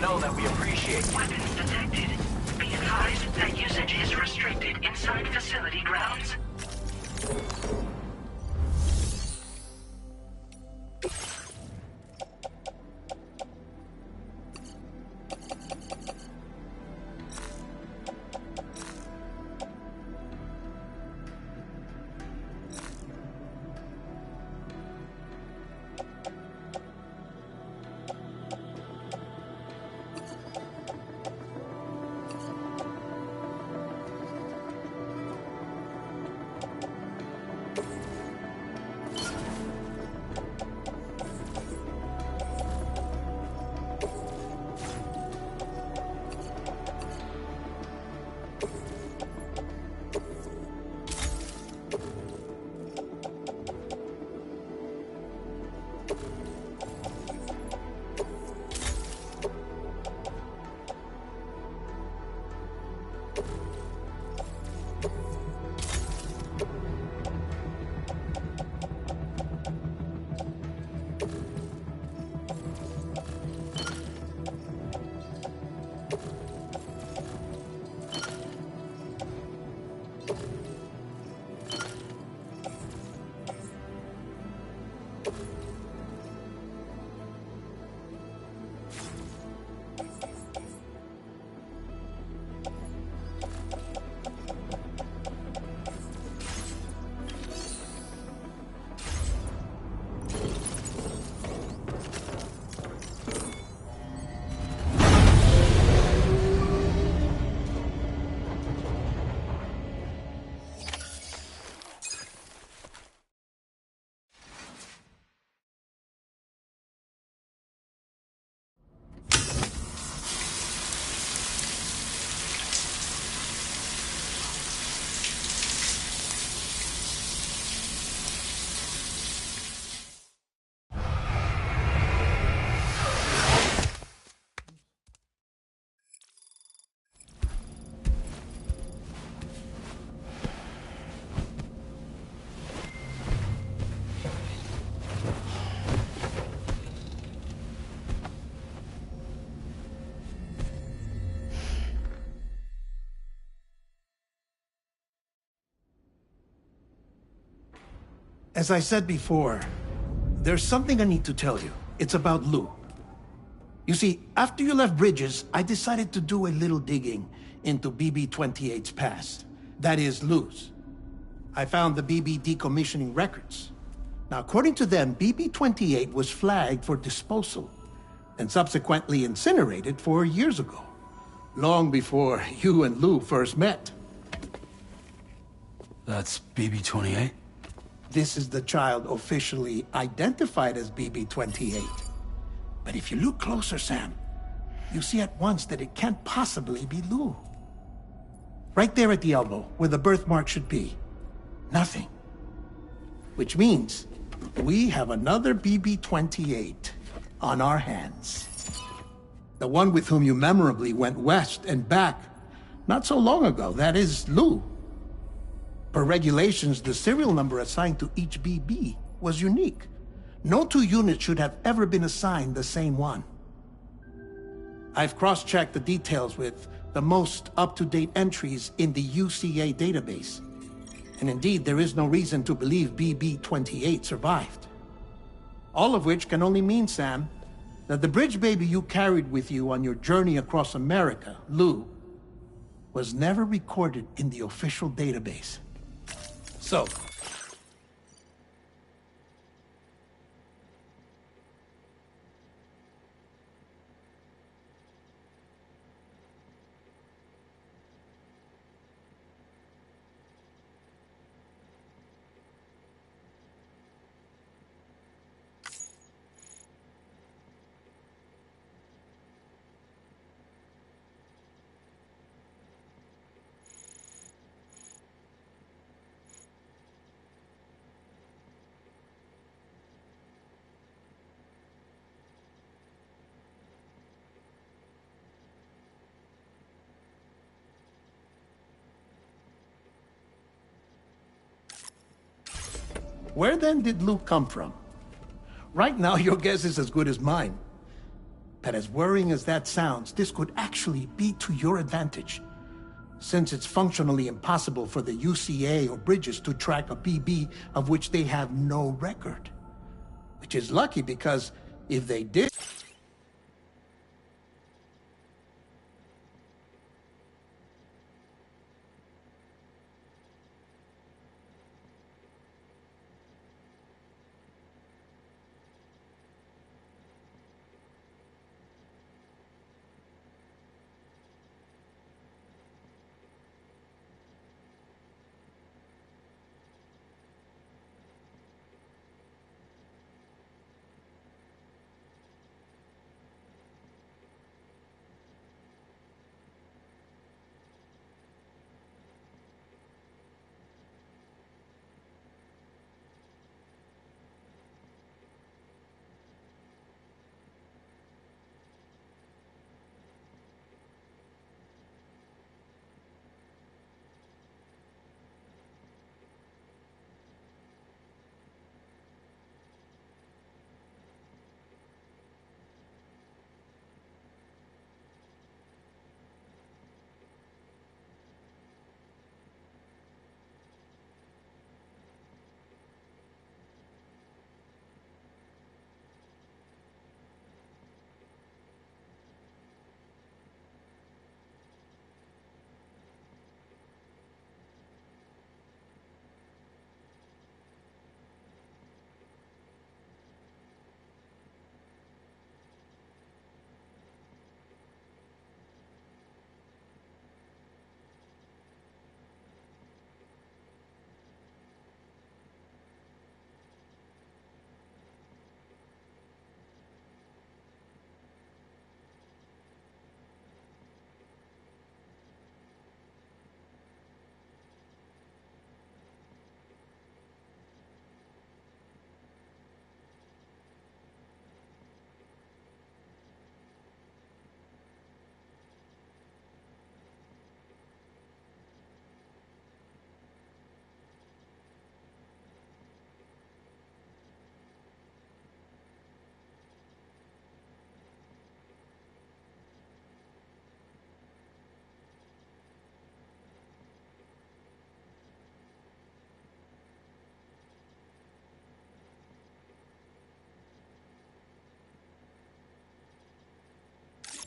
Know that we appreciate weapons detected. Be advised that usage is restricted inside facility grounds. As I said before, there's something I need to tell you. It's about Lou. You see, after you left Bridges, I decided to do a little digging into BB-28's past. That is, Lou's. I found the BB decommissioning records. Now, according to them, BB-28 was flagged for disposal and subsequently incinerated 4 years ago, long before you and Lou first met. That's BB-28? This is the child officially identified as BB-28. But if you look closer, Sam, you see at once that it can't possibly be Lou. Right there at the elbow, where the birthmark should be. Nothing. Which means we have another BB-28 on our hands. The one with whom you memorably went west and back not so long ago. That is Lou. Per regulations, the serial number assigned to each BB was unique. No two units should have ever been assigned the same one. I've cross-checked the details with the most up-to-date entries in the UCA database. And indeed, there is no reason to believe BB-28 survived. All of which can only mean, Sam, that the bridge baby you carried with you on your journey across America, Lou, was never recorded in the official database. So, where then did Lou come from? Right now, your guess is as good as mine. But as worrying as that sounds, this could actually be to your advantage, since it's functionally impossible for the UCA or Bridges to track a BB of which they have no record. Which is lucky, because if they did...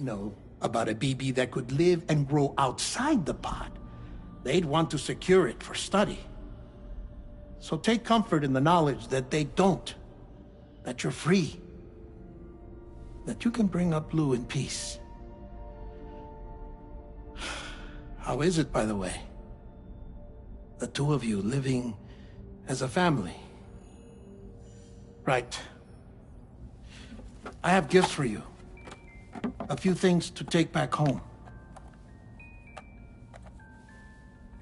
know about a BB that could live and grow outside the pod. They'd want to secure it for study. So take comfort in the knowledge that they don't. That you're free. That you can bring up Lou in peace. How is it, by the way? The two of you living as a family. Right. I have gifts for you. A few things to take back home.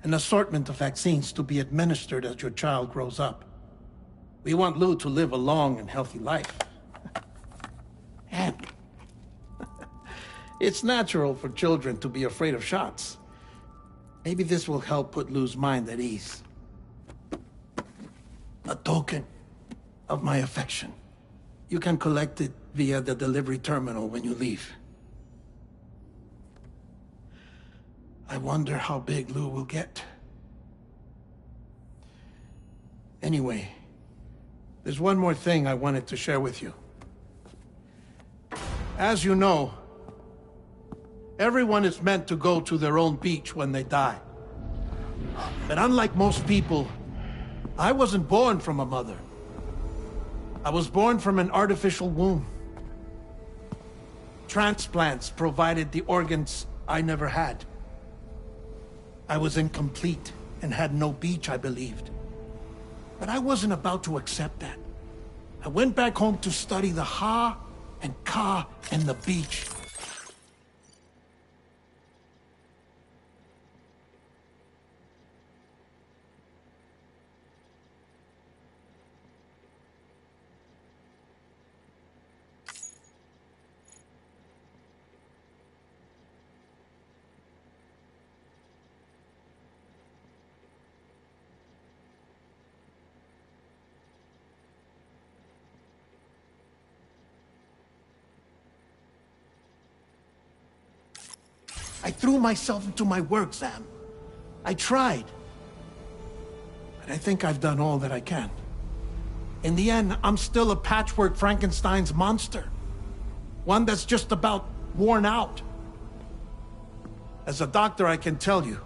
An assortment of vaccines to be administered as your child grows up. We want Lou to live a long and healthy life. And it's natural for children to be afraid of shots. Maybe this will help put Lou's mind at ease. A token of my affection. You can collect it via the delivery terminal when you leave. I wonder how big Lou will get. Anyway, there's one more thing I wanted to share with you. As you know, everyone is meant to go to their own beach when they die. But unlike most people, I wasn't born from a mother. I was born from an artificial womb. Transplants provided the organs I never had. I was incomplete and had no beach, I believed. But I wasn't about to accept that. I went back home to study the Ha and Ka and the beach. I threw myself into my work, Sam. I tried. But I think I've done all that I can. In the end, I'm still a patchwork Frankenstein's monster. One that's just about worn out. As a doctor, I can tell you,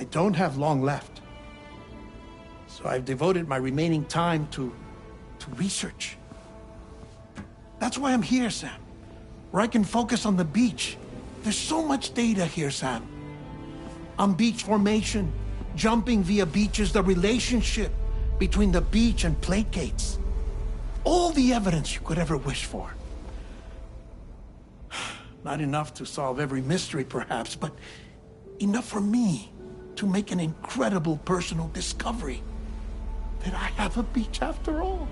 I don't have long left. So I've devoted my remaining time to research. That's why I'm here, Sam. Where I can focus on the beach. There's so much data here, Sam. On beach formation, jumping via beaches, the relationship between the beach and plate gates. All the evidence you could ever wish for. Not enough to solve every mystery, perhaps, but enough for me to make an incredible personal discovery. That I have a beach after all.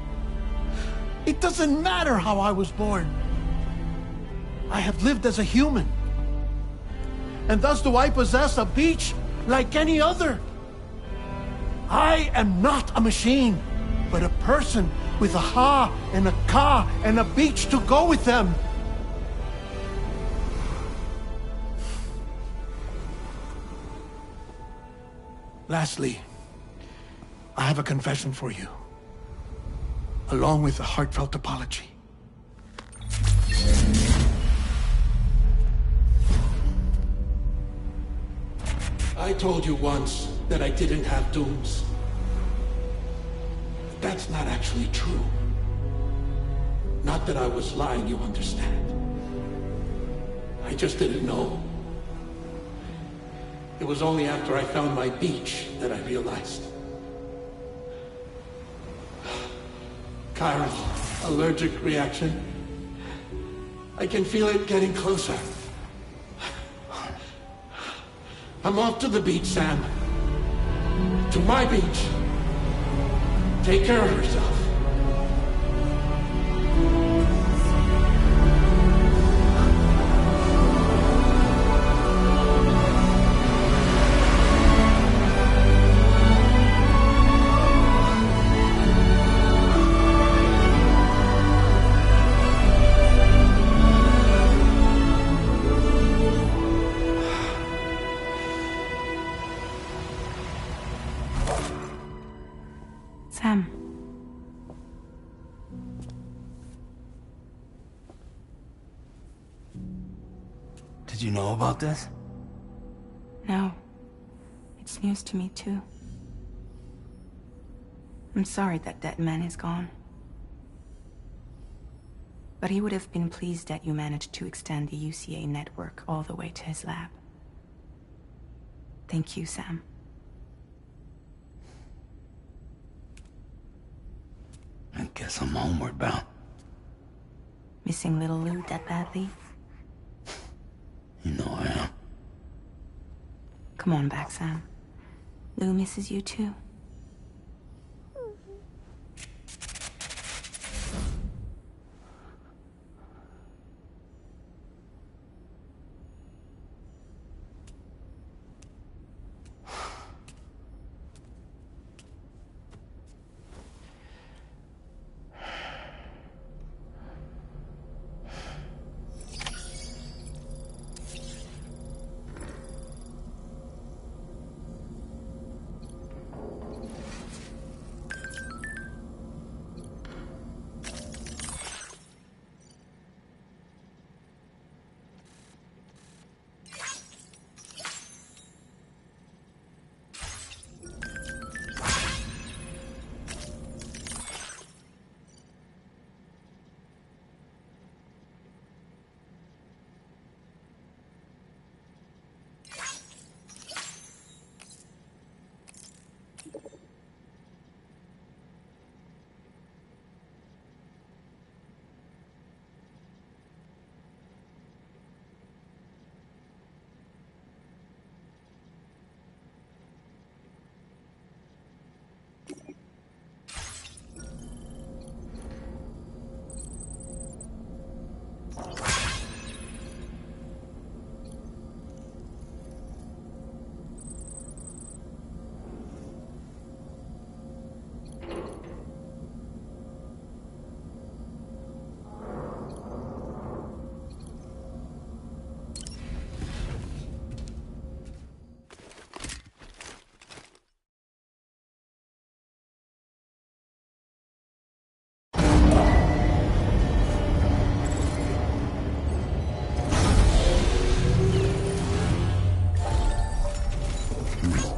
It doesn't matter how I was born. I have lived as a human. And thus do I possess a beach like any other. I am not a machine, but a person with a Ha and a Ka and a beach to go with them. Lastly, I have a confession for you, along with a heartfelt apology. I told you once that I didn't have dooms. But that's not actually true. Not that I was lying, you understand. I just didn't know. It was only after I found my beach that I realized. Kyra's allergic reaction. I can feel it getting closer. I'm off to the beach, Sam. To my beach. Take care of yourself. Sam, know about this? No. It's news to me, too. I'm sorry that that man is gone. But he would have been pleased that you managed to extend the UCA network all the way to his lab. Thank you, Sam. I guess I'm homeward bound. Missing little Lou that badly? You know I am. Come on back, Sam. Lou misses you too.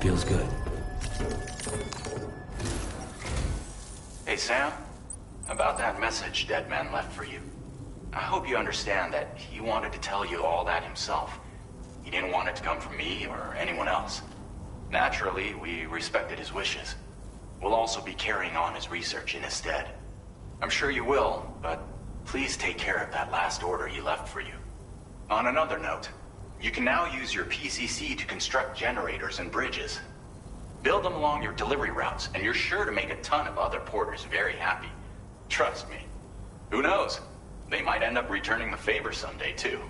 Feels good. Hey, Sam. About that message Deadman left for you. I hope you understand that he wanted to tell you all that himself. He didn't want it to come from me or anyone else. Naturally, we respected his wishes. We'll also be carrying on his research in his stead. I'm sure you will, but please take care of that last order he left for you. On another note, you can now use your PCC to construct generators and bridges. Build them along your delivery routes, and you're sure to make a ton of other porters very happy. Trust me. Who knows? They might end up returning the favor someday, too.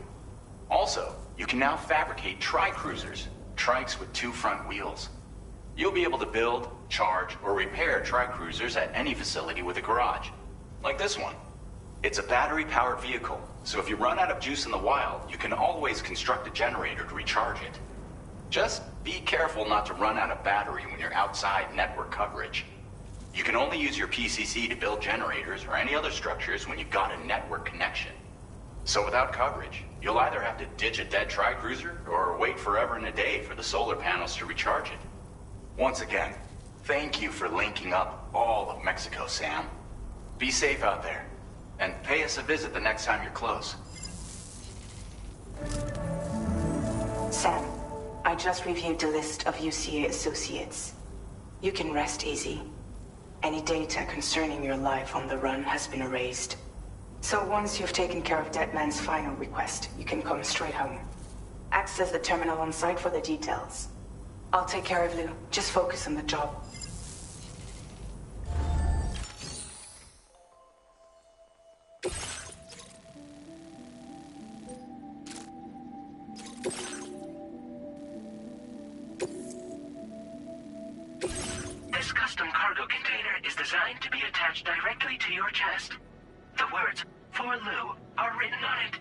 Also, you can now fabricate tri-cruisers, trikes with 2 front wheels. You'll be able to build, charge, or repair tri-cruisers at any facility with a garage. Like this one. It's a battery-powered vehicle, so if you run out of juice in the wild, you can always construct a generator to recharge it. Just be careful not to run out of battery when you're outside network coverage. You can only use your PCC to build generators or any other structures when you've got a network connection. So without coverage, you'll either have to ditch a dead tri-cruiser or wait forever and a day for the solar panels to recharge it. Once again, thank you for linking up all of Mexico, Sam. Be safe out there. And pay us a visit the next time you're close. Sam, I just reviewed the list of UCA associates. You can rest easy. Any data concerning your life on the run has been erased. So once you've taken care of Deadman's final request, you can come straight home. Access the terminal on site for the details. I'll take care of Lou. Just focus on the job. This custom cargo container is designed to be attached directly to your chest. The words, "For Lou," are written on it.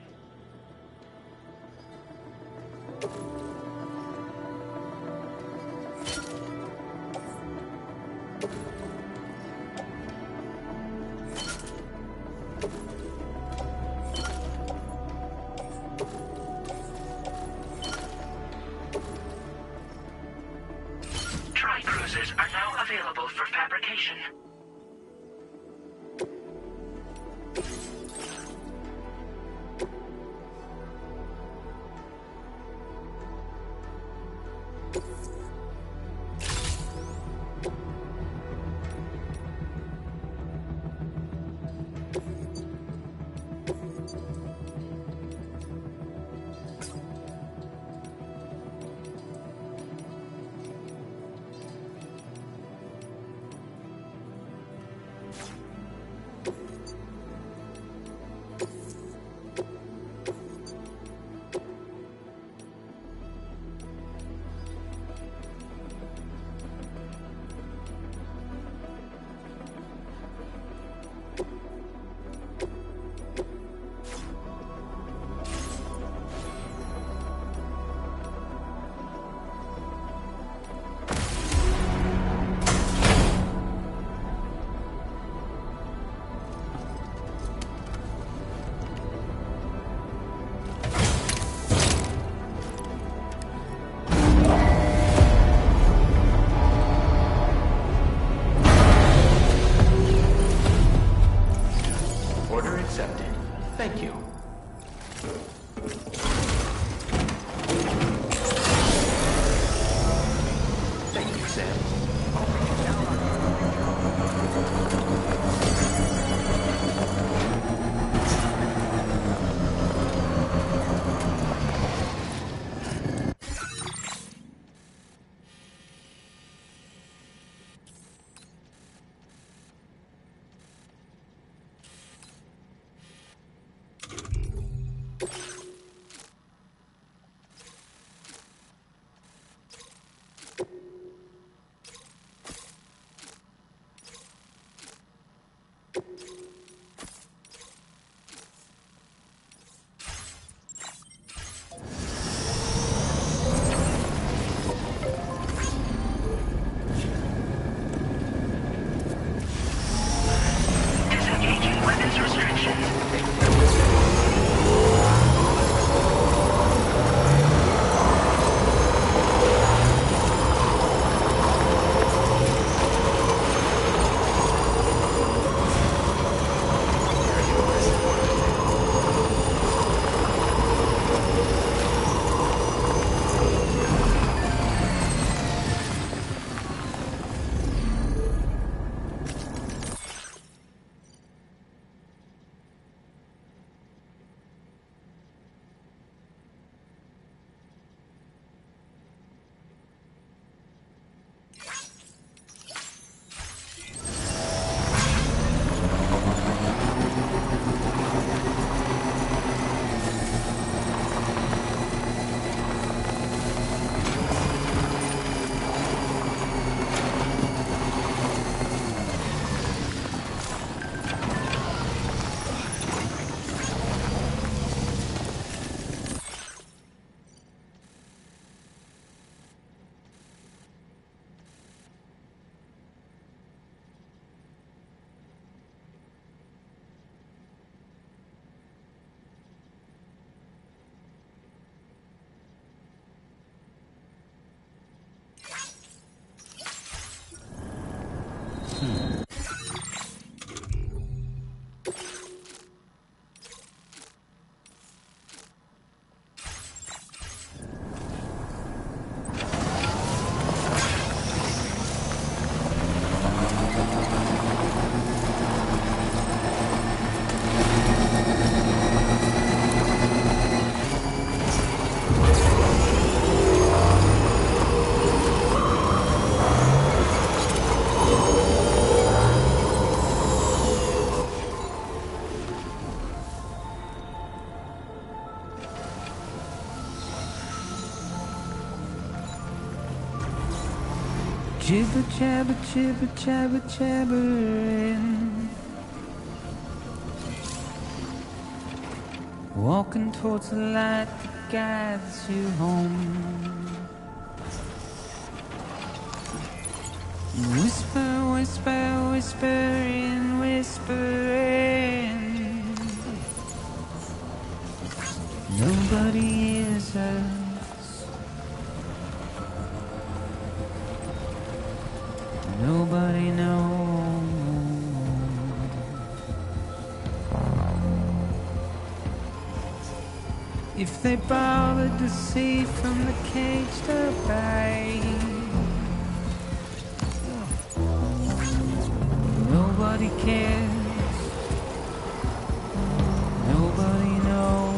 Jibber jabber, jibber jabber, jabbering. Walking towards the light that guides you home. Whisper, whisper, whispering, whispering. Nobody hears us. Nobody knows. If they bothered to see from the caged up eye, nobody cares. Nobody knows.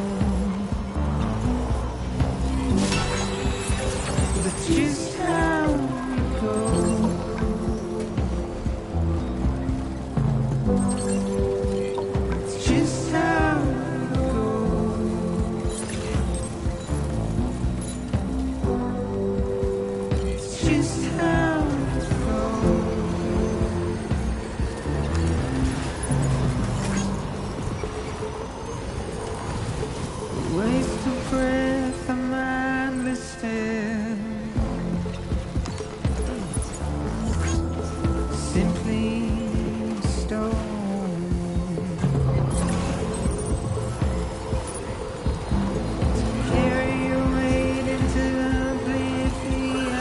That's just how it goes. It's just how it goes. It's just how it goes. Waste of breath, a mindless stare. Simply stone. Carry your weight into oblivion.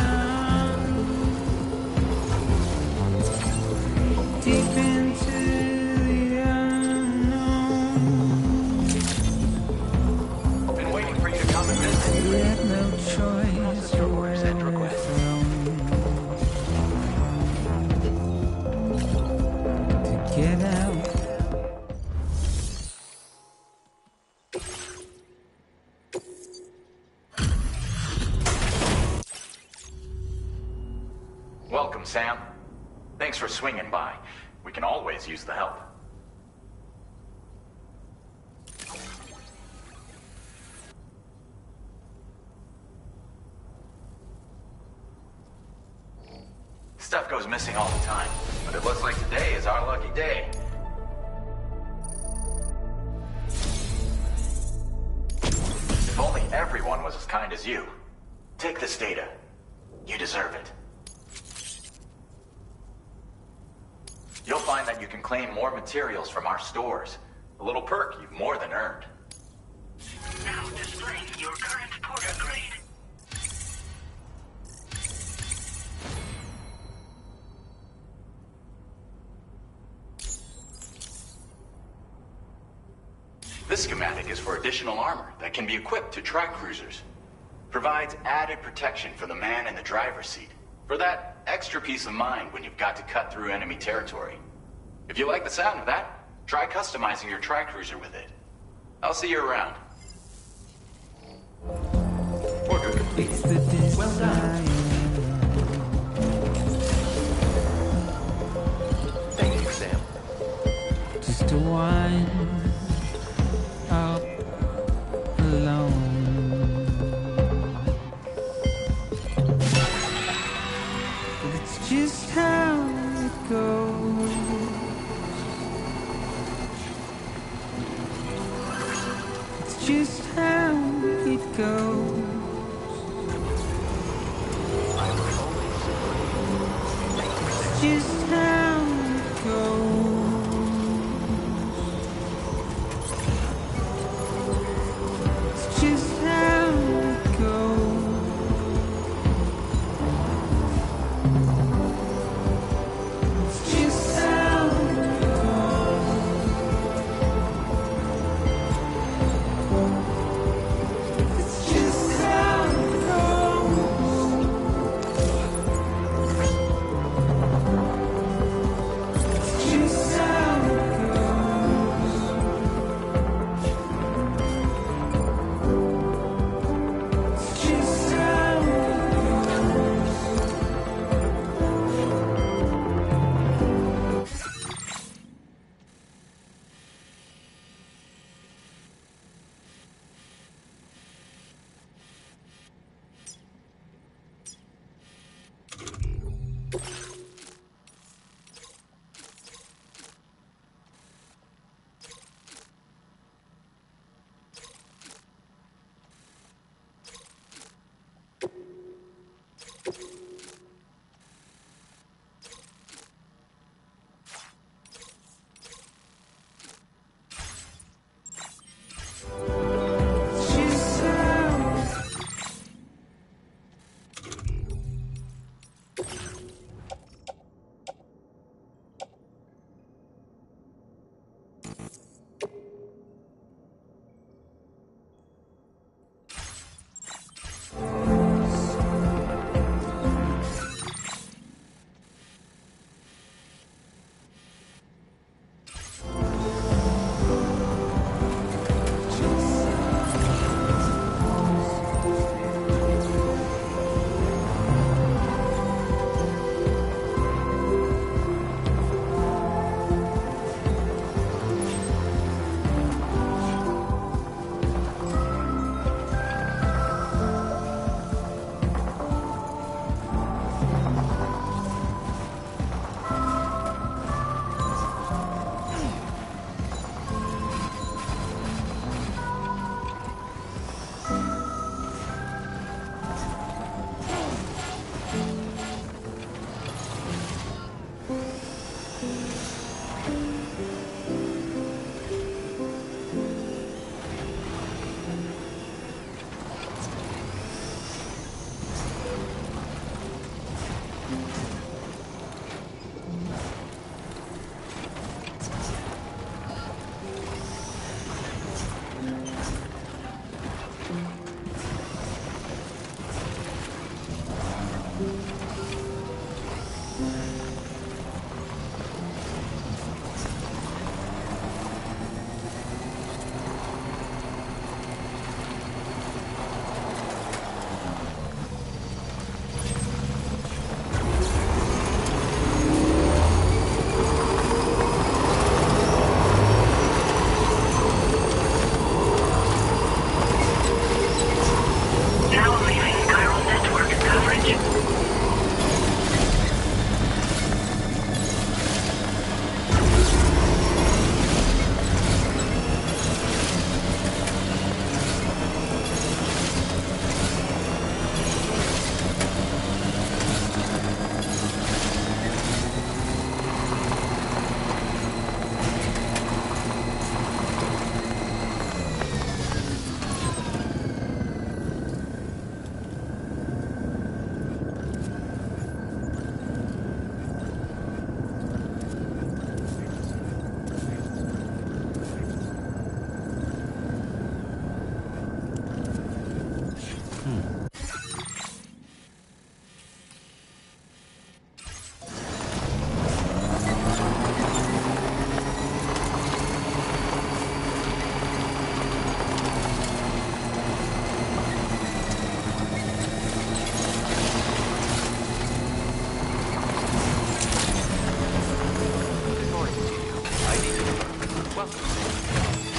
Deep into the unknown. Been waiting for you to come and visit. We had no choice to where we're from. To get out. Welcome, Sam. Thanks for swinging by. We can always use the help. Stuff goes missing all the time, but it looks like today is our lucky day. If only everyone was as kind as you. Take this data. You deserve it. You'll find that you can claim more materials from our stores. A little perk you've more than earned. Now displaying your current Porter grade. This schematic is for additional armor that can be equipped to track cruisers. Provides added protection for the man in the driver's seat. For that extra peace of mind when you've got to cut through enemy territory. If you like the sound of that, try customizing your tri-cruiser with it. I'll see you around. Order complete. It's the Well done. Thank you, Sam. Just a wind up alone. But it's just how it goes. It's just how it goes. It's just how it goes. It's just how it goes. It's just how it goes. It's just how it goes.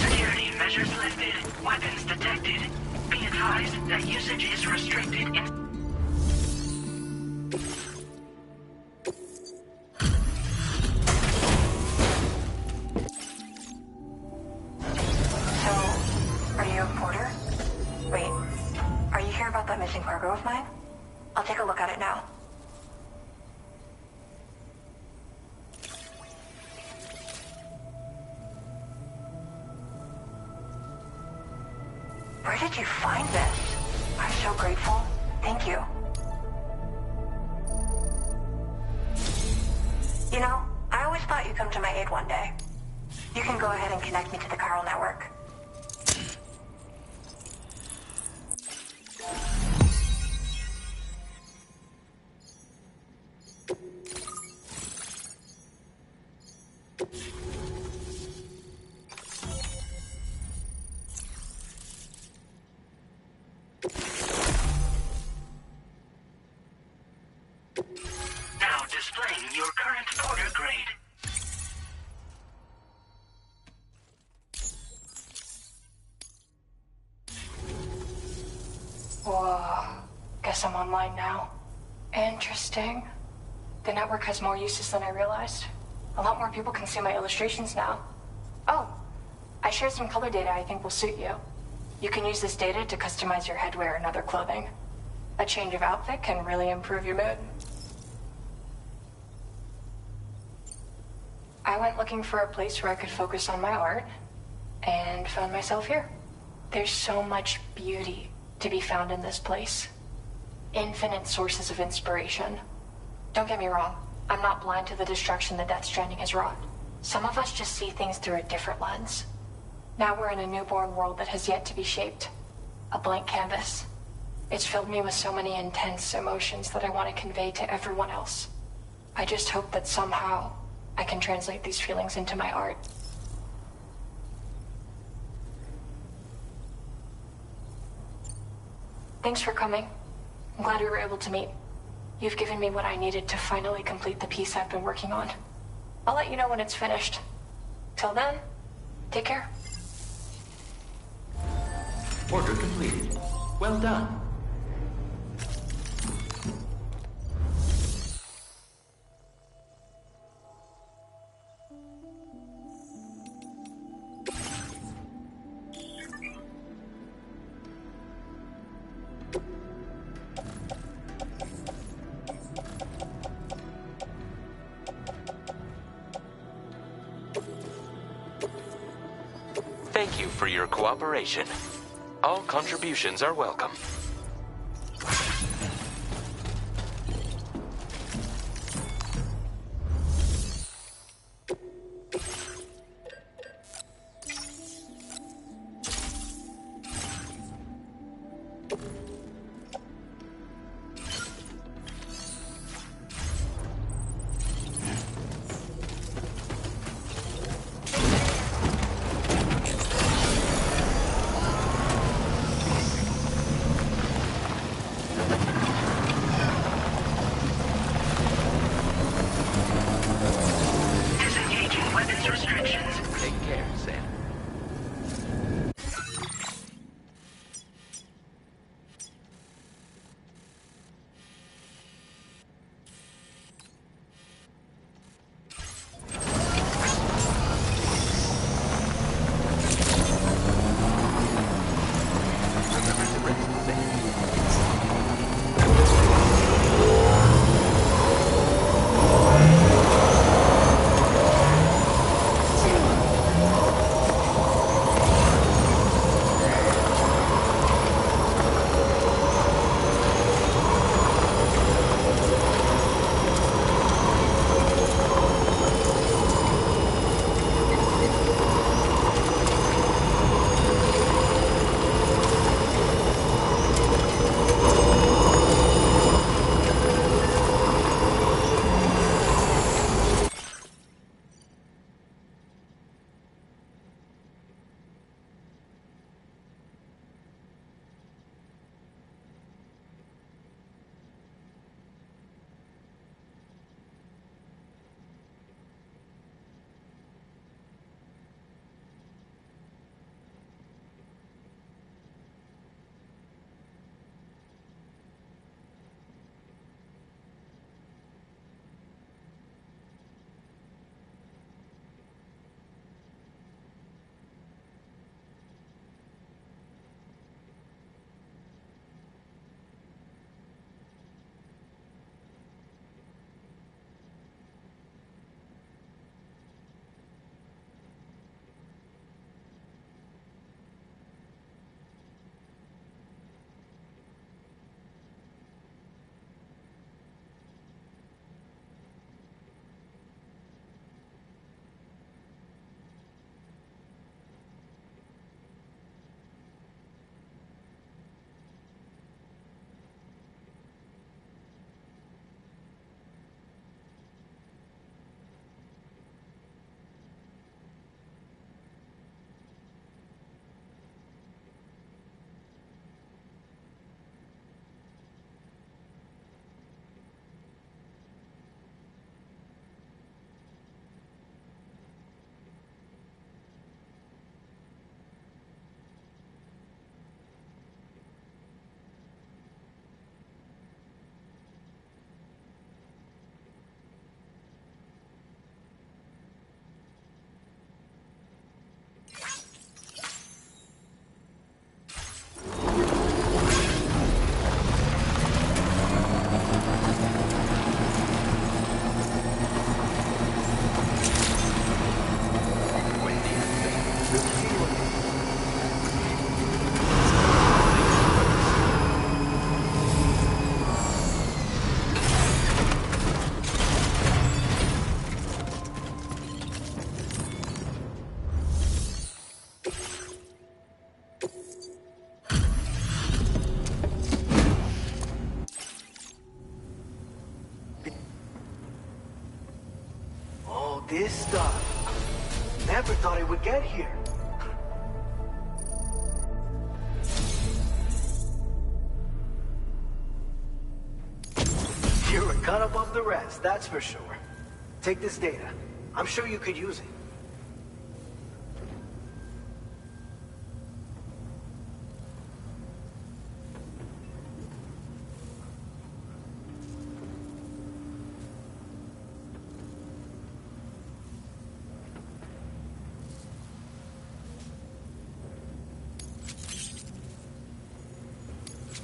Security measures lifted. Weapons detected. Be advised that usage is restricted in... So, are you a porter? Wait, are you here about that missing cargo of mine? I'll take a look at it now. Where did you find this? I'm so grateful. Thank you. You know, I always thought you'd come to my aid one day. You can go ahead and connect me to the Chiral network. Now displaying your current porter grade. Whoa. Guess I'm online now. Interesting. The network has more uses than I realized. A lot more people can see my illustrations now. Oh, I shared some color data I think will suit you. You can use this data to customize your headwear and other clothing. A change of outfit can really improve your mood. I went looking for a place where I could focus on my art, and found myself here. There's so much beauty to be found in this place. Infinite sources of inspiration. Don't get me wrong, I'm not blind to the destruction that Death Stranding has wrought. Some of us just see things through a different lens. Now we're in a newborn world that has yet to be shaped. A blank canvas. It's filled me with so many intense emotions that I want to convey to everyone else. I just hope that somehow I can translate these feelings into my art. Thanks for coming. I'm glad we were able to meet. You've given me what I needed to finally complete the piece I've been working on. I'll let you know when it's finished. Till then, take care. Order completed. Well done. Thank you for your cooperation. All contributions are welcome. this stuff. Never thought it would get here. You're a cut above the rest, that's for sure. Take this data. I'm sure you could use it.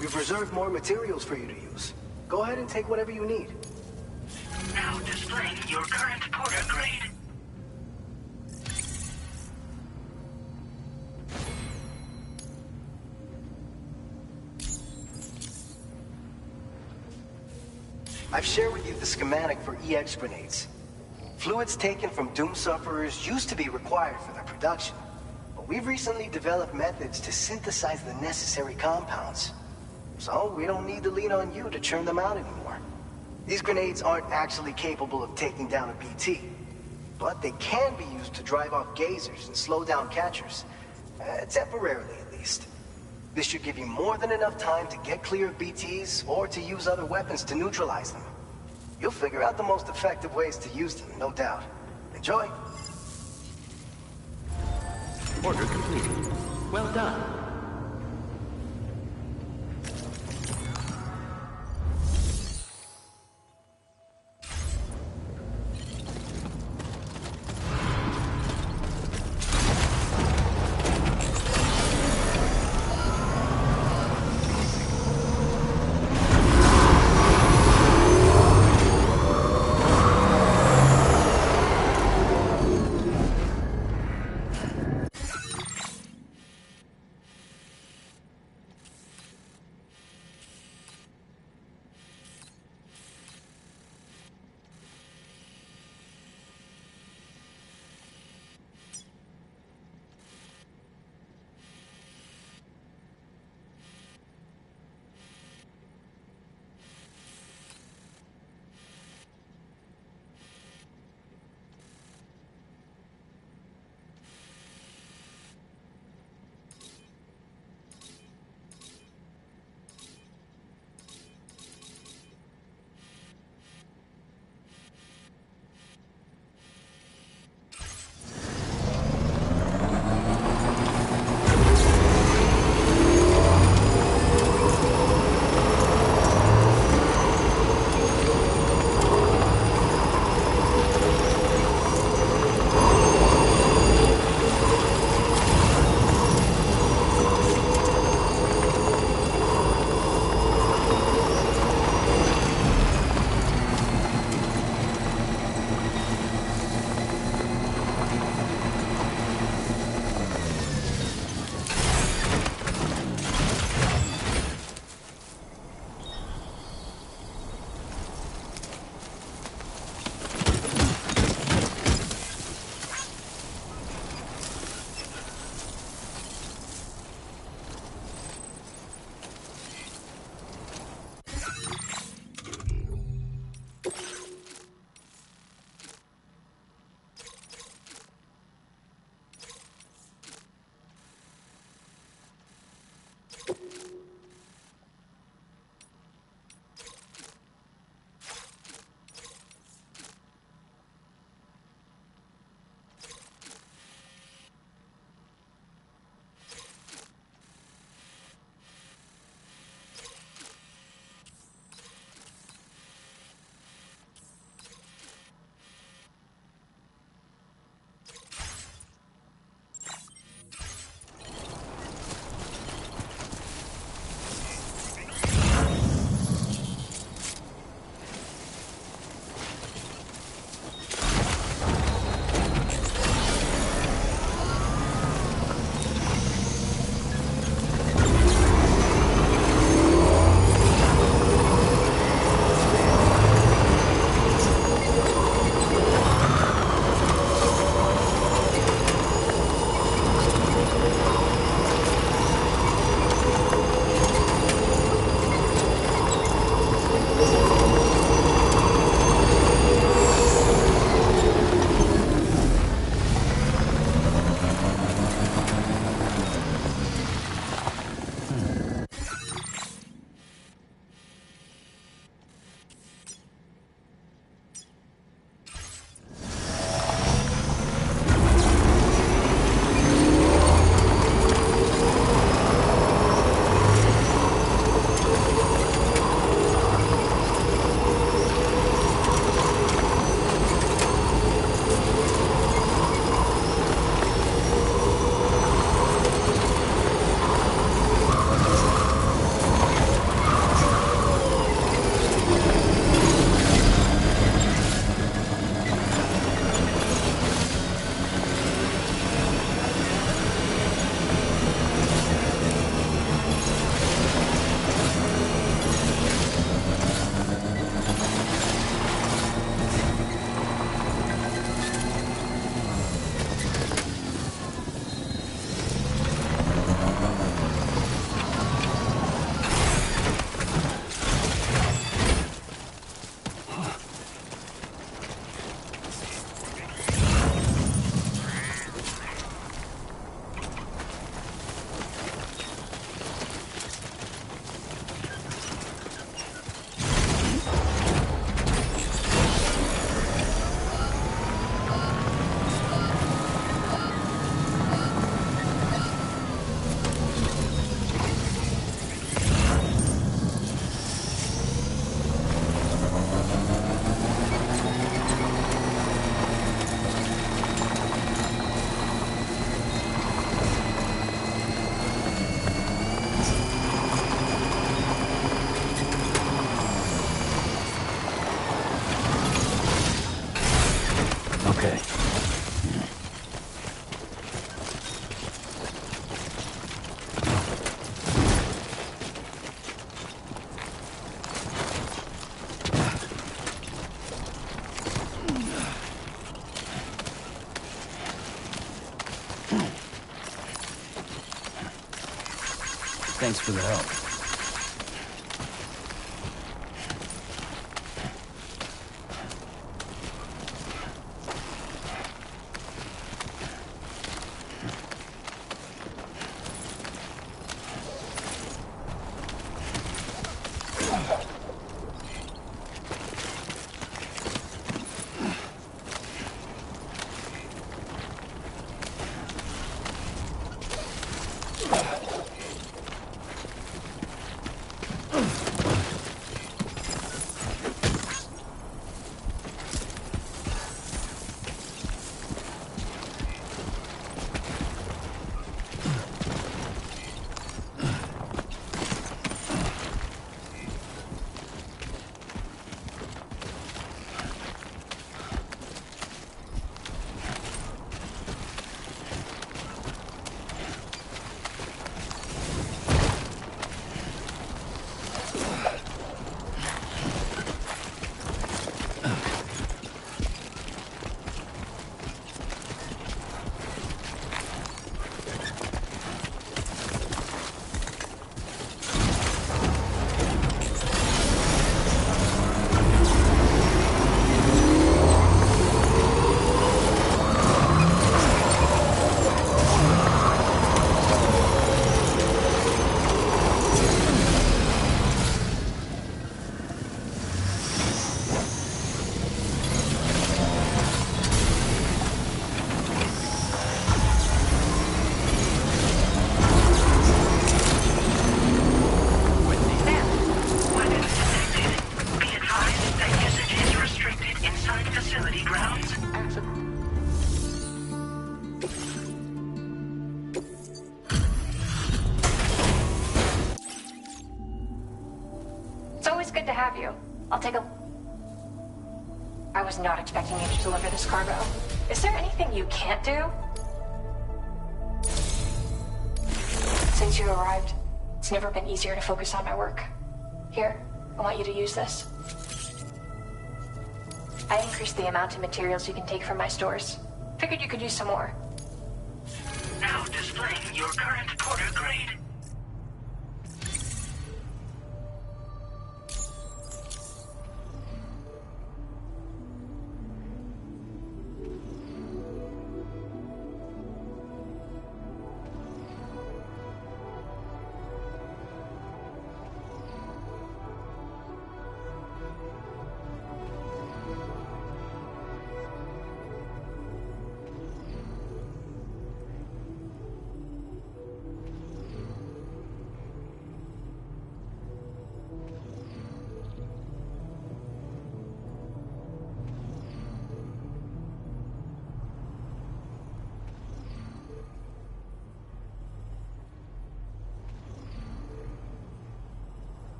We've reserved more materials for you to use. Go ahead and take whatever you need. Now displaying your current Porter grade. I've shared with you the schematic for EX grenades. Fluids taken from Doom sufferers used to be required for their production, but we've recently developed methods to synthesize the necessary compounds. So we don't need to lean on you to churn them out anymore. These grenades aren't actually capable of taking down a BT, but they can be used to drive off gazers and slow down catchers. Temporarily, at least. This should give you more than enough time to get clear of BTs or to use other weapons to neutralize them. You'll figure out the most effective ways to use them, no doubt. Enjoy. Order completed. Well done. Thanks for the help. Good to have you. I'll take a... I was not expecting you to deliver this cargo. Is there anything you can't do? Since you arrived, it's never been easier to focus on my work. Here, I want you to use this. I increased the amount of materials you can take from my stores. Figured you could use some more. Now displaying your current porter grade.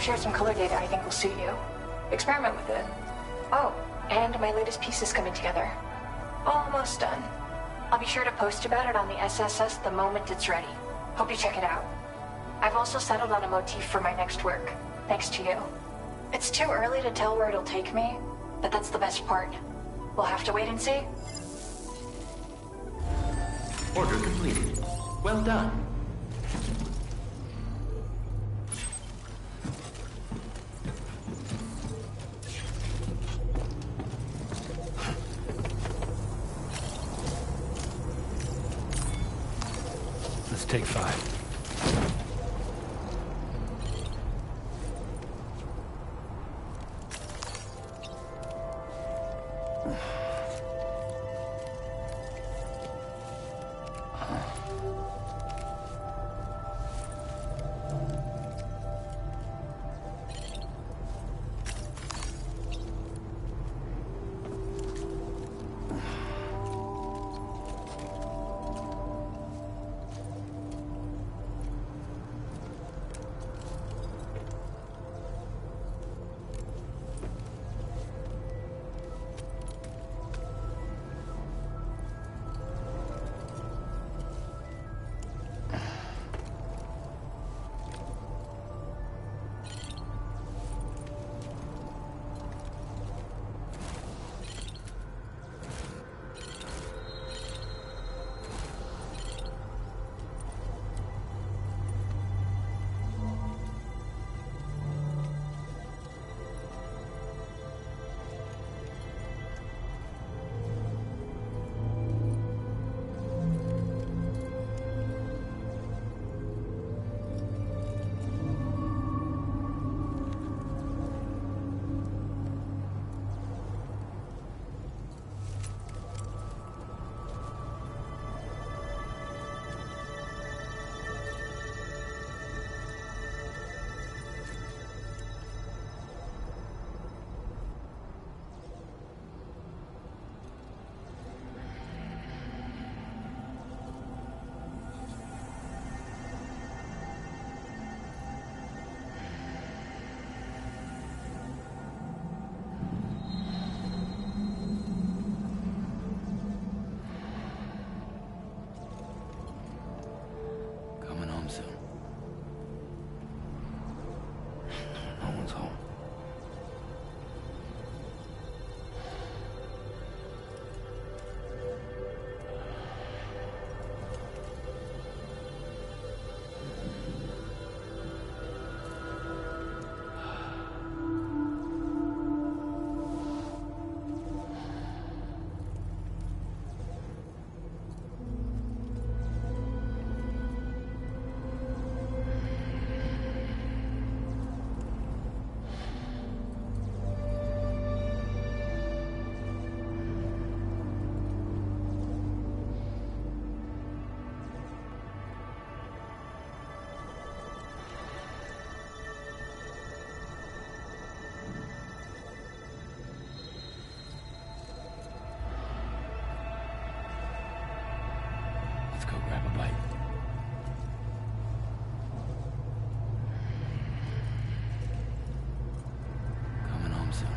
shared some color data I think will suit you. Experiment with it. Oh, and my latest piece is coming together. Almost done. I'll be sure to post about it on the SSS the moment it's ready. Hope you check it out. I've also settled on a motif for my next work, thanks to you. It's too early to tell where it'll take me, but that's the best part. We'll have to wait and see. Order completed. Well done. Let's take 5. Soon. No one's home. Let's go grab a bite. Coming home soon.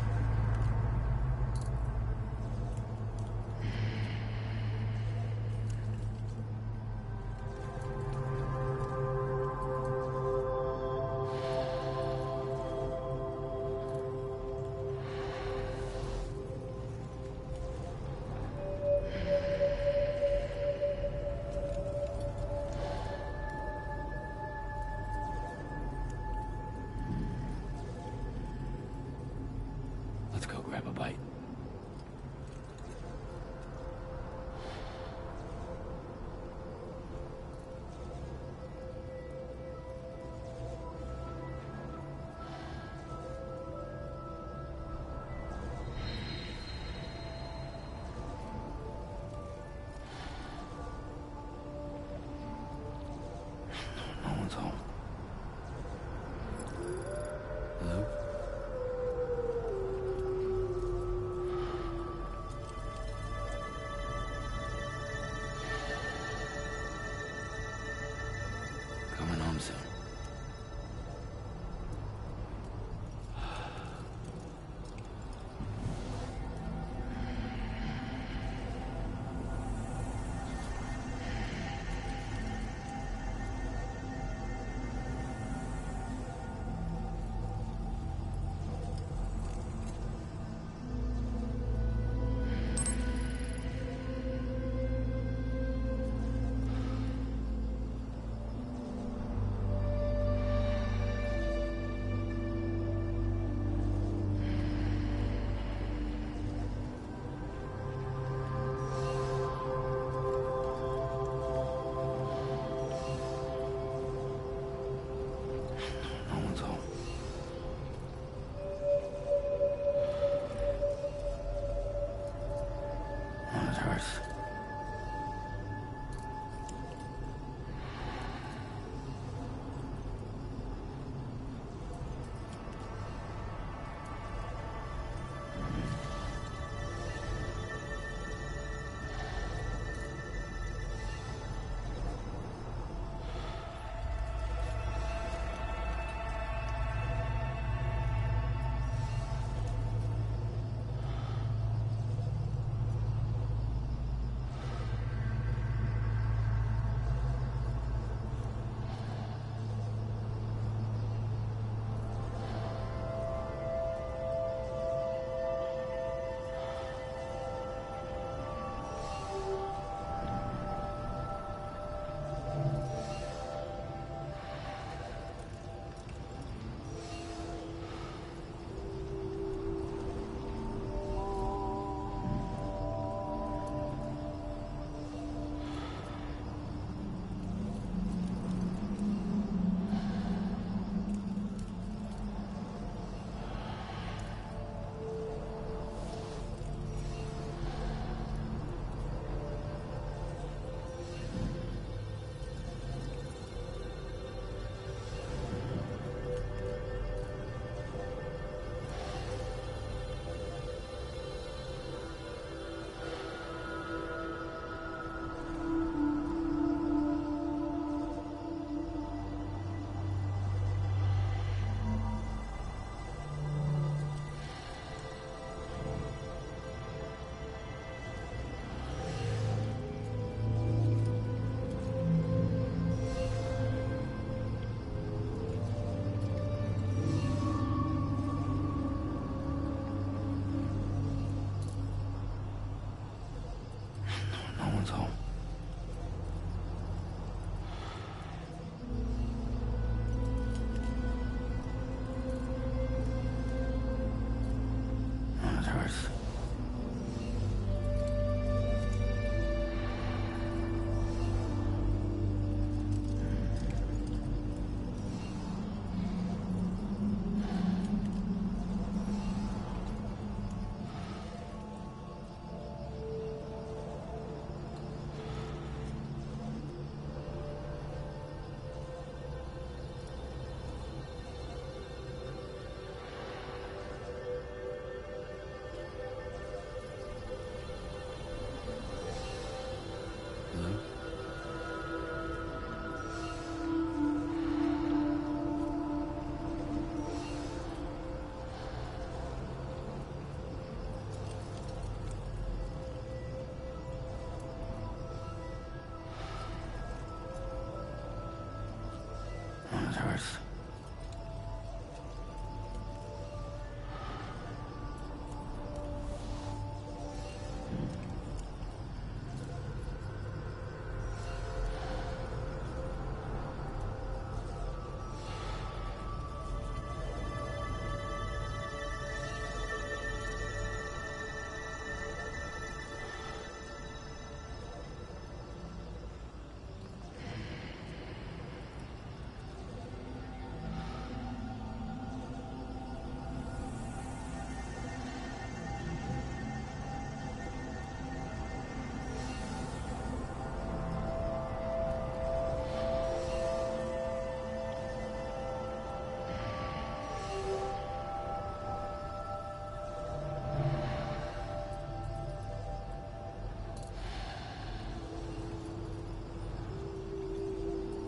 hurts.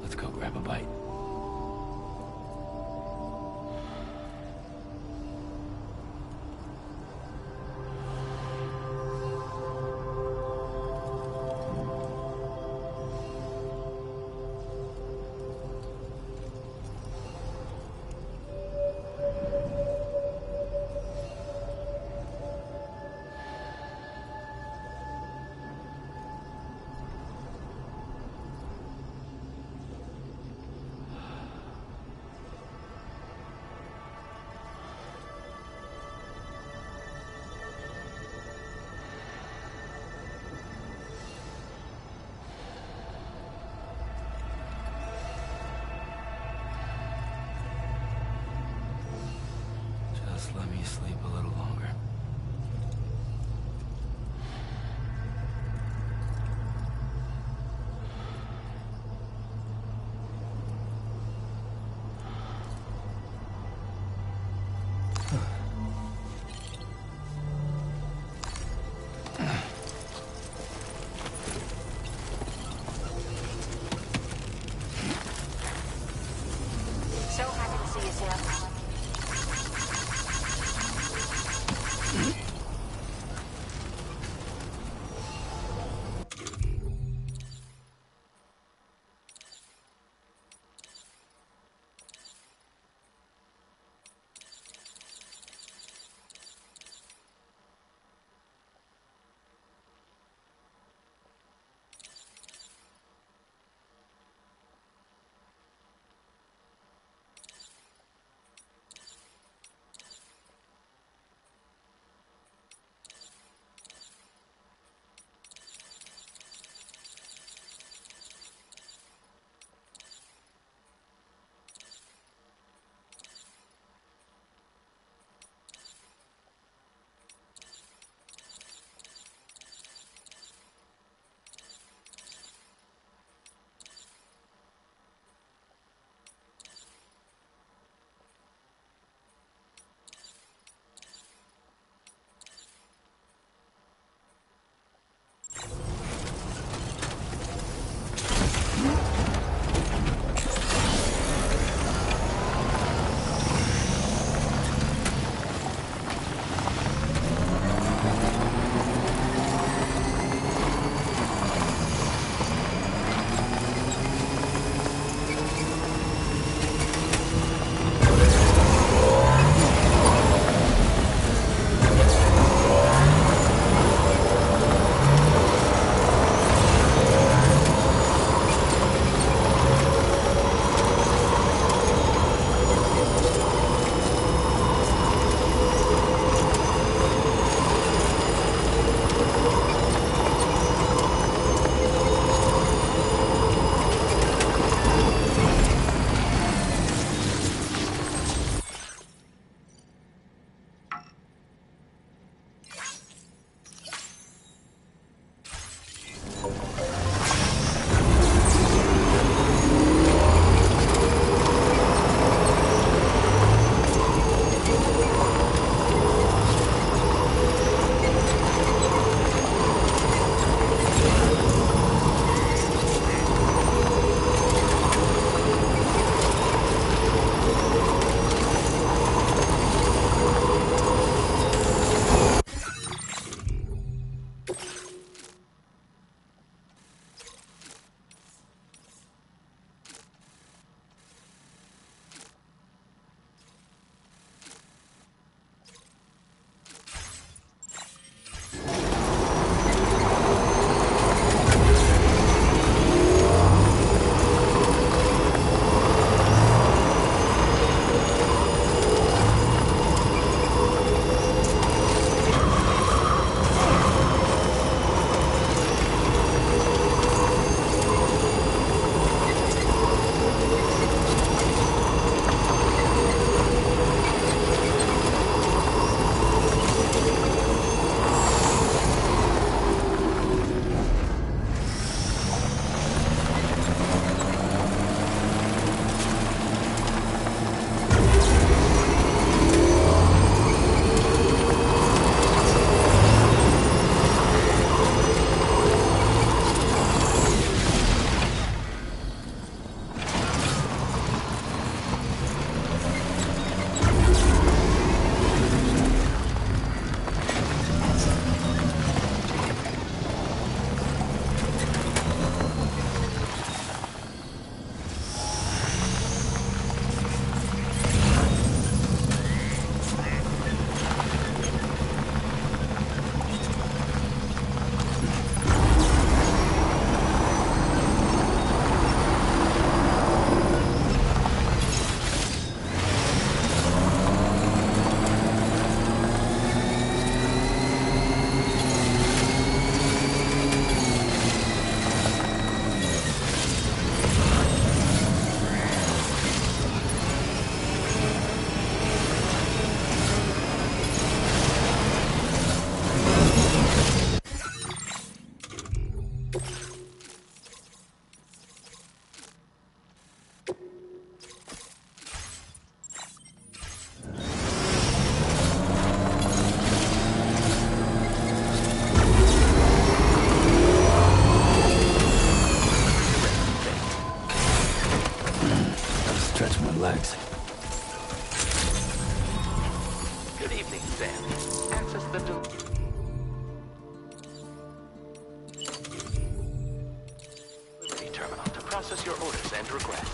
Let's go grab a bite. Just let me sleep a little longer. So happy to see you, Sam. Sam. Access the delivery terminal to process your orders and requests.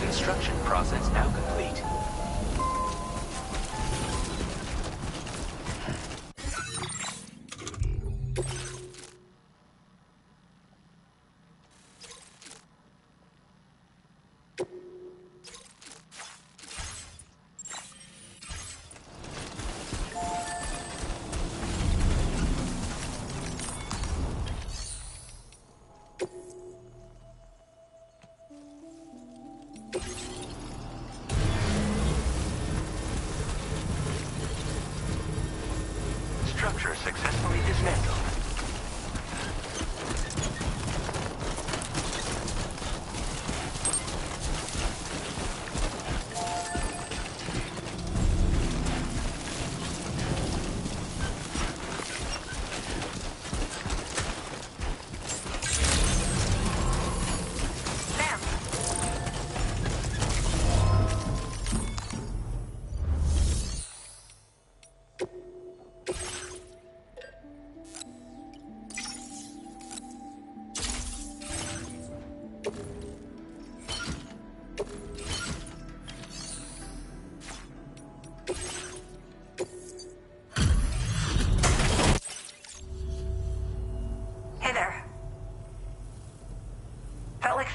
Construction process now complete. Structure successfully dismantled.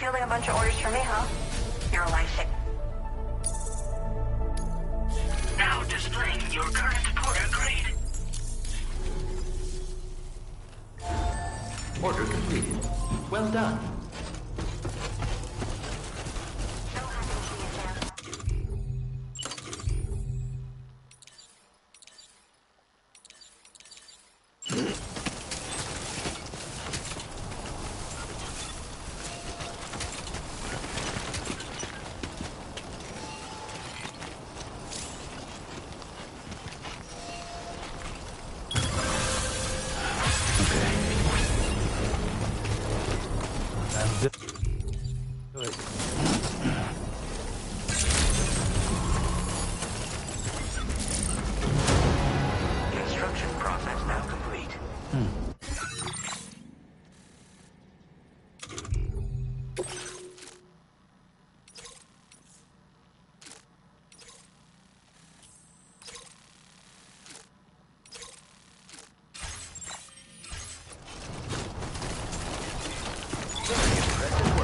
Fielding a bunch of orders for me, huh? You're a life saver. Now displaying your current porter grade. Order completed. Well done. Construction process now complete. Very impressive.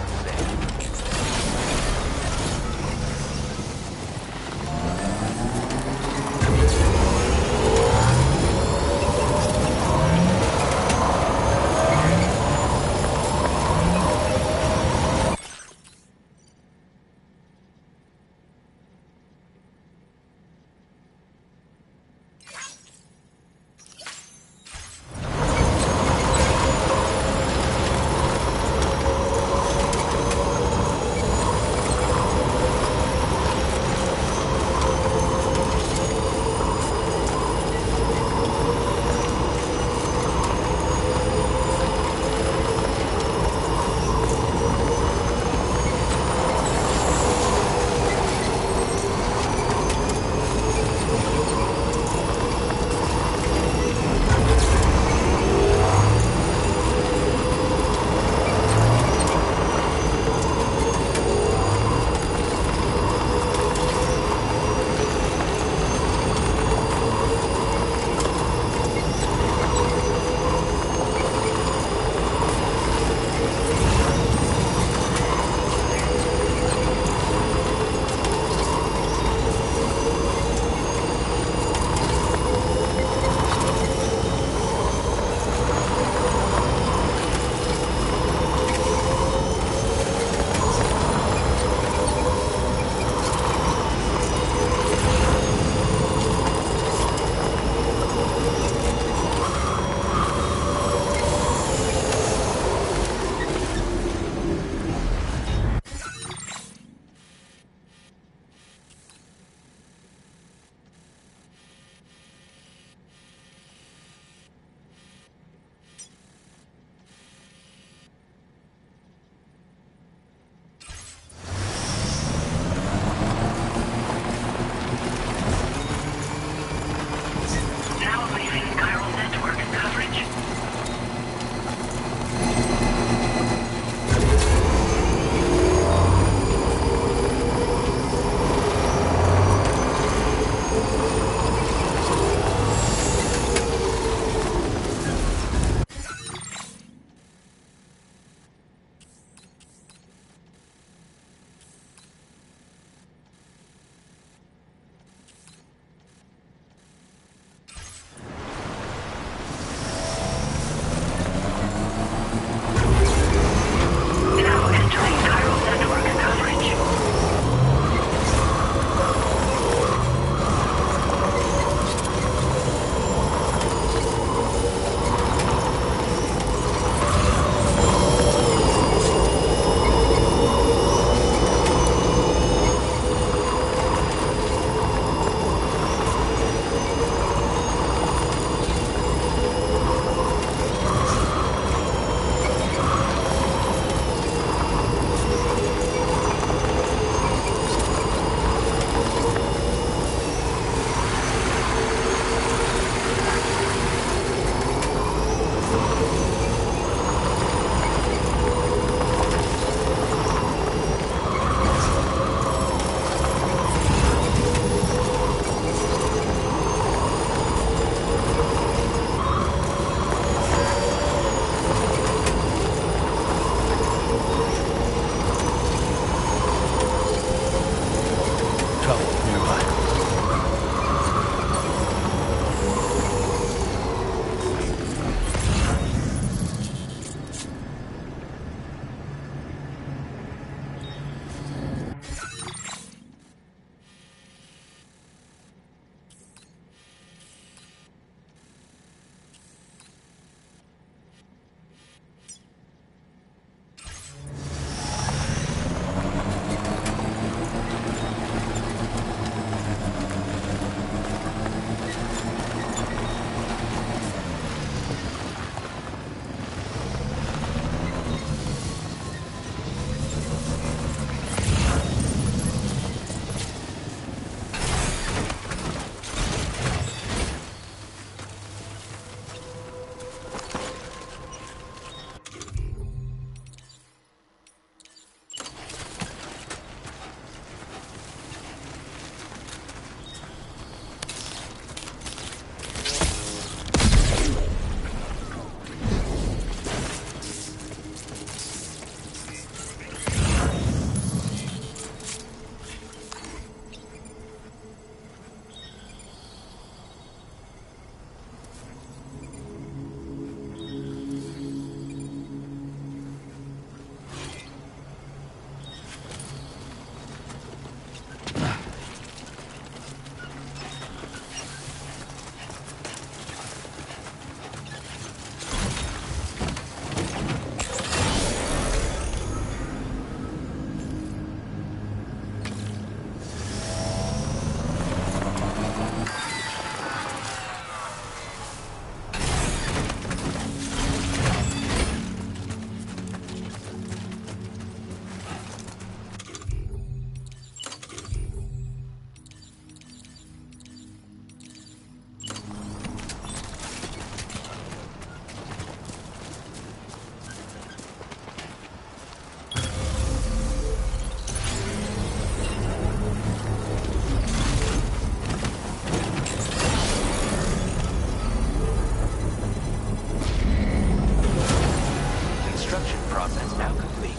Process now complete.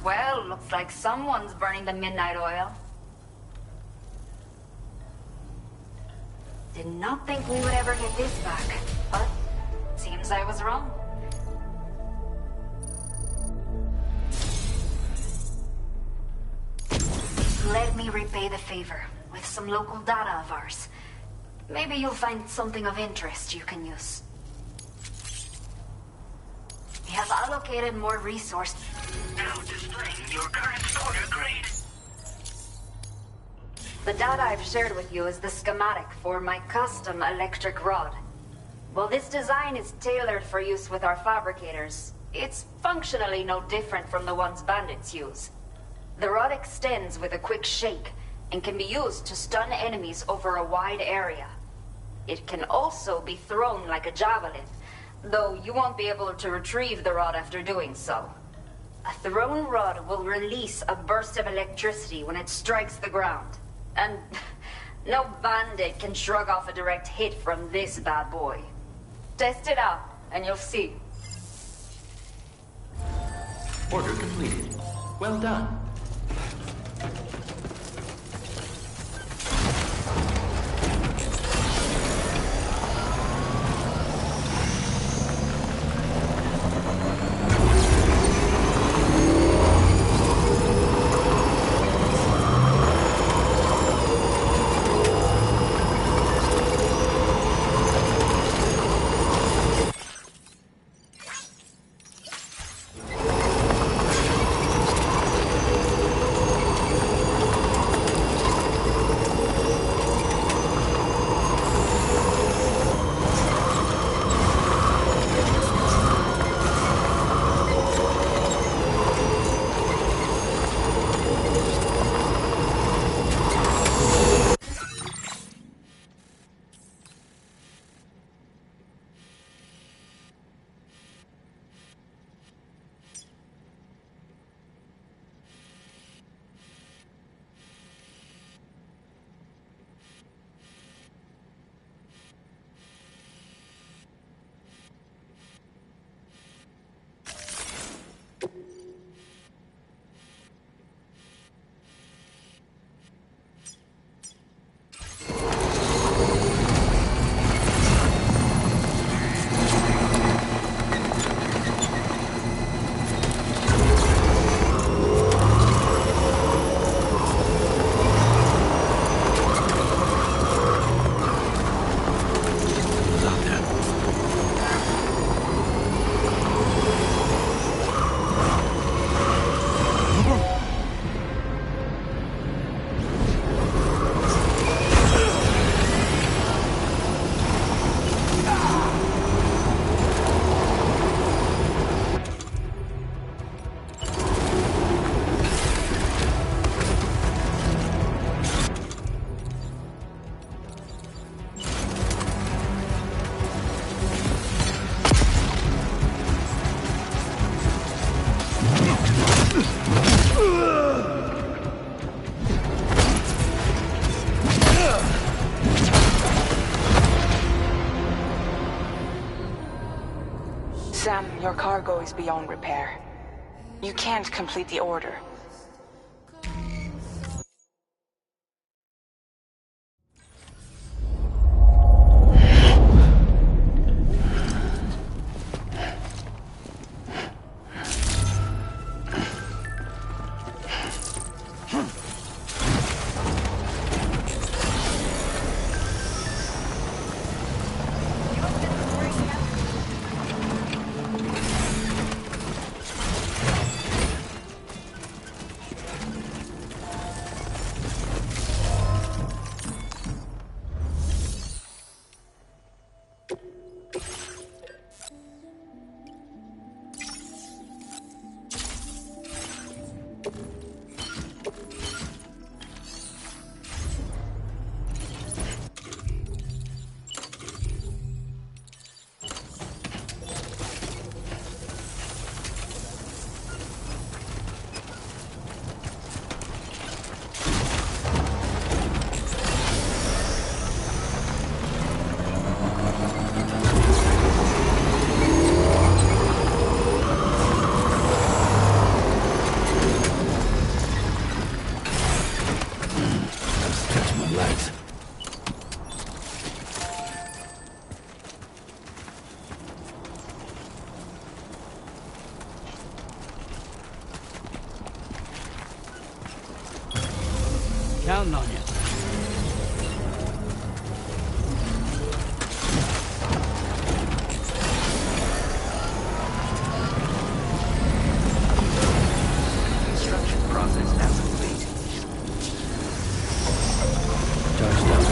Well, looks like someone's burning the midnight oil. Did not think we would ever get this back, but seems I was wrong. Let me repay the favor with some local data of ours. Maybe you'll find something of interest you can use. We have allocated more resources. Now displaying your current order grade. The data I've shared with you is the schematic for my custom electric rod. While this design is tailored for use with our fabricators, it's functionally no different from the ones bandits use. The rod extends with a quick shake and can be used to stun enemies over a wide area. It can also be thrown like a javelin, though you won't be able to retrieve the rod after doing so. A thrown rod will release a burst of electricity when it strikes the ground. And no bandit can shrug off a direct hit from this bad boy. Test it out, and you'll see. Order completed. Well done. Sam, your cargo is beyond repair. You can't complete the order. Counting on you. Construction process now complete. Touchdown.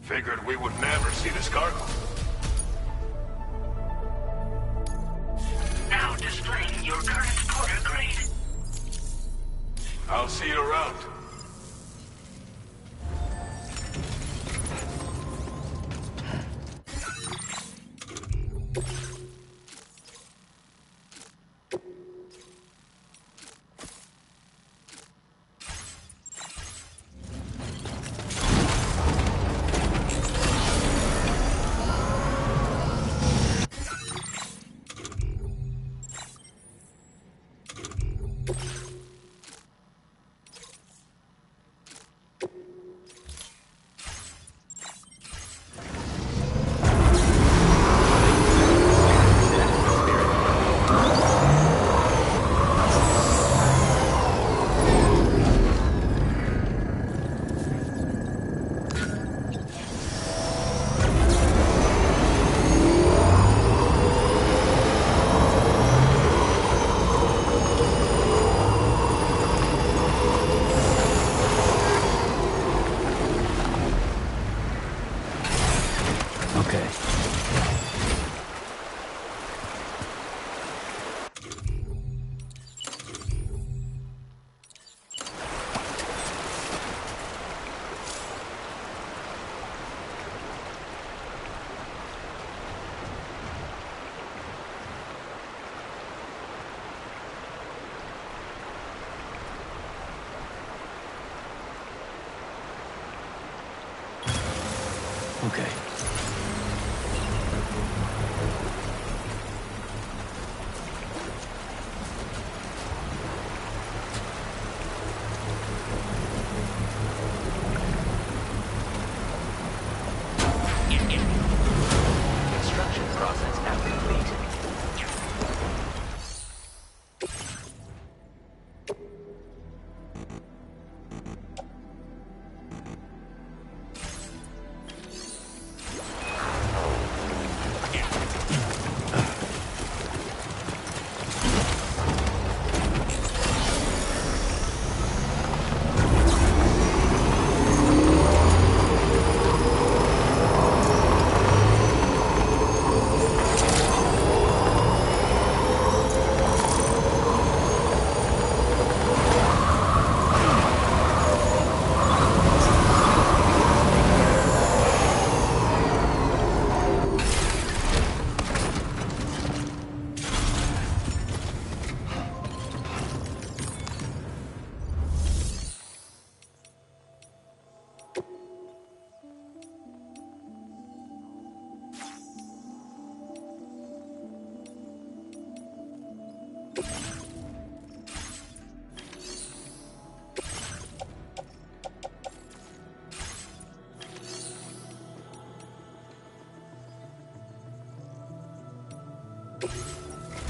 Figured we would never see this cargo. Now displaying your current Porter grade. I'll see you around. Okay. Construction process now complete.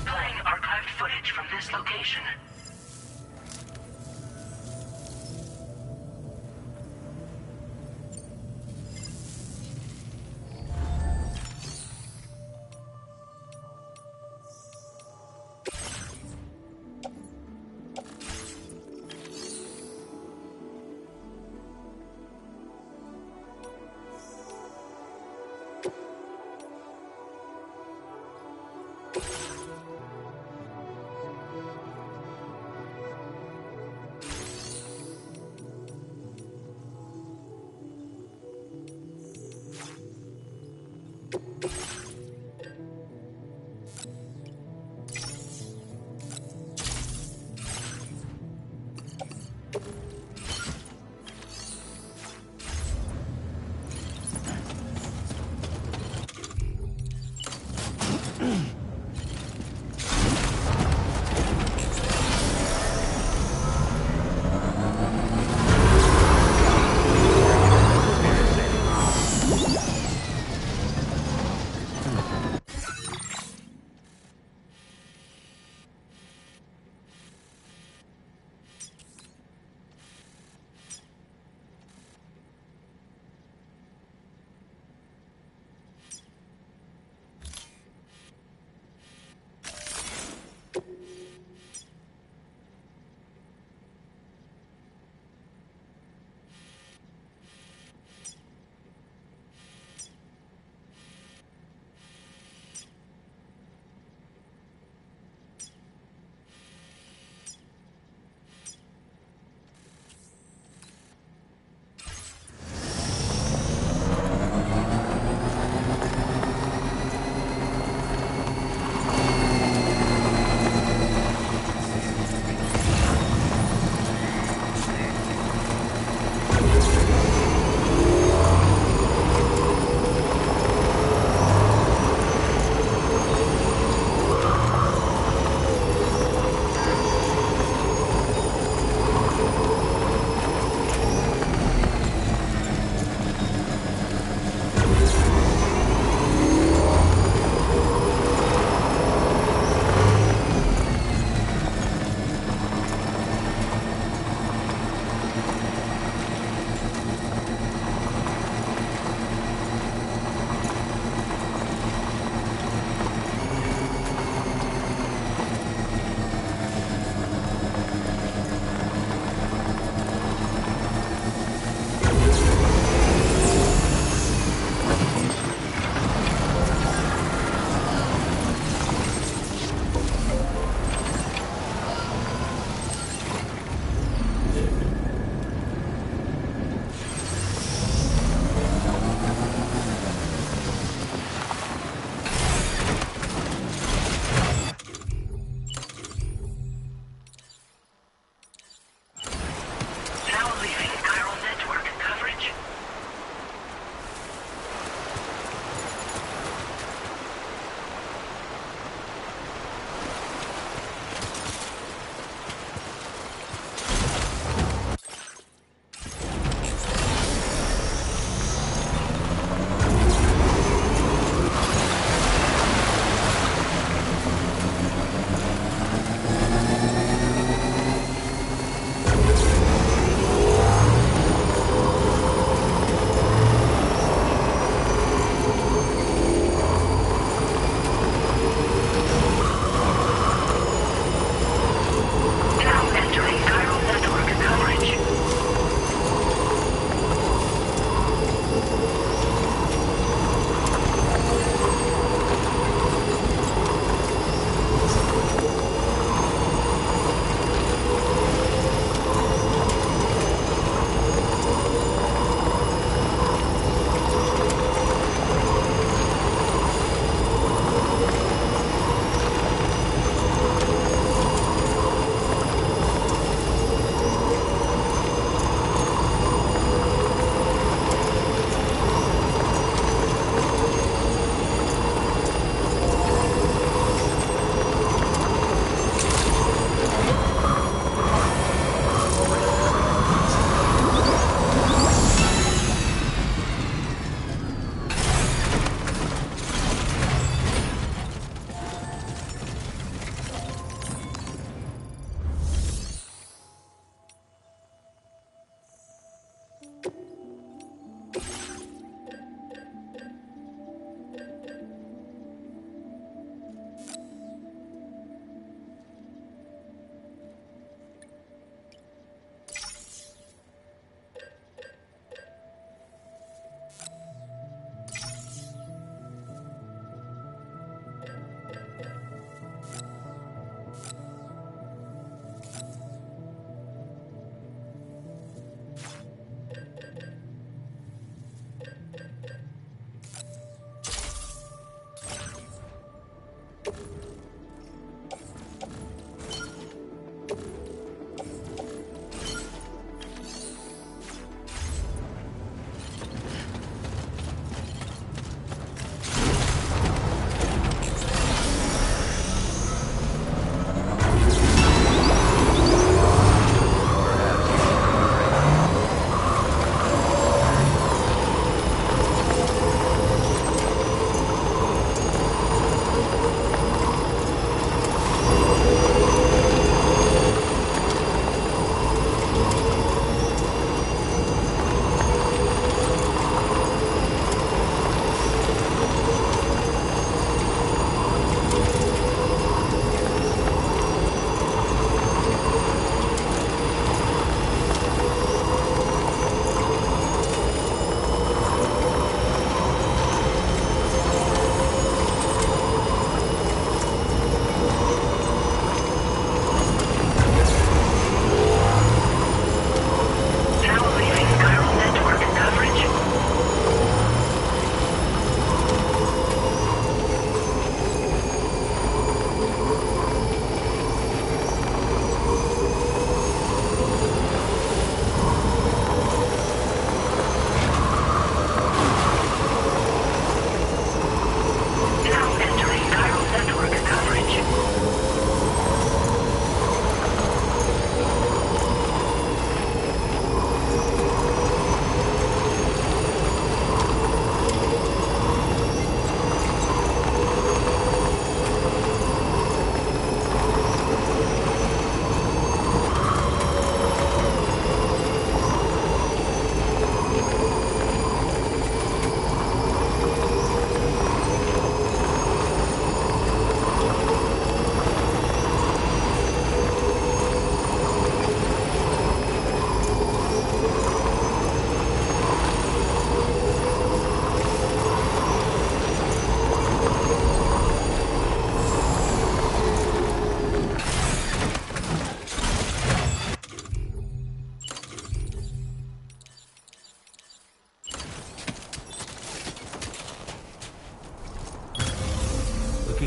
Playing archived footage from this location.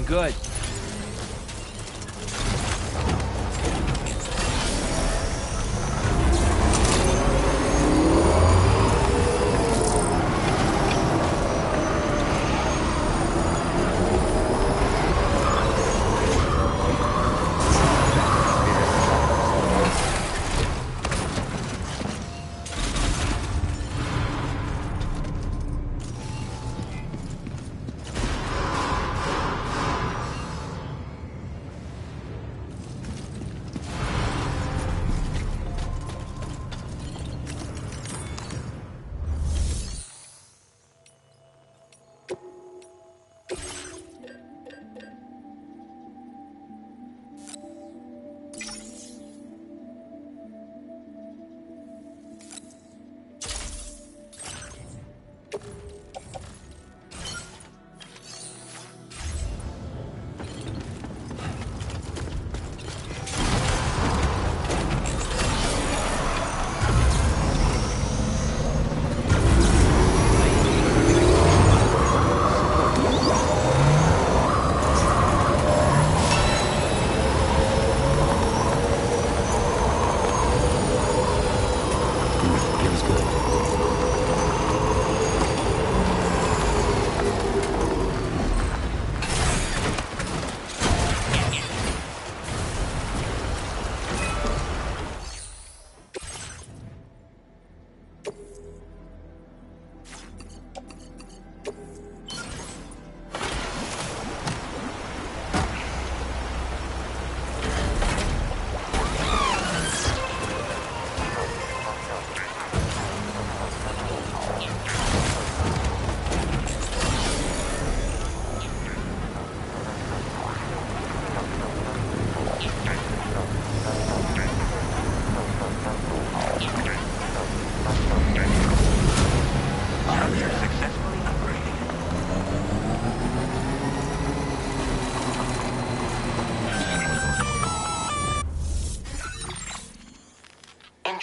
good.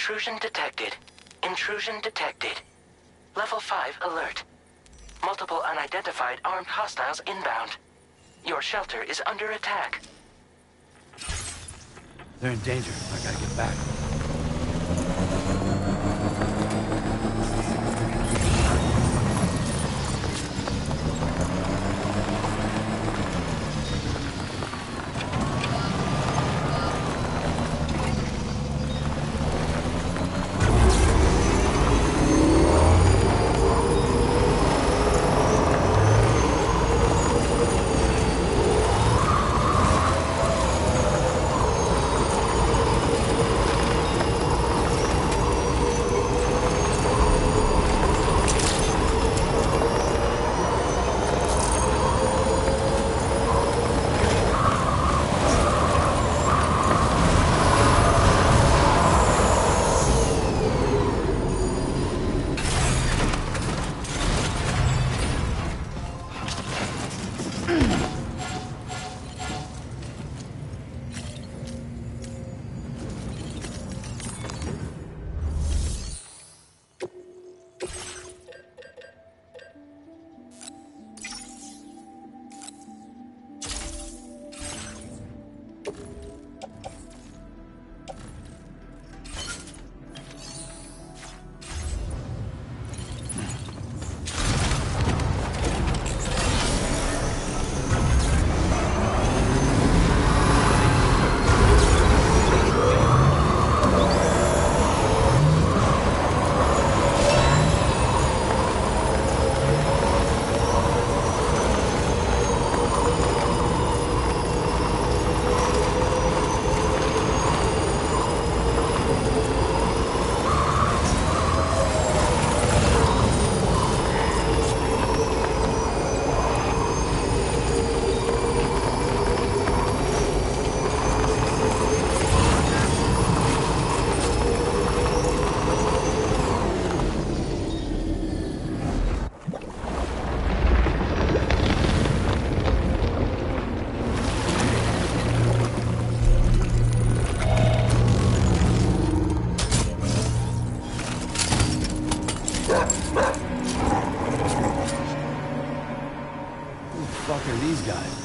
Intrusion detected. Intrusion detected. Level 5 alert. Multiple unidentified armed hostiles inbound. Your shelter is under attack. They're in danger. I gotta get back. Who the fuck are these guys?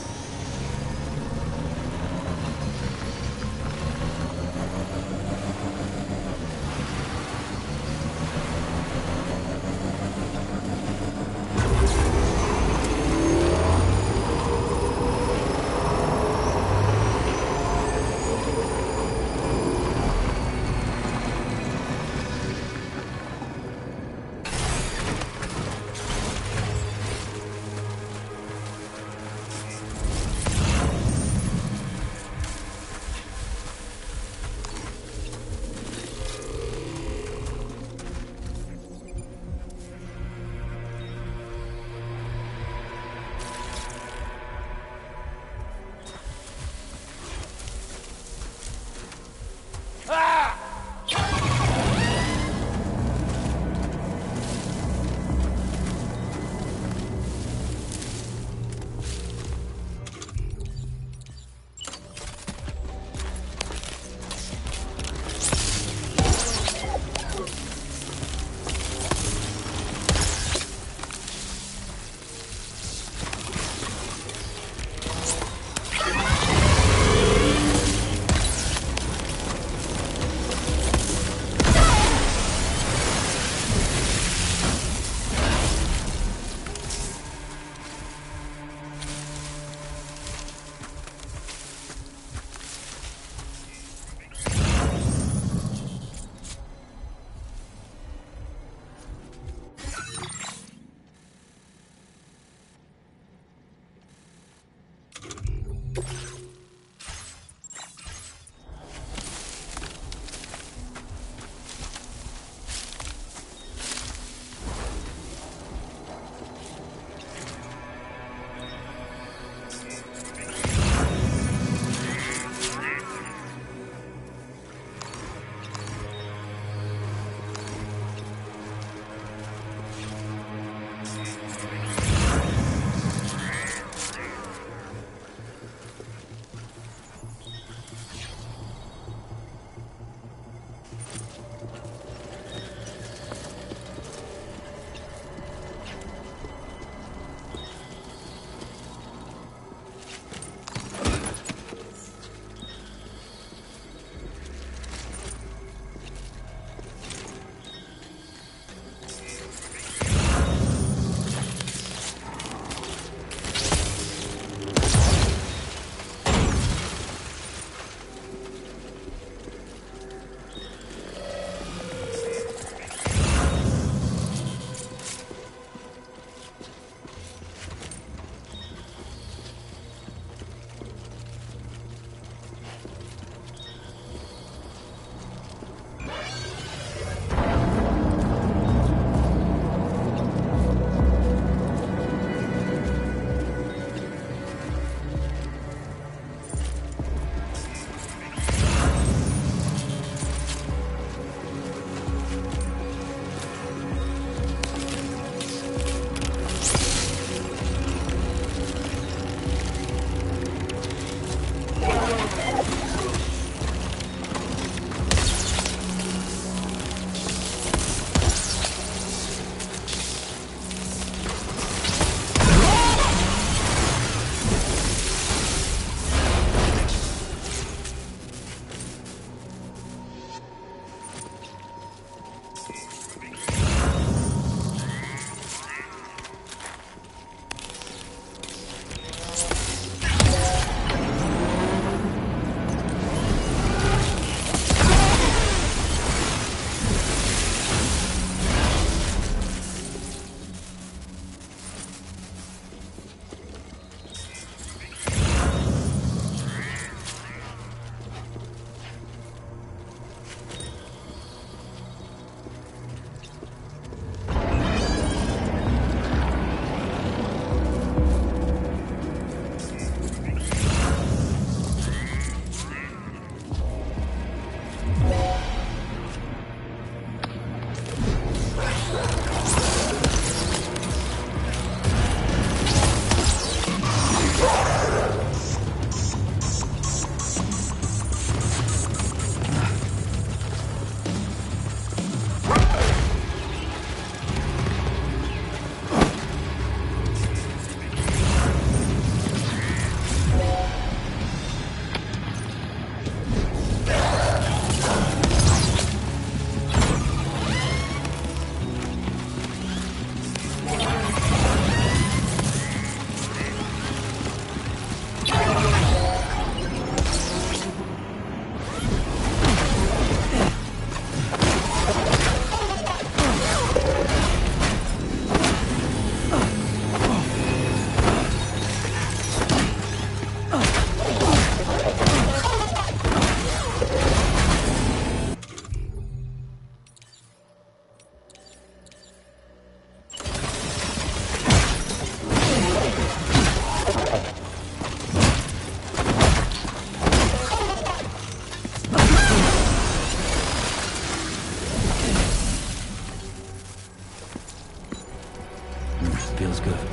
feels good.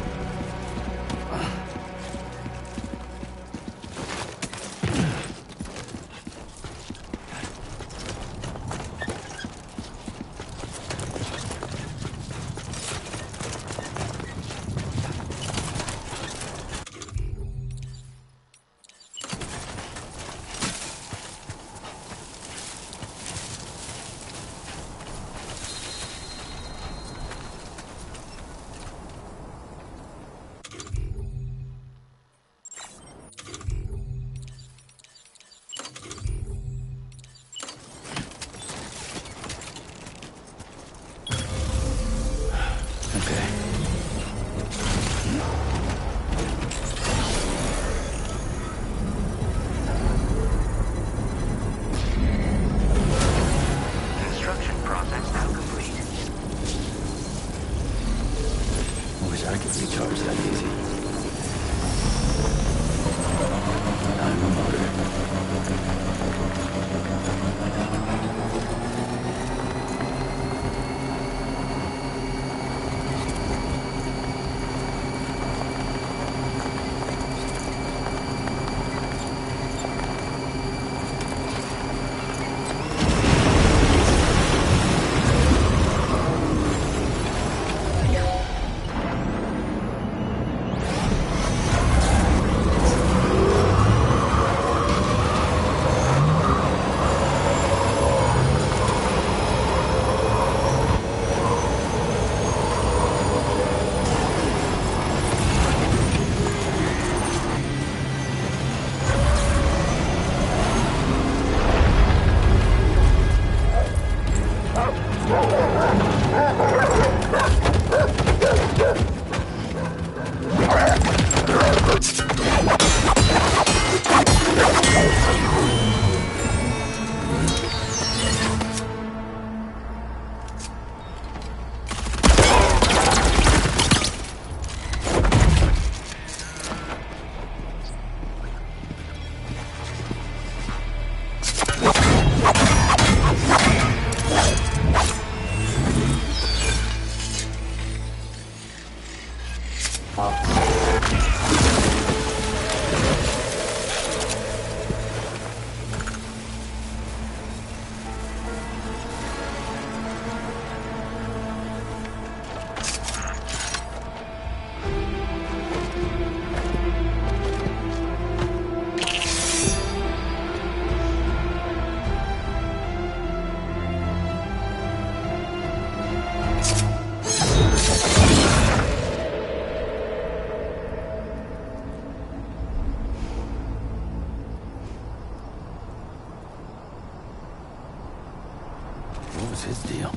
What was his deal?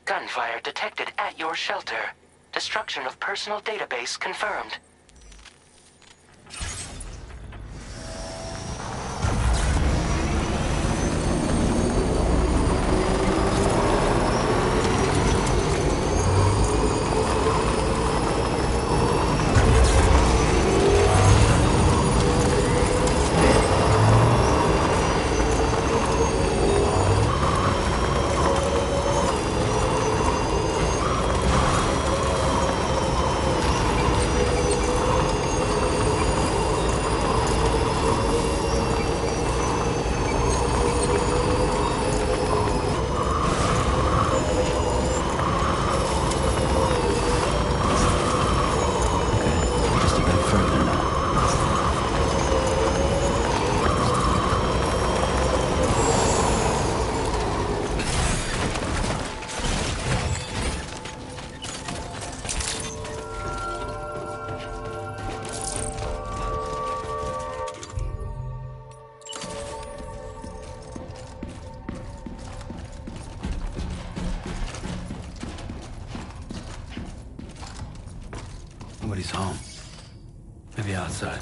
Gunfire detected at your shelter. Destruction of personal database confirmed. Nobody's home. Maybe outside.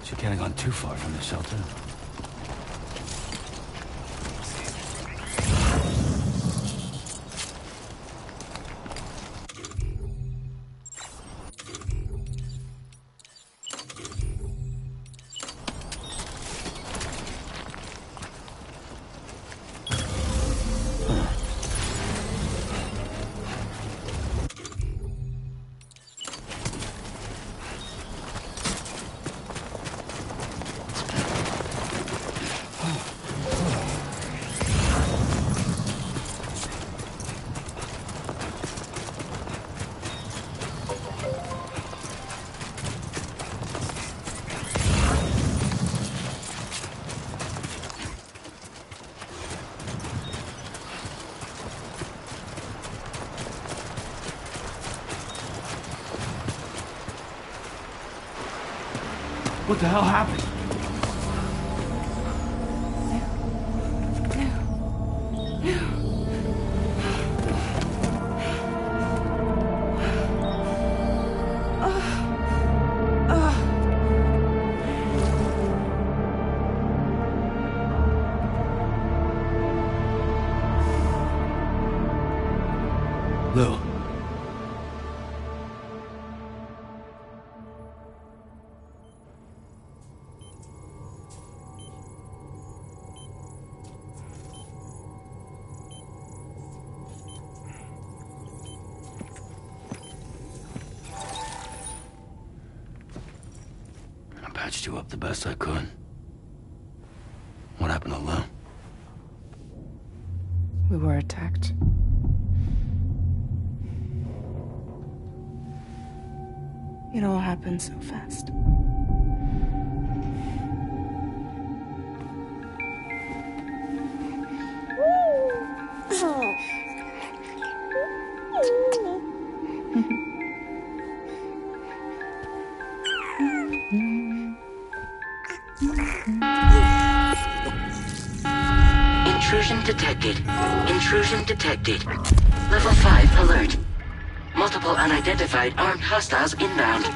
She can't have gone too far from the shelter. What the hell happened? Lou. I patched you up the best I could. What happened to Lou? We were attacked. It all happened so fast. Intrusion detected. Intrusion detected. Level 5 alert. Multiple unidentified armed hostiles inbound.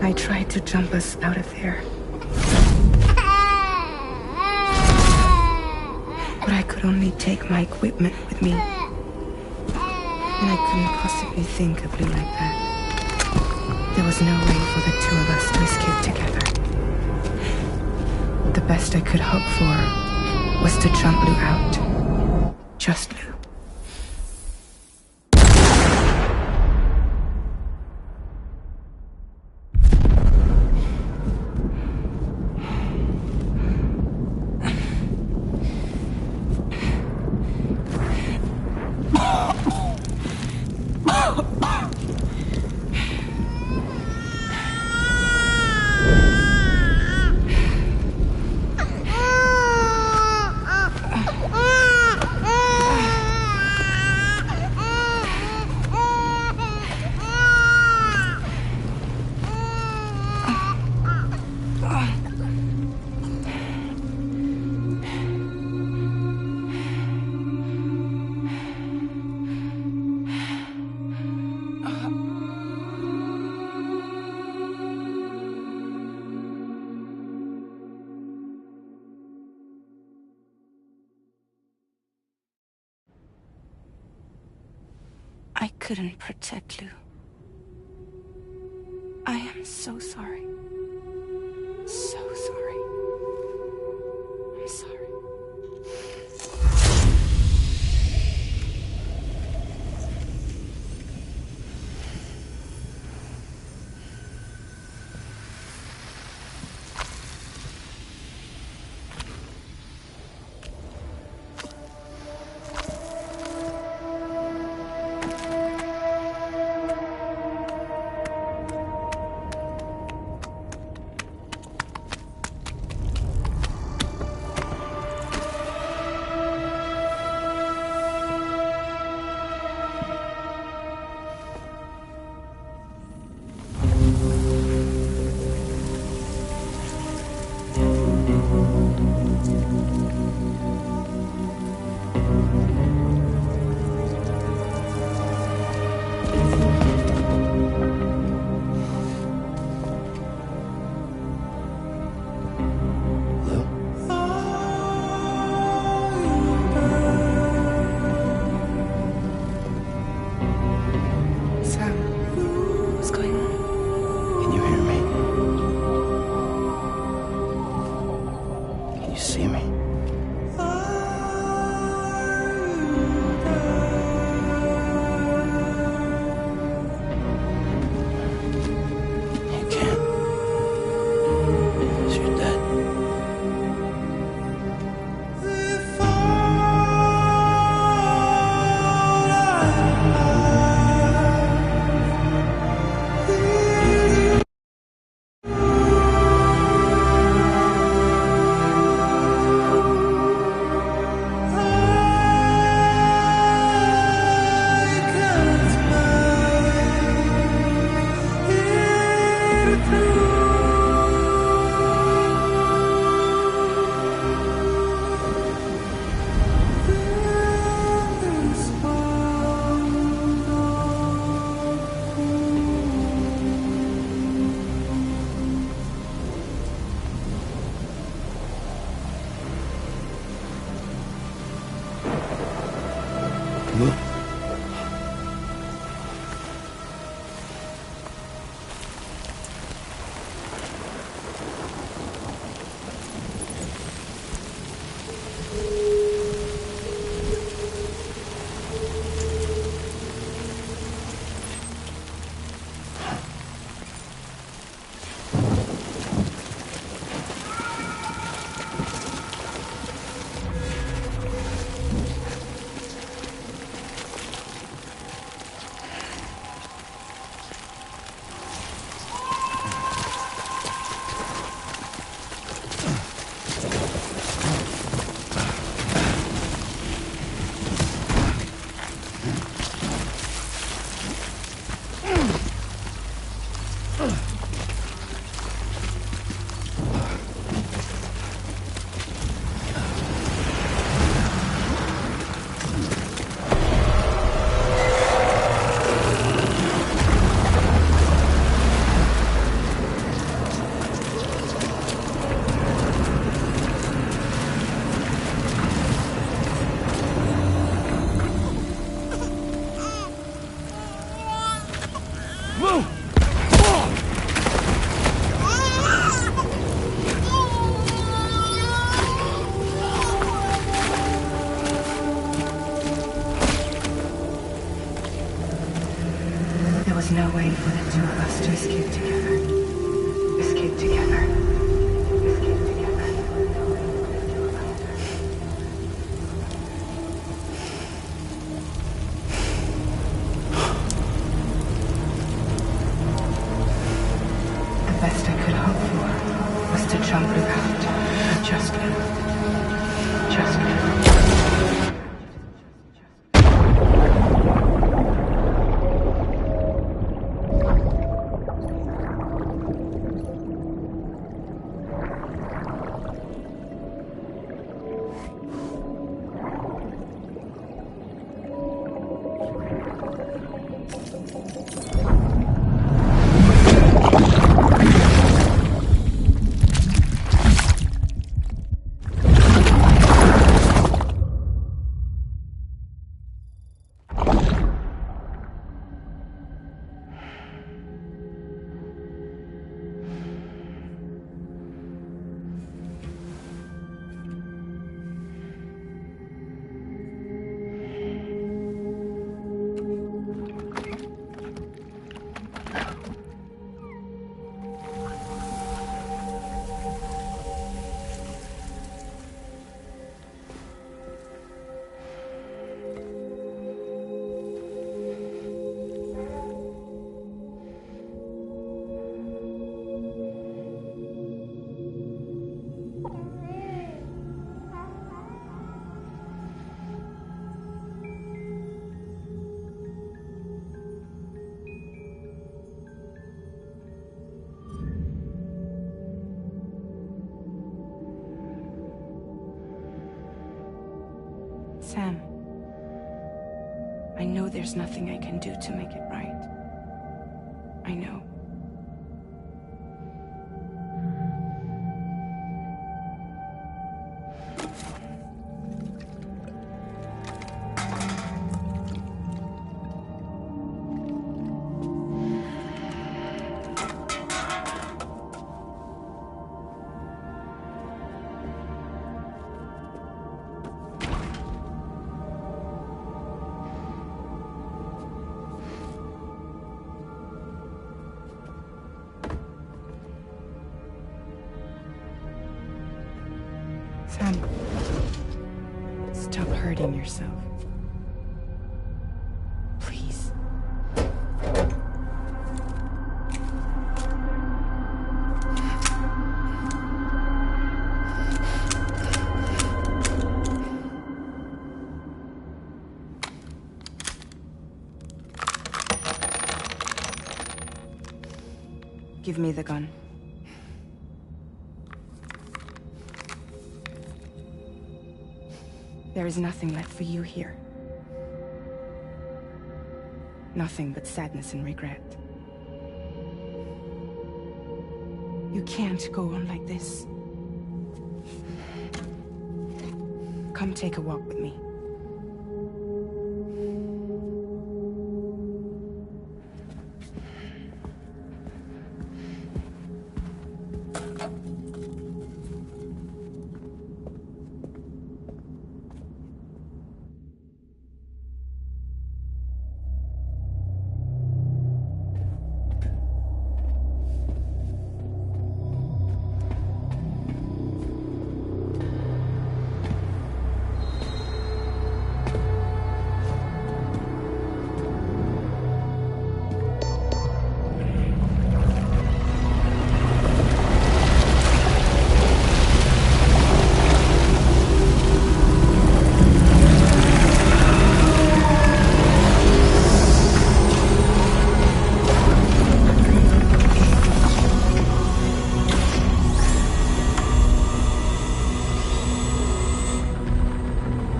I tried to jump us out of there. But I could only take my equipment with me. And I couldn't possibly think of Lou like that. There was no way for the two of us to escape together. The best I could hope for was to jump Lou out. Just Lou. I couldn't protect Lou. I am so sorry. So sorry. I'm sorry. You're dead. to escape together. Escape together. Escape together. The best I could hope for was to jump without, but just live. Just live. Sam, I know there's nothing I can do to make it right. I know. Sam, stop hurting yourself. Please. Give me the gun. There is nothing left for you here. Nothing but sadness and regret. You can't go on like this. Come take a walk with me.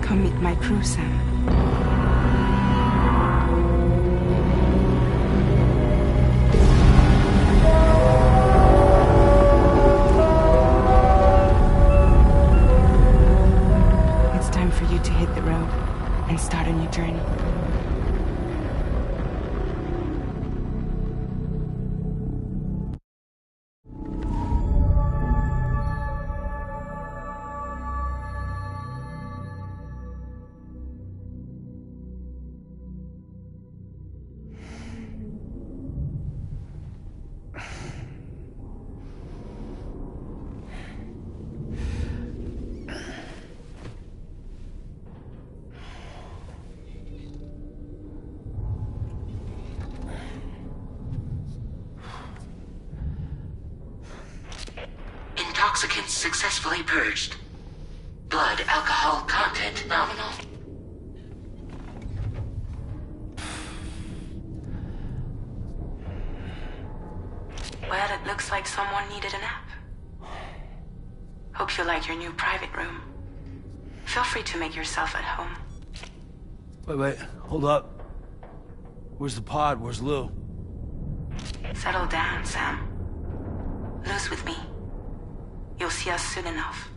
Come meet my crew, Sam. It's time for you to hit the road and start a new journey. intoxicants successfully purged. Blood alcohol content nominal. Well, it looks like someone needed a nap. Hope you like your new private room. Feel free to make yourself at home. Wait, hold up. Where's the pod? Where's Lou? Settle down, Sam. Lou's with me. You'll see us soon enough.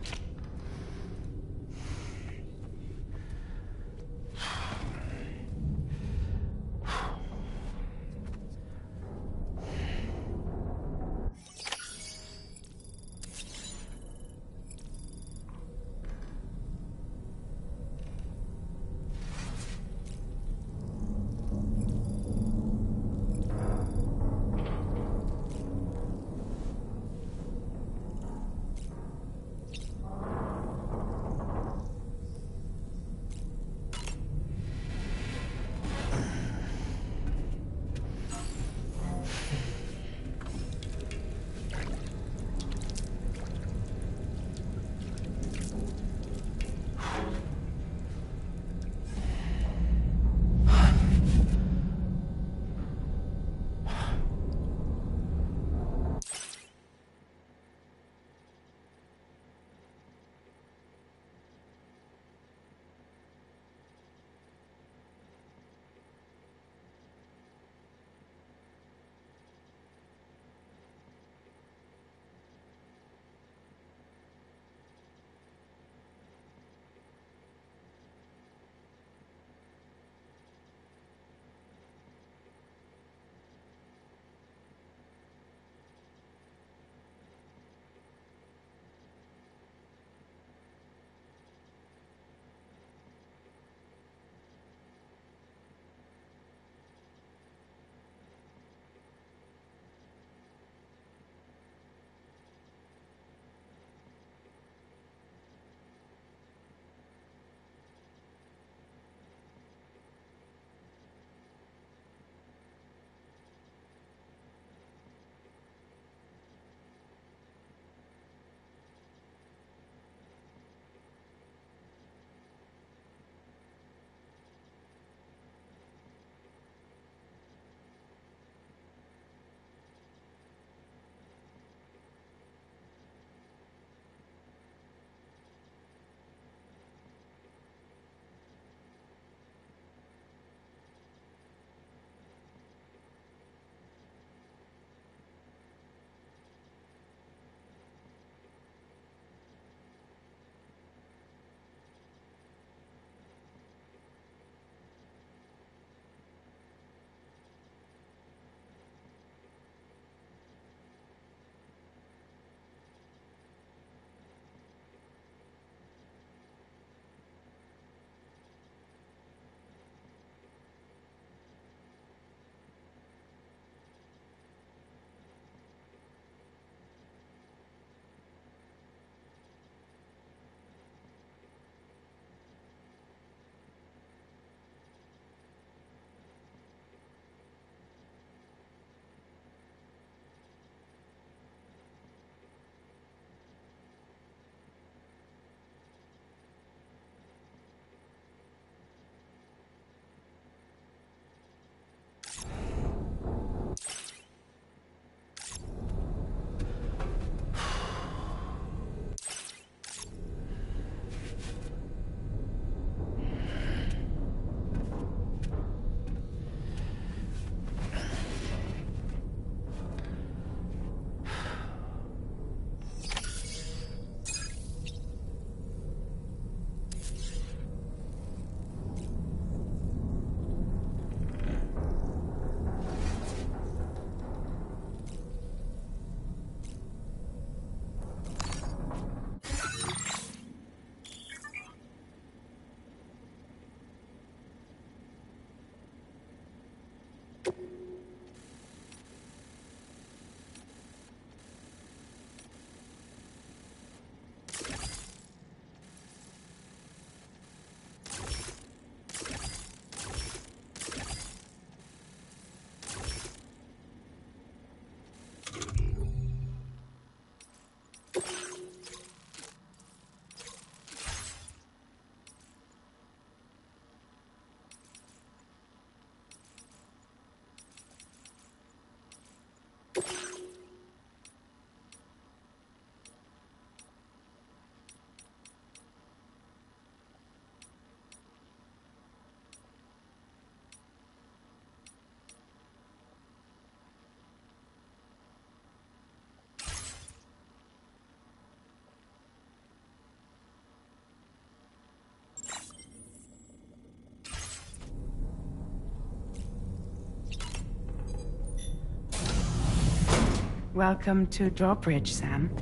Welcome to Drawbridge, Sam.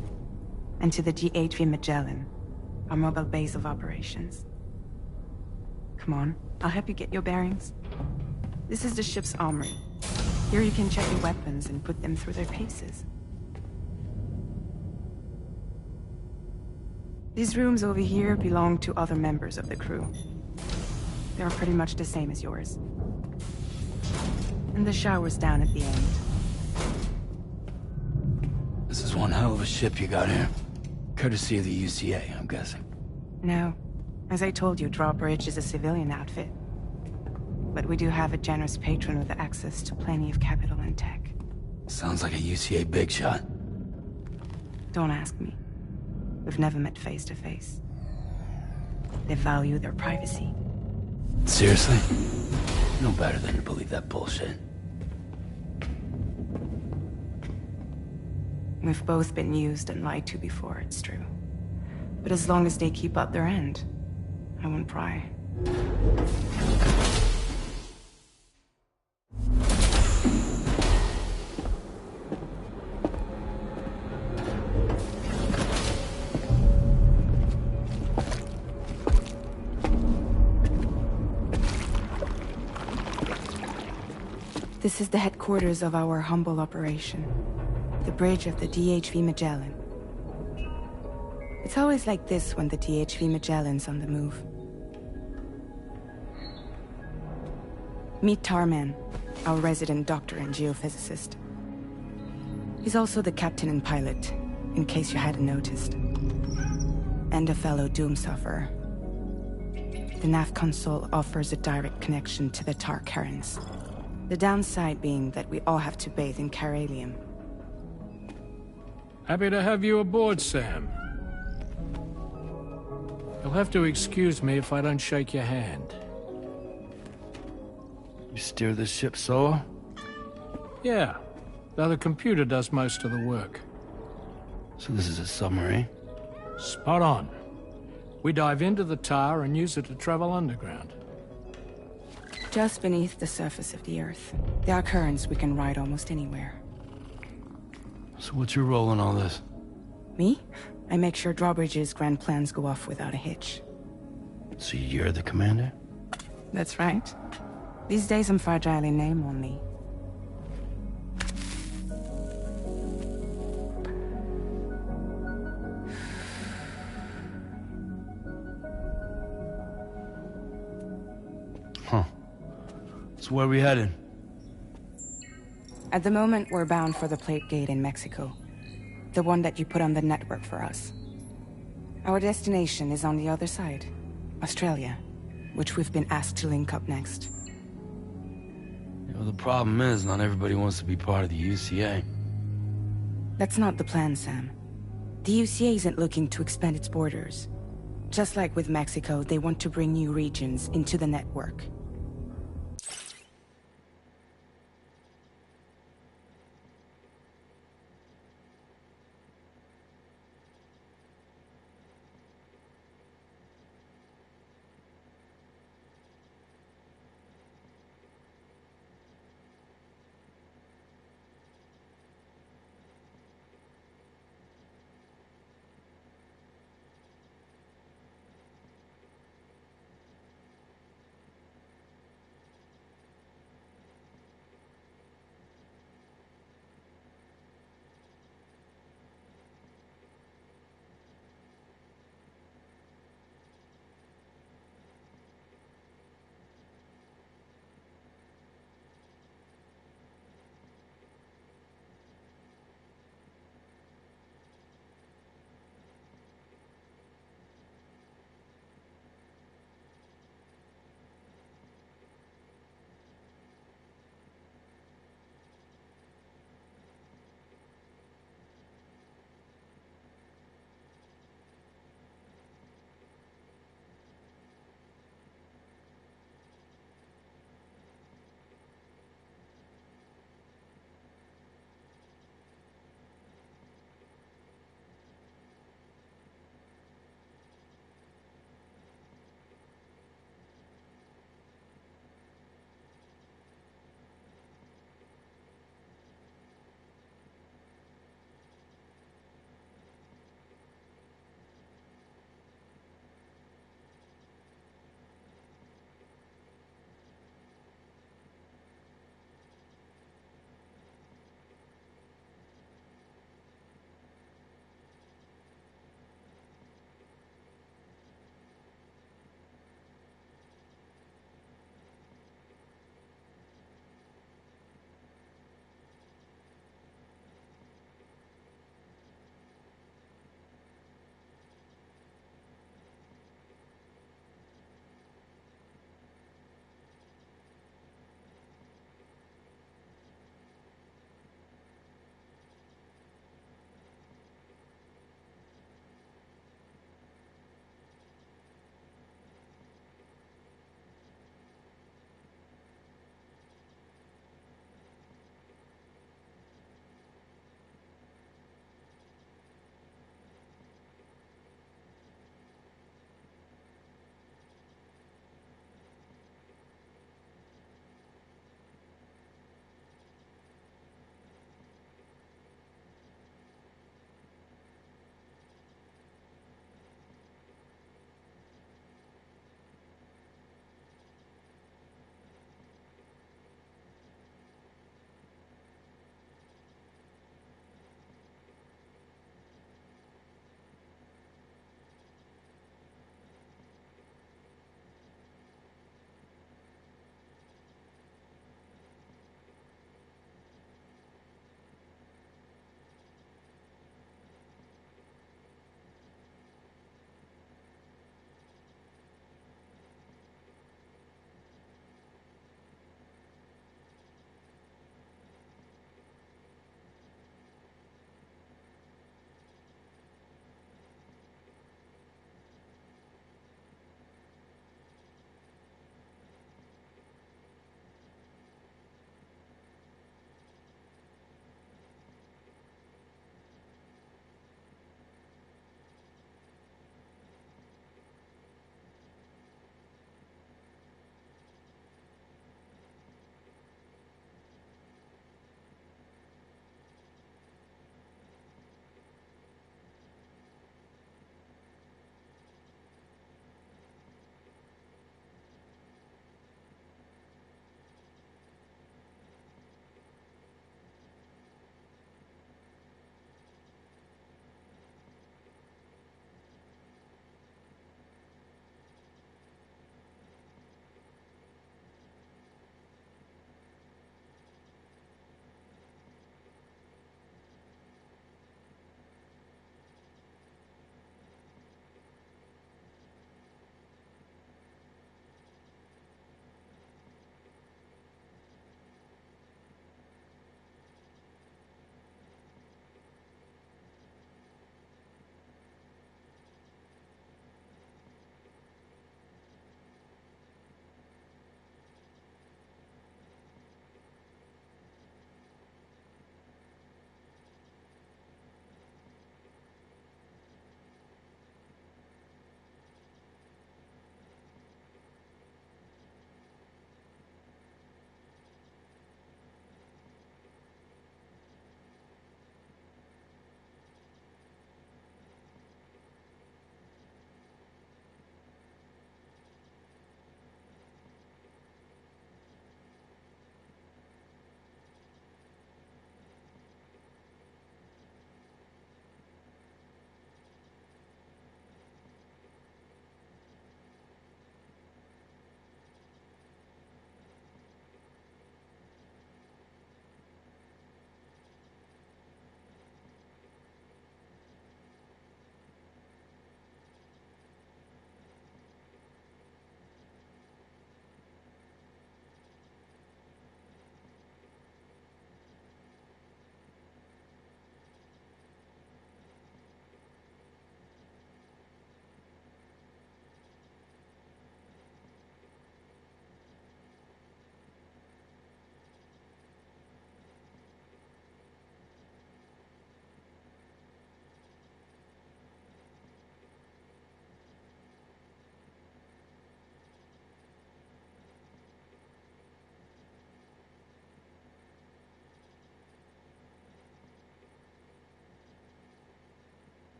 And to the DHV Magellan, our mobile base of operations. Come on, I'll help you get your bearings. This is the ship's armory. Here you can check your weapons and put them through their paces. These rooms over here belong to other members of the crew. They're pretty much the same as yours. And the shower's down at the end. This is one hell of a ship you got here. Courtesy of the UCA, I'm guessing. No. As I told you, Drawbridge is a civilian outfit. But we do have a generous patron with access to plenty of capital and tech. Sounds like a UCA big shot. Don't ask me. We've never met face to face. They value their privacy. Seriously? No better than to believe that bullshit. We've both been used and lied to before, it's true. But as long as they keep up their end, I won't pry. This is the headquarters of our humble operation. The bridge of the DHV Magellan. It's always like this when the DHV Magellan's on the move. Meet Tarman, our resident doctor and geophysicist. He's also the captain and pilot, in case you hadn't noticed. And a fellow Doom sufferer. The nav console offers a direct connection to the Tarkarans. The downside being that we all have to bathe in Caralium. Happy to have you aboard, Sam. You'll have to excuse me if I don't shake your hand. You steer this ship solo? Yeah, though the computer does most of the work. So this is a submarine? Spot on. We dive into the Tar and use it to travel underground. Just beneath the surface of the Earth. There are currents we can ride almost anywhere. So what's your role in all this? Me? I make sure Drawbridge's grand plans go off without a hitch. So you're the commander? That's right. These days I'm fragile in name only. Huh. So where are we headed? At the moment, we're bound for the Plate Gate in Mexico. The one that you put on the network for us. Our destination is on the other side. Australia, which we've been asked to link up next. You know, the problem is, not everybody wants to be part of the UCA. That's not the plan, Sam. The UCA isn't looking to expand its borders. Just like with Mexico, they want to bring new regions into the network.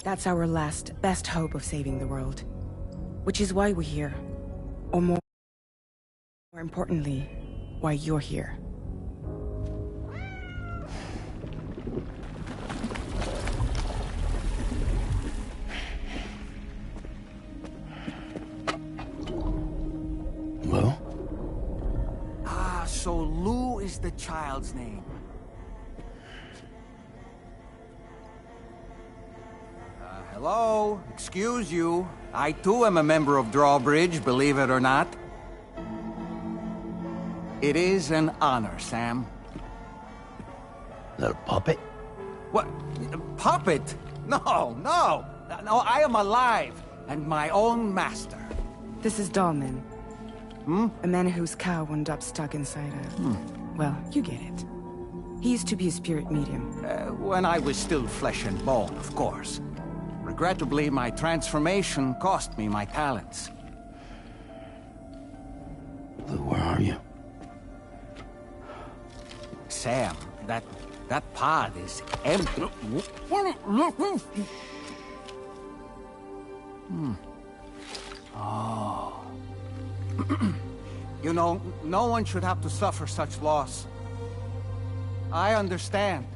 That's our last, best hope of saving the world. Which is why we're here. Or more importantly, why you're here. Lou? So Lou is the child's name. Hello? Excuse you. I too am a member of Drawbridge, believe it or not. It is an honor, Sam. Is that a puppet? What? A puppet? No, no! No, I am alive, and my own master. This is Dahlman. A man whose cow wound up stuck inside a... Well, you get it. He used to be a spirit medium. When I was still flesh and bone, of course. Regrettably, my transformation cost me my talents. Lou, where are you? Sam, that pod is empty. Oh. You know, no one should have to suffer such loss. I understand.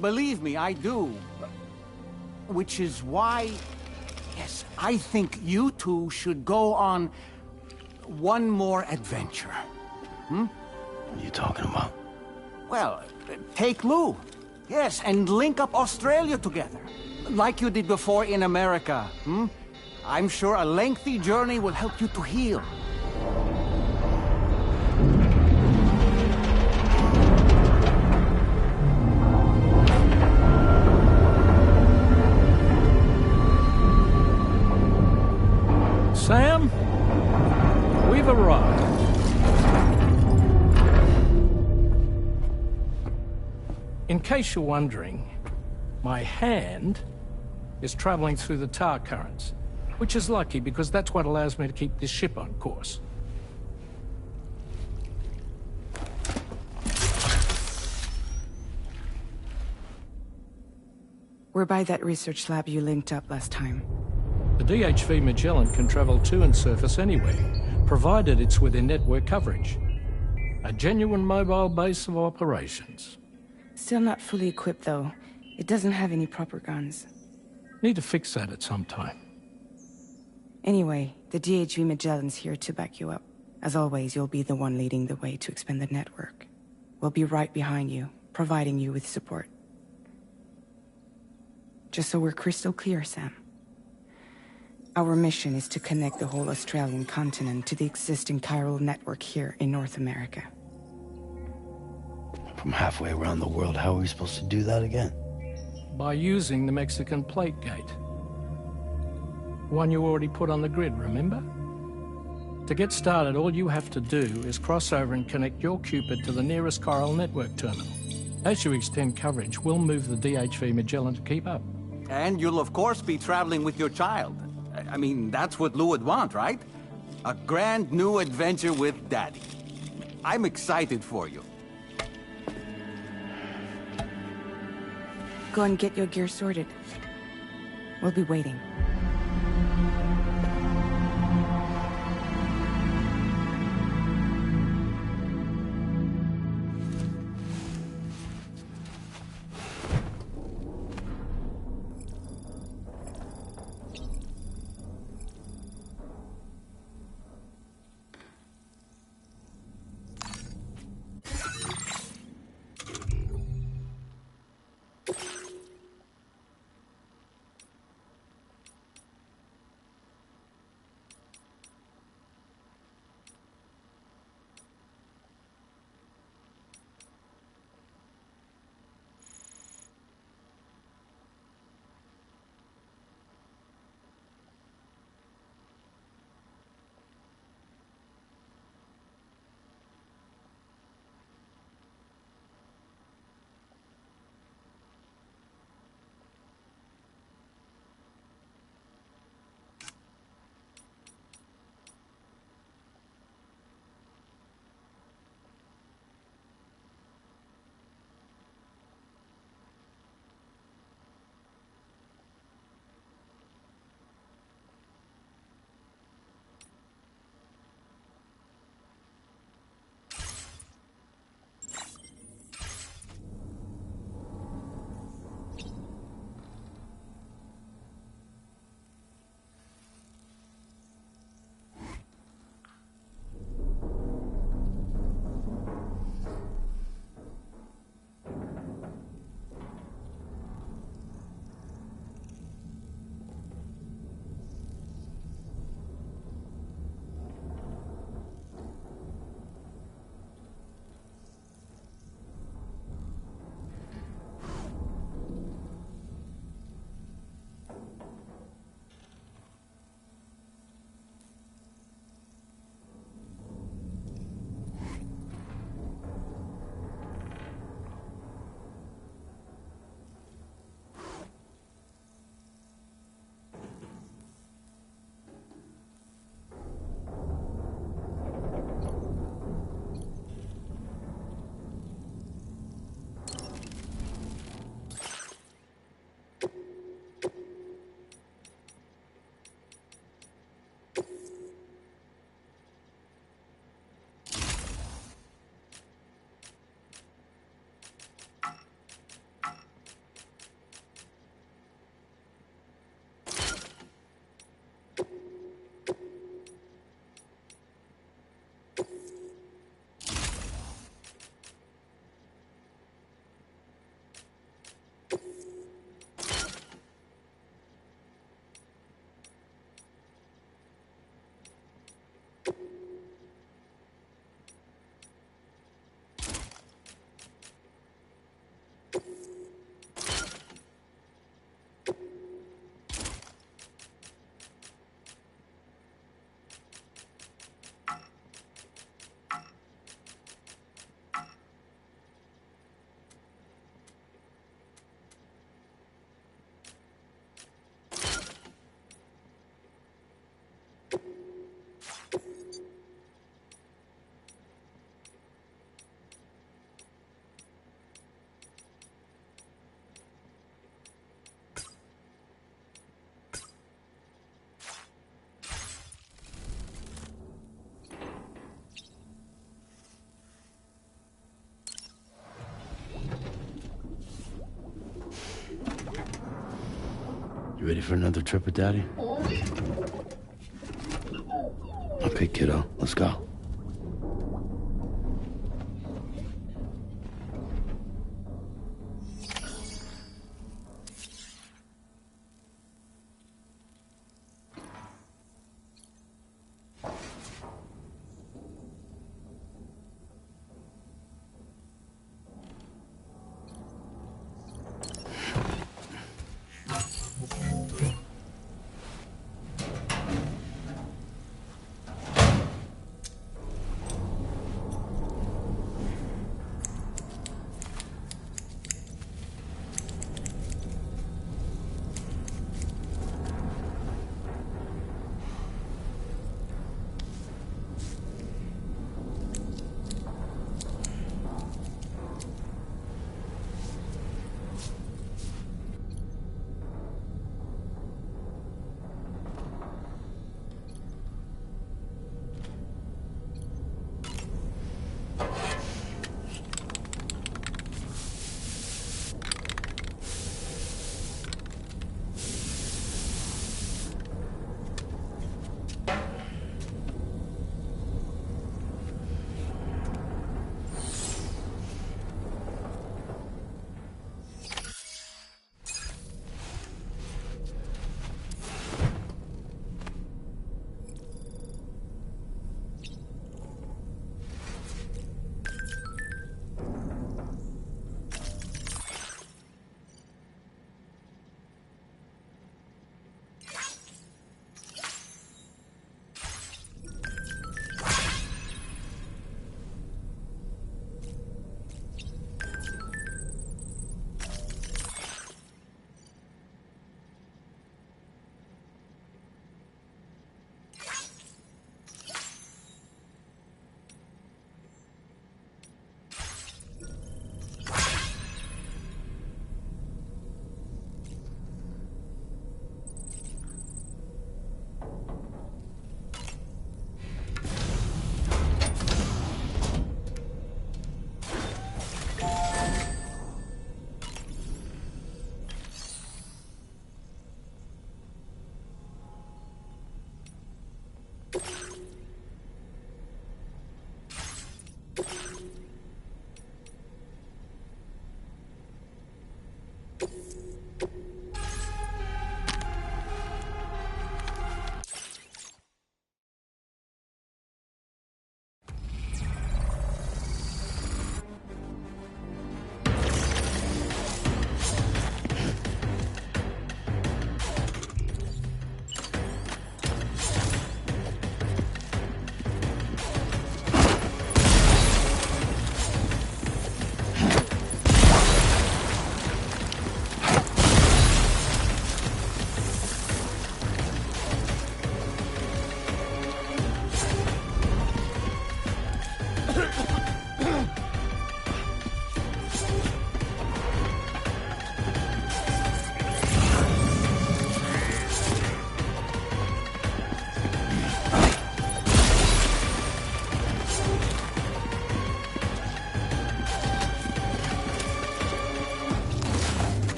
Believe me, I do. Which is why, yes, I think you two should go on one more adventure. What are you talking about? Well, take Lou. Yes, and link up Australia together. Like you did before in America. I'm sure a lengthy journey will help you to heal. Sam, we've arrived. In case you're wondering, my hand is traveling through the tar currents, which is lucky because that's what allows me to keep this ship on course. We're by that research lab you linked up last time. The DHV Magellan can travel to and surface anywhere, provided it's within network coverage. A genuine mobile base of operations. Still not fully equipped, though. It doesn't have any proper guns. Need to fix that at some time. Anyway, the DHV Magellan's here to back you up. As always, you'll be the one leading the way to expand the network. We'll be right behind you, providing you with support. Just so we're crystal clear, Sam. Our mission is to connect the whole Australian continent to the existing chiral network here in North America. From halfway around the world, how are we supposed to do that again? By using the Mexican plate gate. One you already put on the grid, remember? To get started, all you have to do is cross over and connect your Cupid to the nearest chiral network terminal. As you extend coverage, we'll move the DHV Magellan to keep up. And you'll of course be traveling with your child. I mean, that's what Lou would want, right? A grand new adventure with Daddy. I'm excited for you. Go and get your gear sorted. We'll be waiting. You ready for another trip with Daddy? Okay, kiddo, let's go.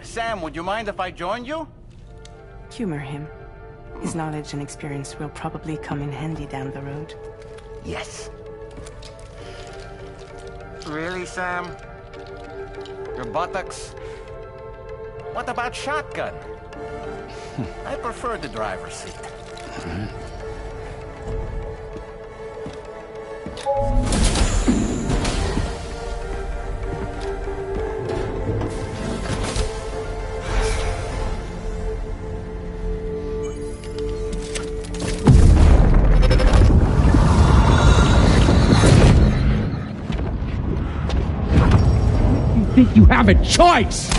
Sam, would you mind if I joined you? Humor him. His knowledge and experience will probably come in handy down the road. Yes. Really, Sam? Your buttocks? What about shotgun? I prefer the driver's seat. Think you have a choice?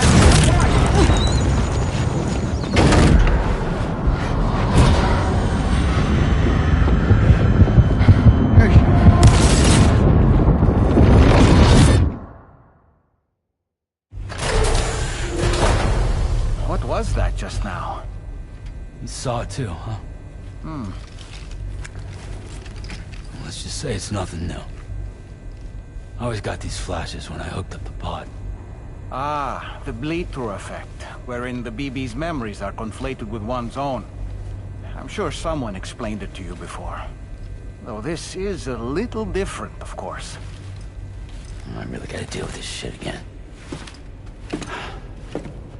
What was that just now? You saw it too, huh? Hmm. Let's just say it's nothing new. I always got these flashes when I hooked up the pod. Ah, the bleed-through effect, wherein the BB's memories are conflated with one's own. I'm sure someone explained it to you before. Though this is a little different, of course. I really gotta deal with this shit again.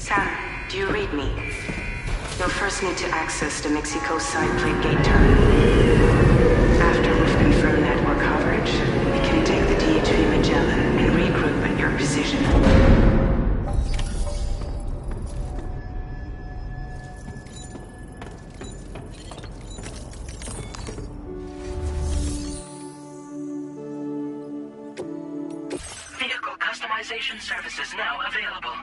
Sam, do you read me? You'll first need to access the Mexico side plate gate terminal. After we've confirmed network coverage, we can take the DHV Magellan and regroup at your position. Vehicle customization services now available.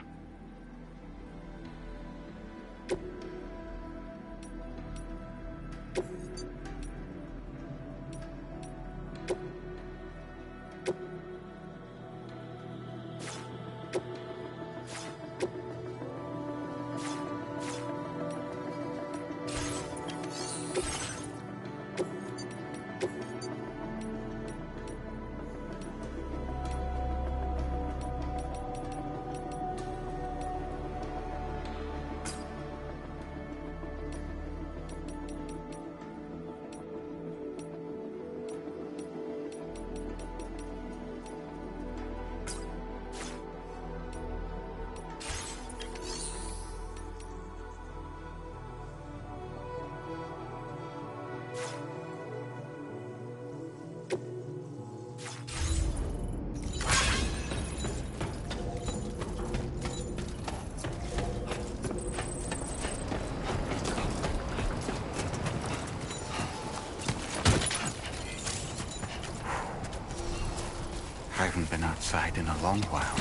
I haven't been outside in a long while.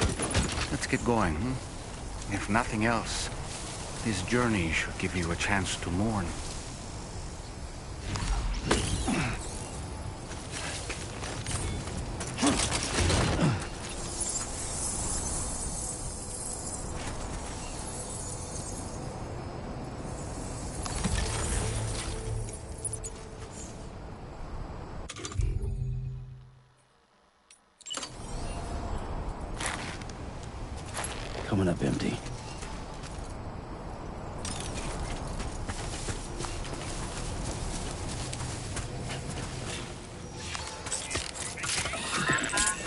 Let's get going, hmm? If nothing else, this journey should give you a chance to mourn. Coming up empty.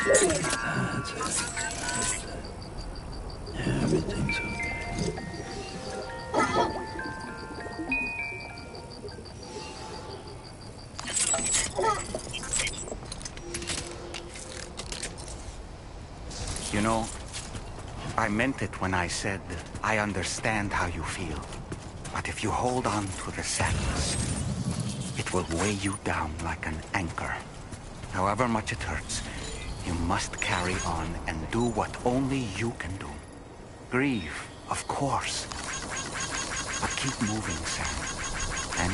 That's it. Everything's okay. You know, I meant it when I said, I understand how you feel. But if you hold on to the sadness, it will weigh you down like an anchor. However much it hurts, you must carry on and do what only you can do. Grieve, of course. But keep moving, Sam. And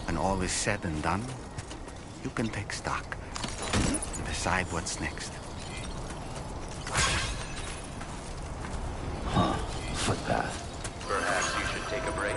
when all is said and done, you can take stock and decide what's next. Footpath. Perhaps you should take a break.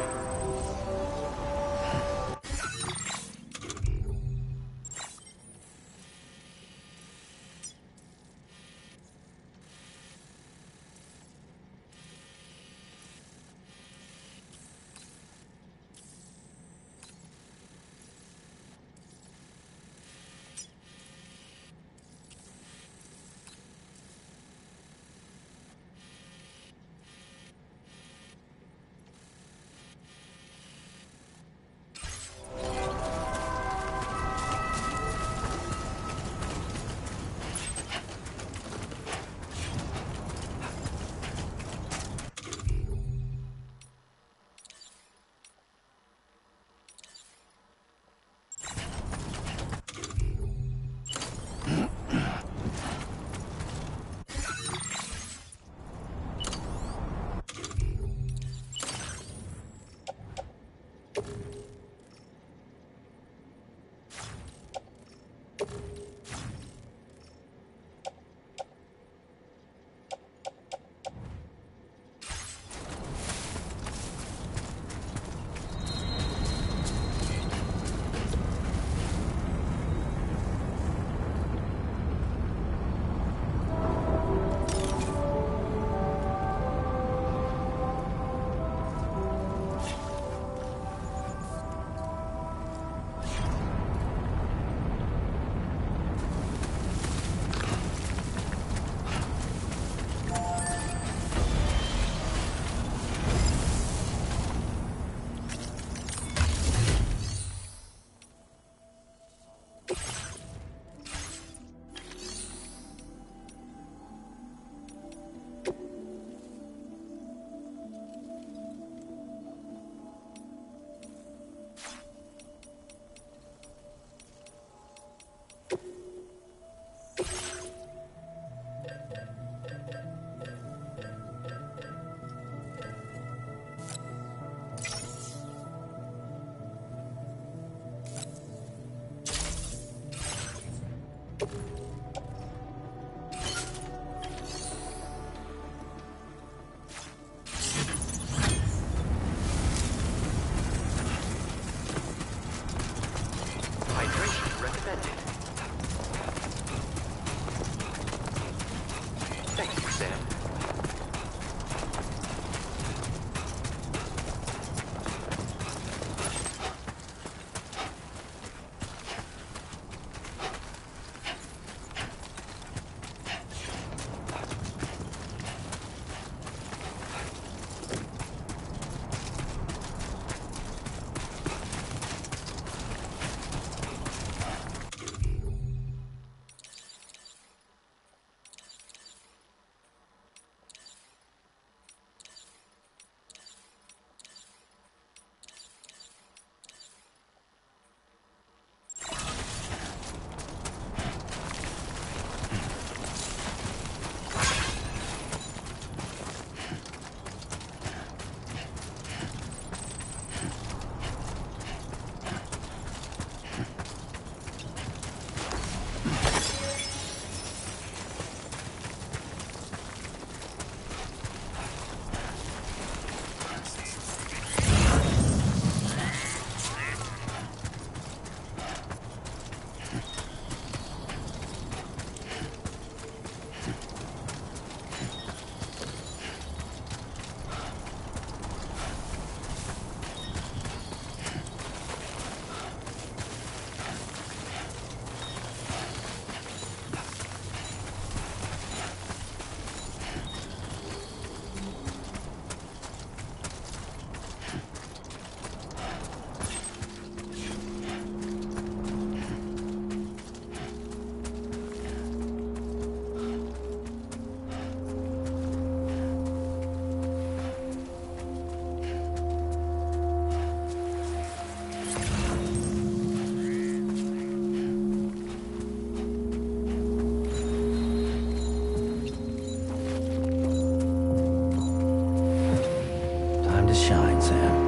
to shine, Sam.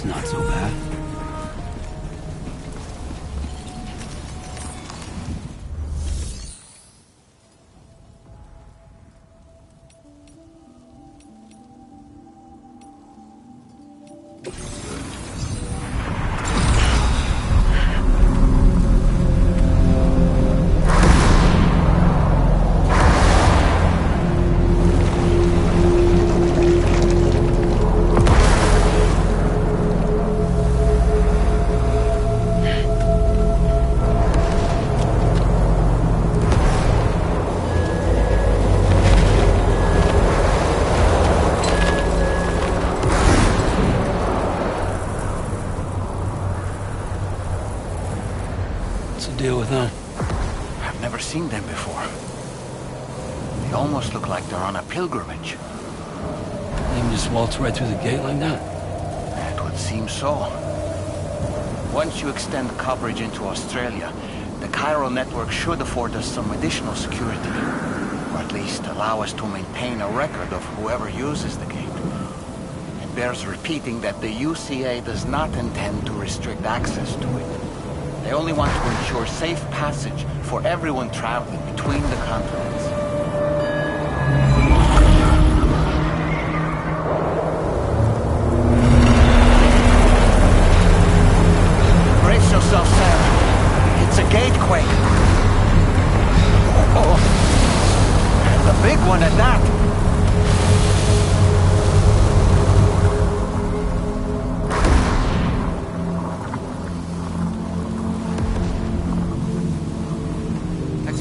Not so bad. Deal with them. I've never seen them before. They almost look like they're on a pilgrimage. They can just waltz right through the gate like that? It would seem so. Once you extend coverage into Australia, the Chiral network should afford us some additional security. Or at least allow us to maintain a record of whoever uses the gate. It bears repeating that the UCA does not intend to restrict access to it. They only want to ensure safe passage for everyone traveling between the continents. Brace yourself, Sam. It's a gatequake. Oh, and a big one at that.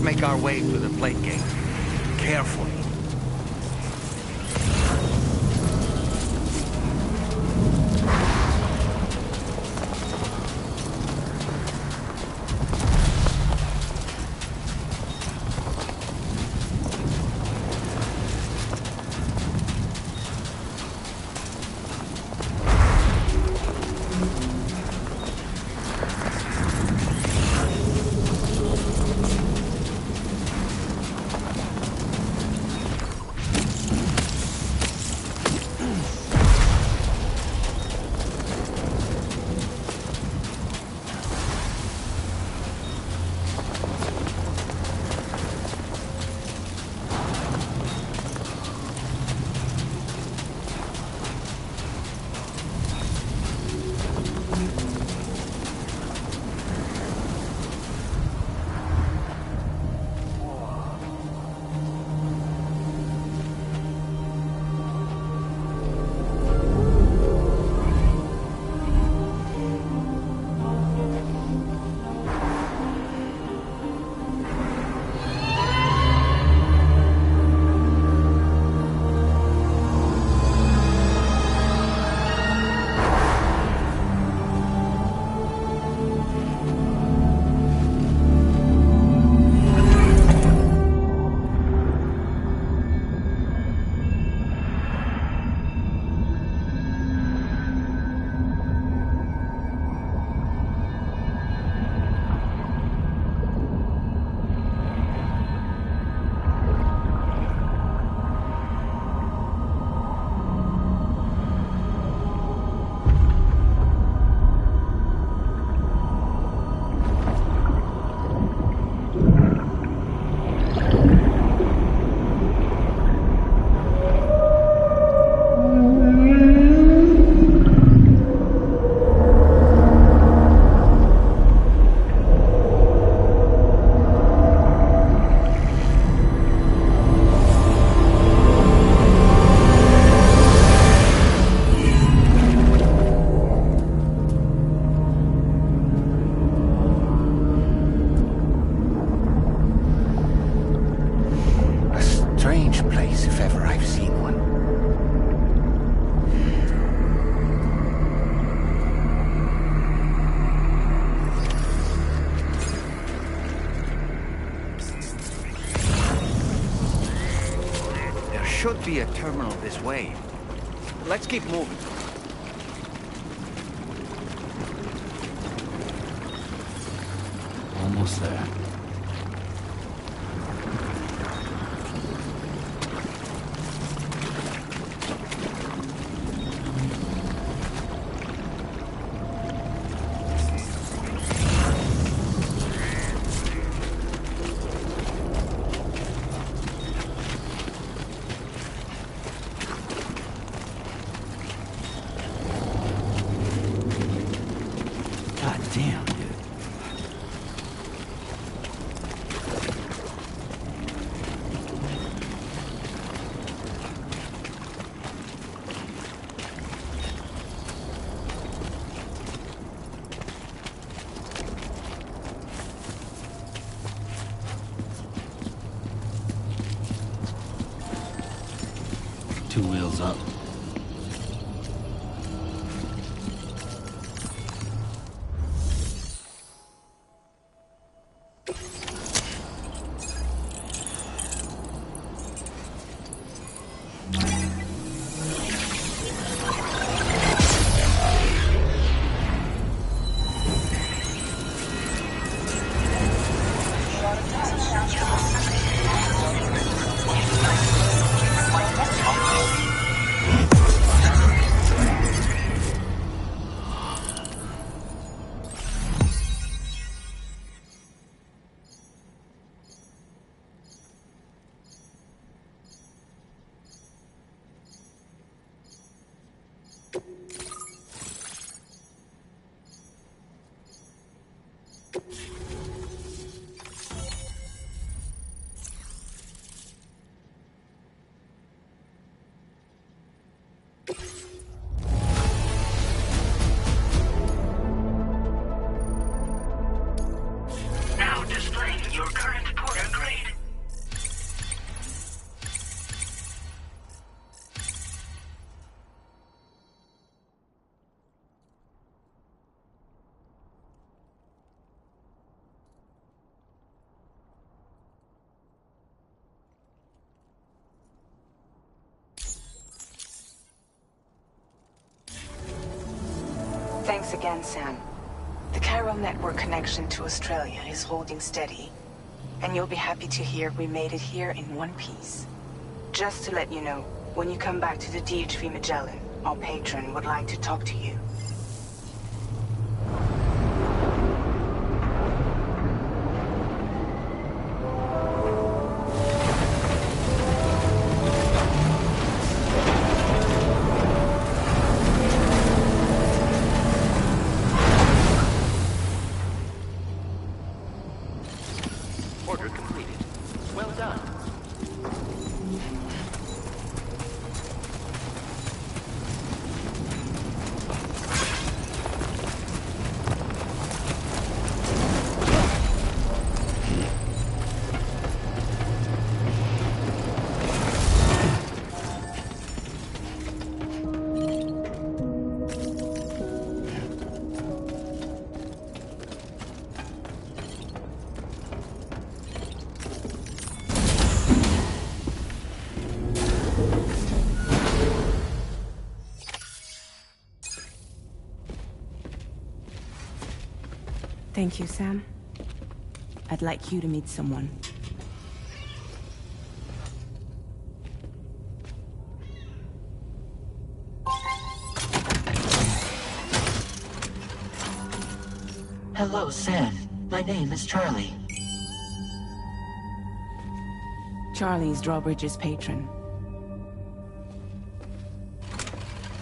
Make our way to the plate gate. Carefully. should be a terminal this way. Let's keep moving. Almost there. God damn, dude. 2 wheels up. Now displaying your current Porter grade. Thanks again, Sam. The Chiral network connection to Australia is holding steady. And you'll be happy to hear we made it here in one piece. Just to let you know, when you come back to the DHV Magellan, our patron would like to talk to you. Order completed. Well done. Thank you, Sam. I'd like you to meet someone. Hello, Sam. My name is Charlie. Charlie's Drawbridge's patron.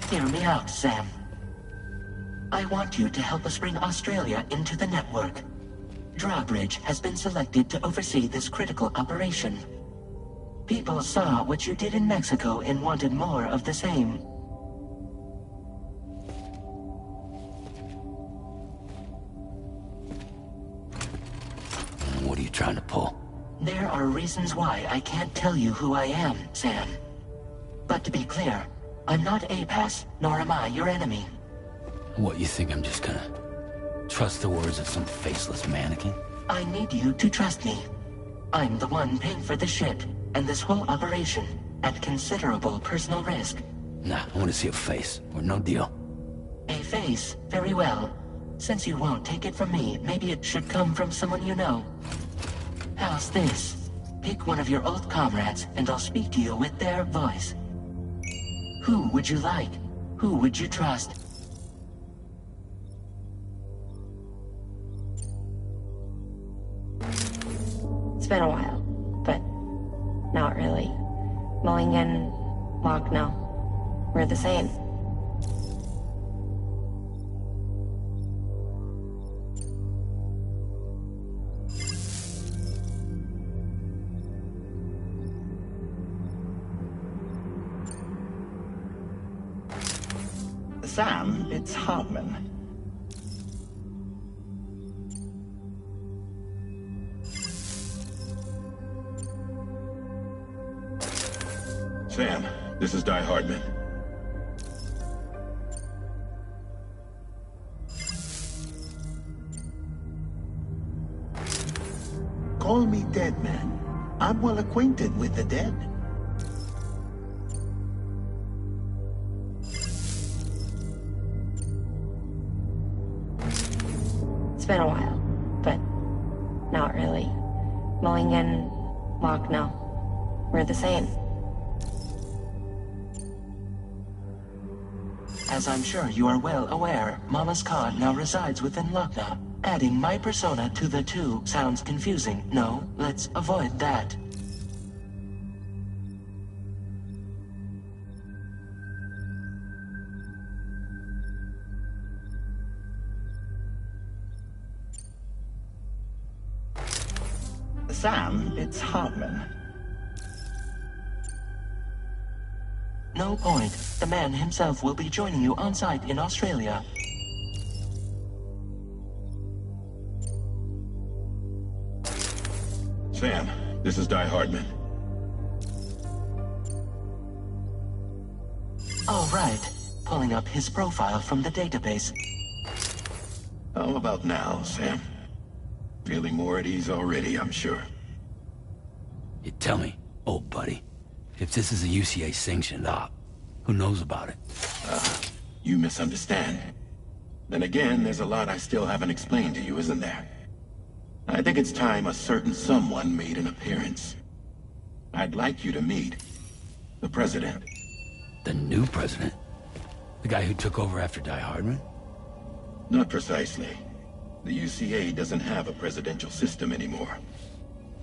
Hear me out, Sam. I want you to help us bring Australia into the network. Drawbridge has been selected to oversee this critical operation. People saw what you did in Mexico and wanted more of the same. What are you trying to pull? There are reasons why I can't tell you who I am, Sam. But to be clear, I'm not APAS, nor am I your enemy. What, you think I'm just gonna trust the words of some faceless mannequin? I need you to trust me. I'm the one paying for the ship and this whole operation, at considerable personal risk. Nah, I want to see a face, or no deal. A face? Very well. Since you won't take it from me, maybe it should come from someone you know. How's this? Pick one of your old comrades, and I'll speak to you with their voice. Who would you like? Who would you trust? It's been a while, but not really. Mulligan, Locke, no. We're the same. Sam, it's Hartman. Sam, this is Di Hardman. Call me Dead Man. I'm well acquainted with the dead. It's been a while, but not really. Mulligan, Locke, no. We're the same. As I'm sure you are well aware, Mama's car now resides within Lochna. Adding my persona to the two sounds confusing. No, let's avoid that. Sam, it's Hartman. No point. The man himself will be joining you on site in Australia. Sam, this is Di Hardman. All right. Pulling up his profile from the database. How about now, Sam? Feeling more at ease already, I'm sure. You tell me, old buddy, if this is a UCA sanctioned op, who knows about it? You misunderstand. Then again, there's a lot I still haven't explained to you, isn't there? I think it's time a certain someone made an appearance. I'd like you to meet the President. The new President? The guy who took over after Di Hardman? Not precisely. The UCA doesn't have a presidential system anymore.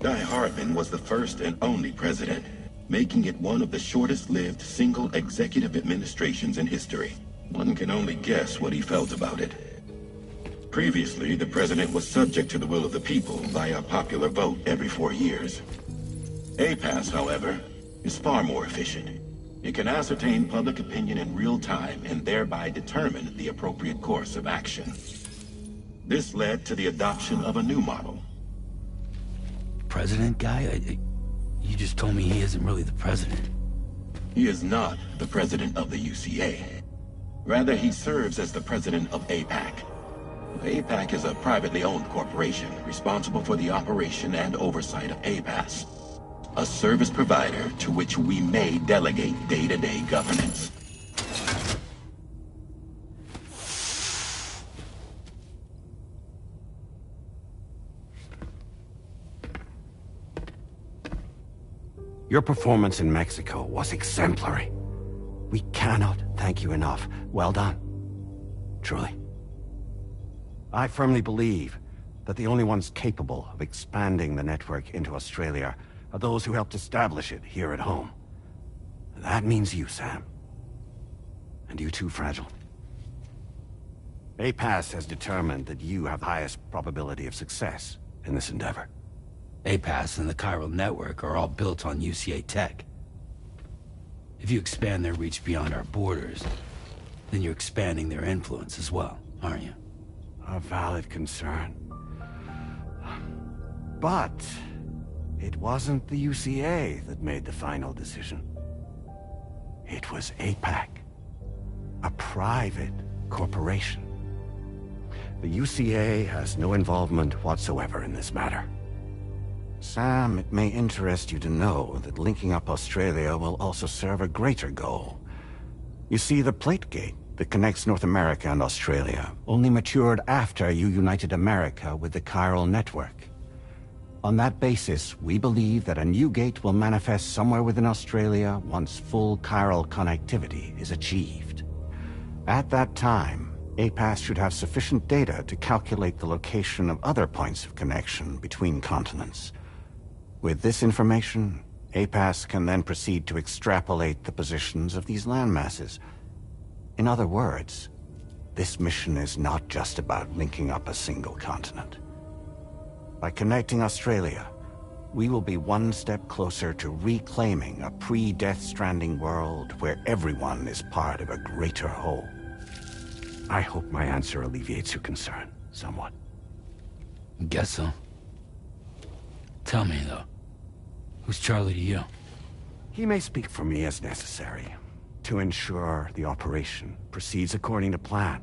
Di Hardman was the first and only president, making it one of the shortest-lived single executive administrations in history. One can only guess what he felt about it. Previously, the president was subject to the will of the people via a popular vote every 4 years. APAS, however, is far more efficient. It can ascertain public opinion in real time and thereby determine the appropriate course of action. This led to the adoption of a new model. President guy? You just told me he isn't really the president. He is not the president of the UCA. Rather, he serves as the president of APAC. APAC is a privately owned corporation responsible for the operation and oversight of APAS, a service provider to which we may delegate day-to-day governance. Your performance in Mexico was exemplary. We cannot thank you enough. Well done. Truly. I firmly believe that the only ones capable of expanding the network into Australia are those who helped establish it here at home. That means you, Sam. And you too, Fragile. APAS has determined that you have the highest probability of success in this endeavor. APAS and the Chiral Network are all built on UCA tech. If you expand their reach beyond our borders, then you're expanding their influence as well, aren't you? A valid concern. But it wasn't the UCA that made the final decision. It was APAC, a private corporation. The UCA has no involvement whatsoever in this matter. Sam, it may interest you to know that linking up Australia will also serve a greater goal. You see, the plate gate that connects North America and Australia only matured after you united America with the chiral network. On that basis, we believe that a new gate will manifest somewhere within Australia once full chiral connectivity is achieved. At that time, APAS should have sufficient data to calculate the location of other points of connection between continents. With this information, APAS can then proceed to extrapolate the positions of these landmasses. In other words, this mission is not just about linking up a single continent. By connecting Australia, we will be one step closer to reclaiming a pre-Death Stranding world where everyone is part of a greater whole. I hope my answer alleviates your concern somewhat. Guess so. Tell me, though, who's Charlie to you? He may speak for me as necessary to ensure the operation proceeds according to plan.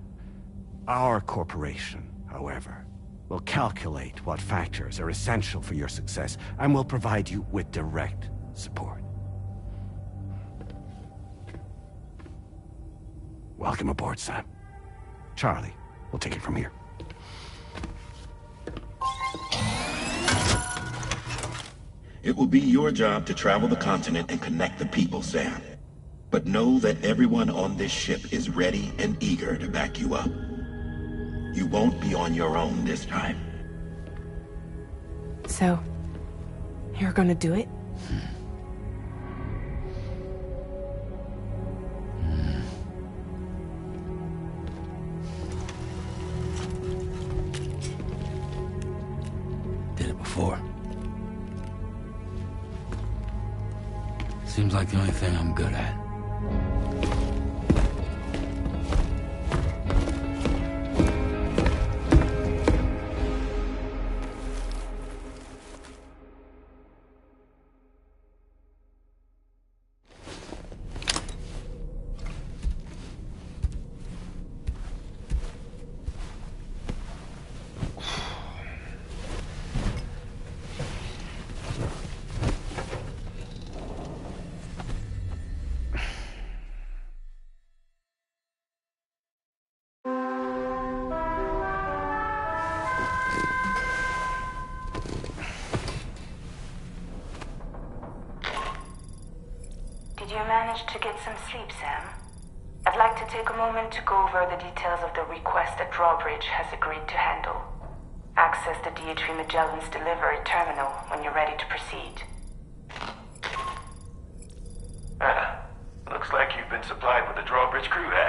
Our corporation, however, will calculate what factors are essential for your success and will provide you with direct support. Welcome aboard, Sam. Charlie, we'll take it from here. It will be your job to travel the continent and connect the people, Sam. But know that everyone on this ship is ready and eager to back you up. You won't be on your own this time. So, you're gonna do it? Did it before. Seems like the only thing I'm good at. Did you manage to get some sleep, Sam? I'd like to take a moment to go over the details of the request that Drawbridge has agreed to handle. Access the DHV Magellan's delivery terminal when you're ready to proceed. Looks like you've been supplied with the Drawbridge crew, eh?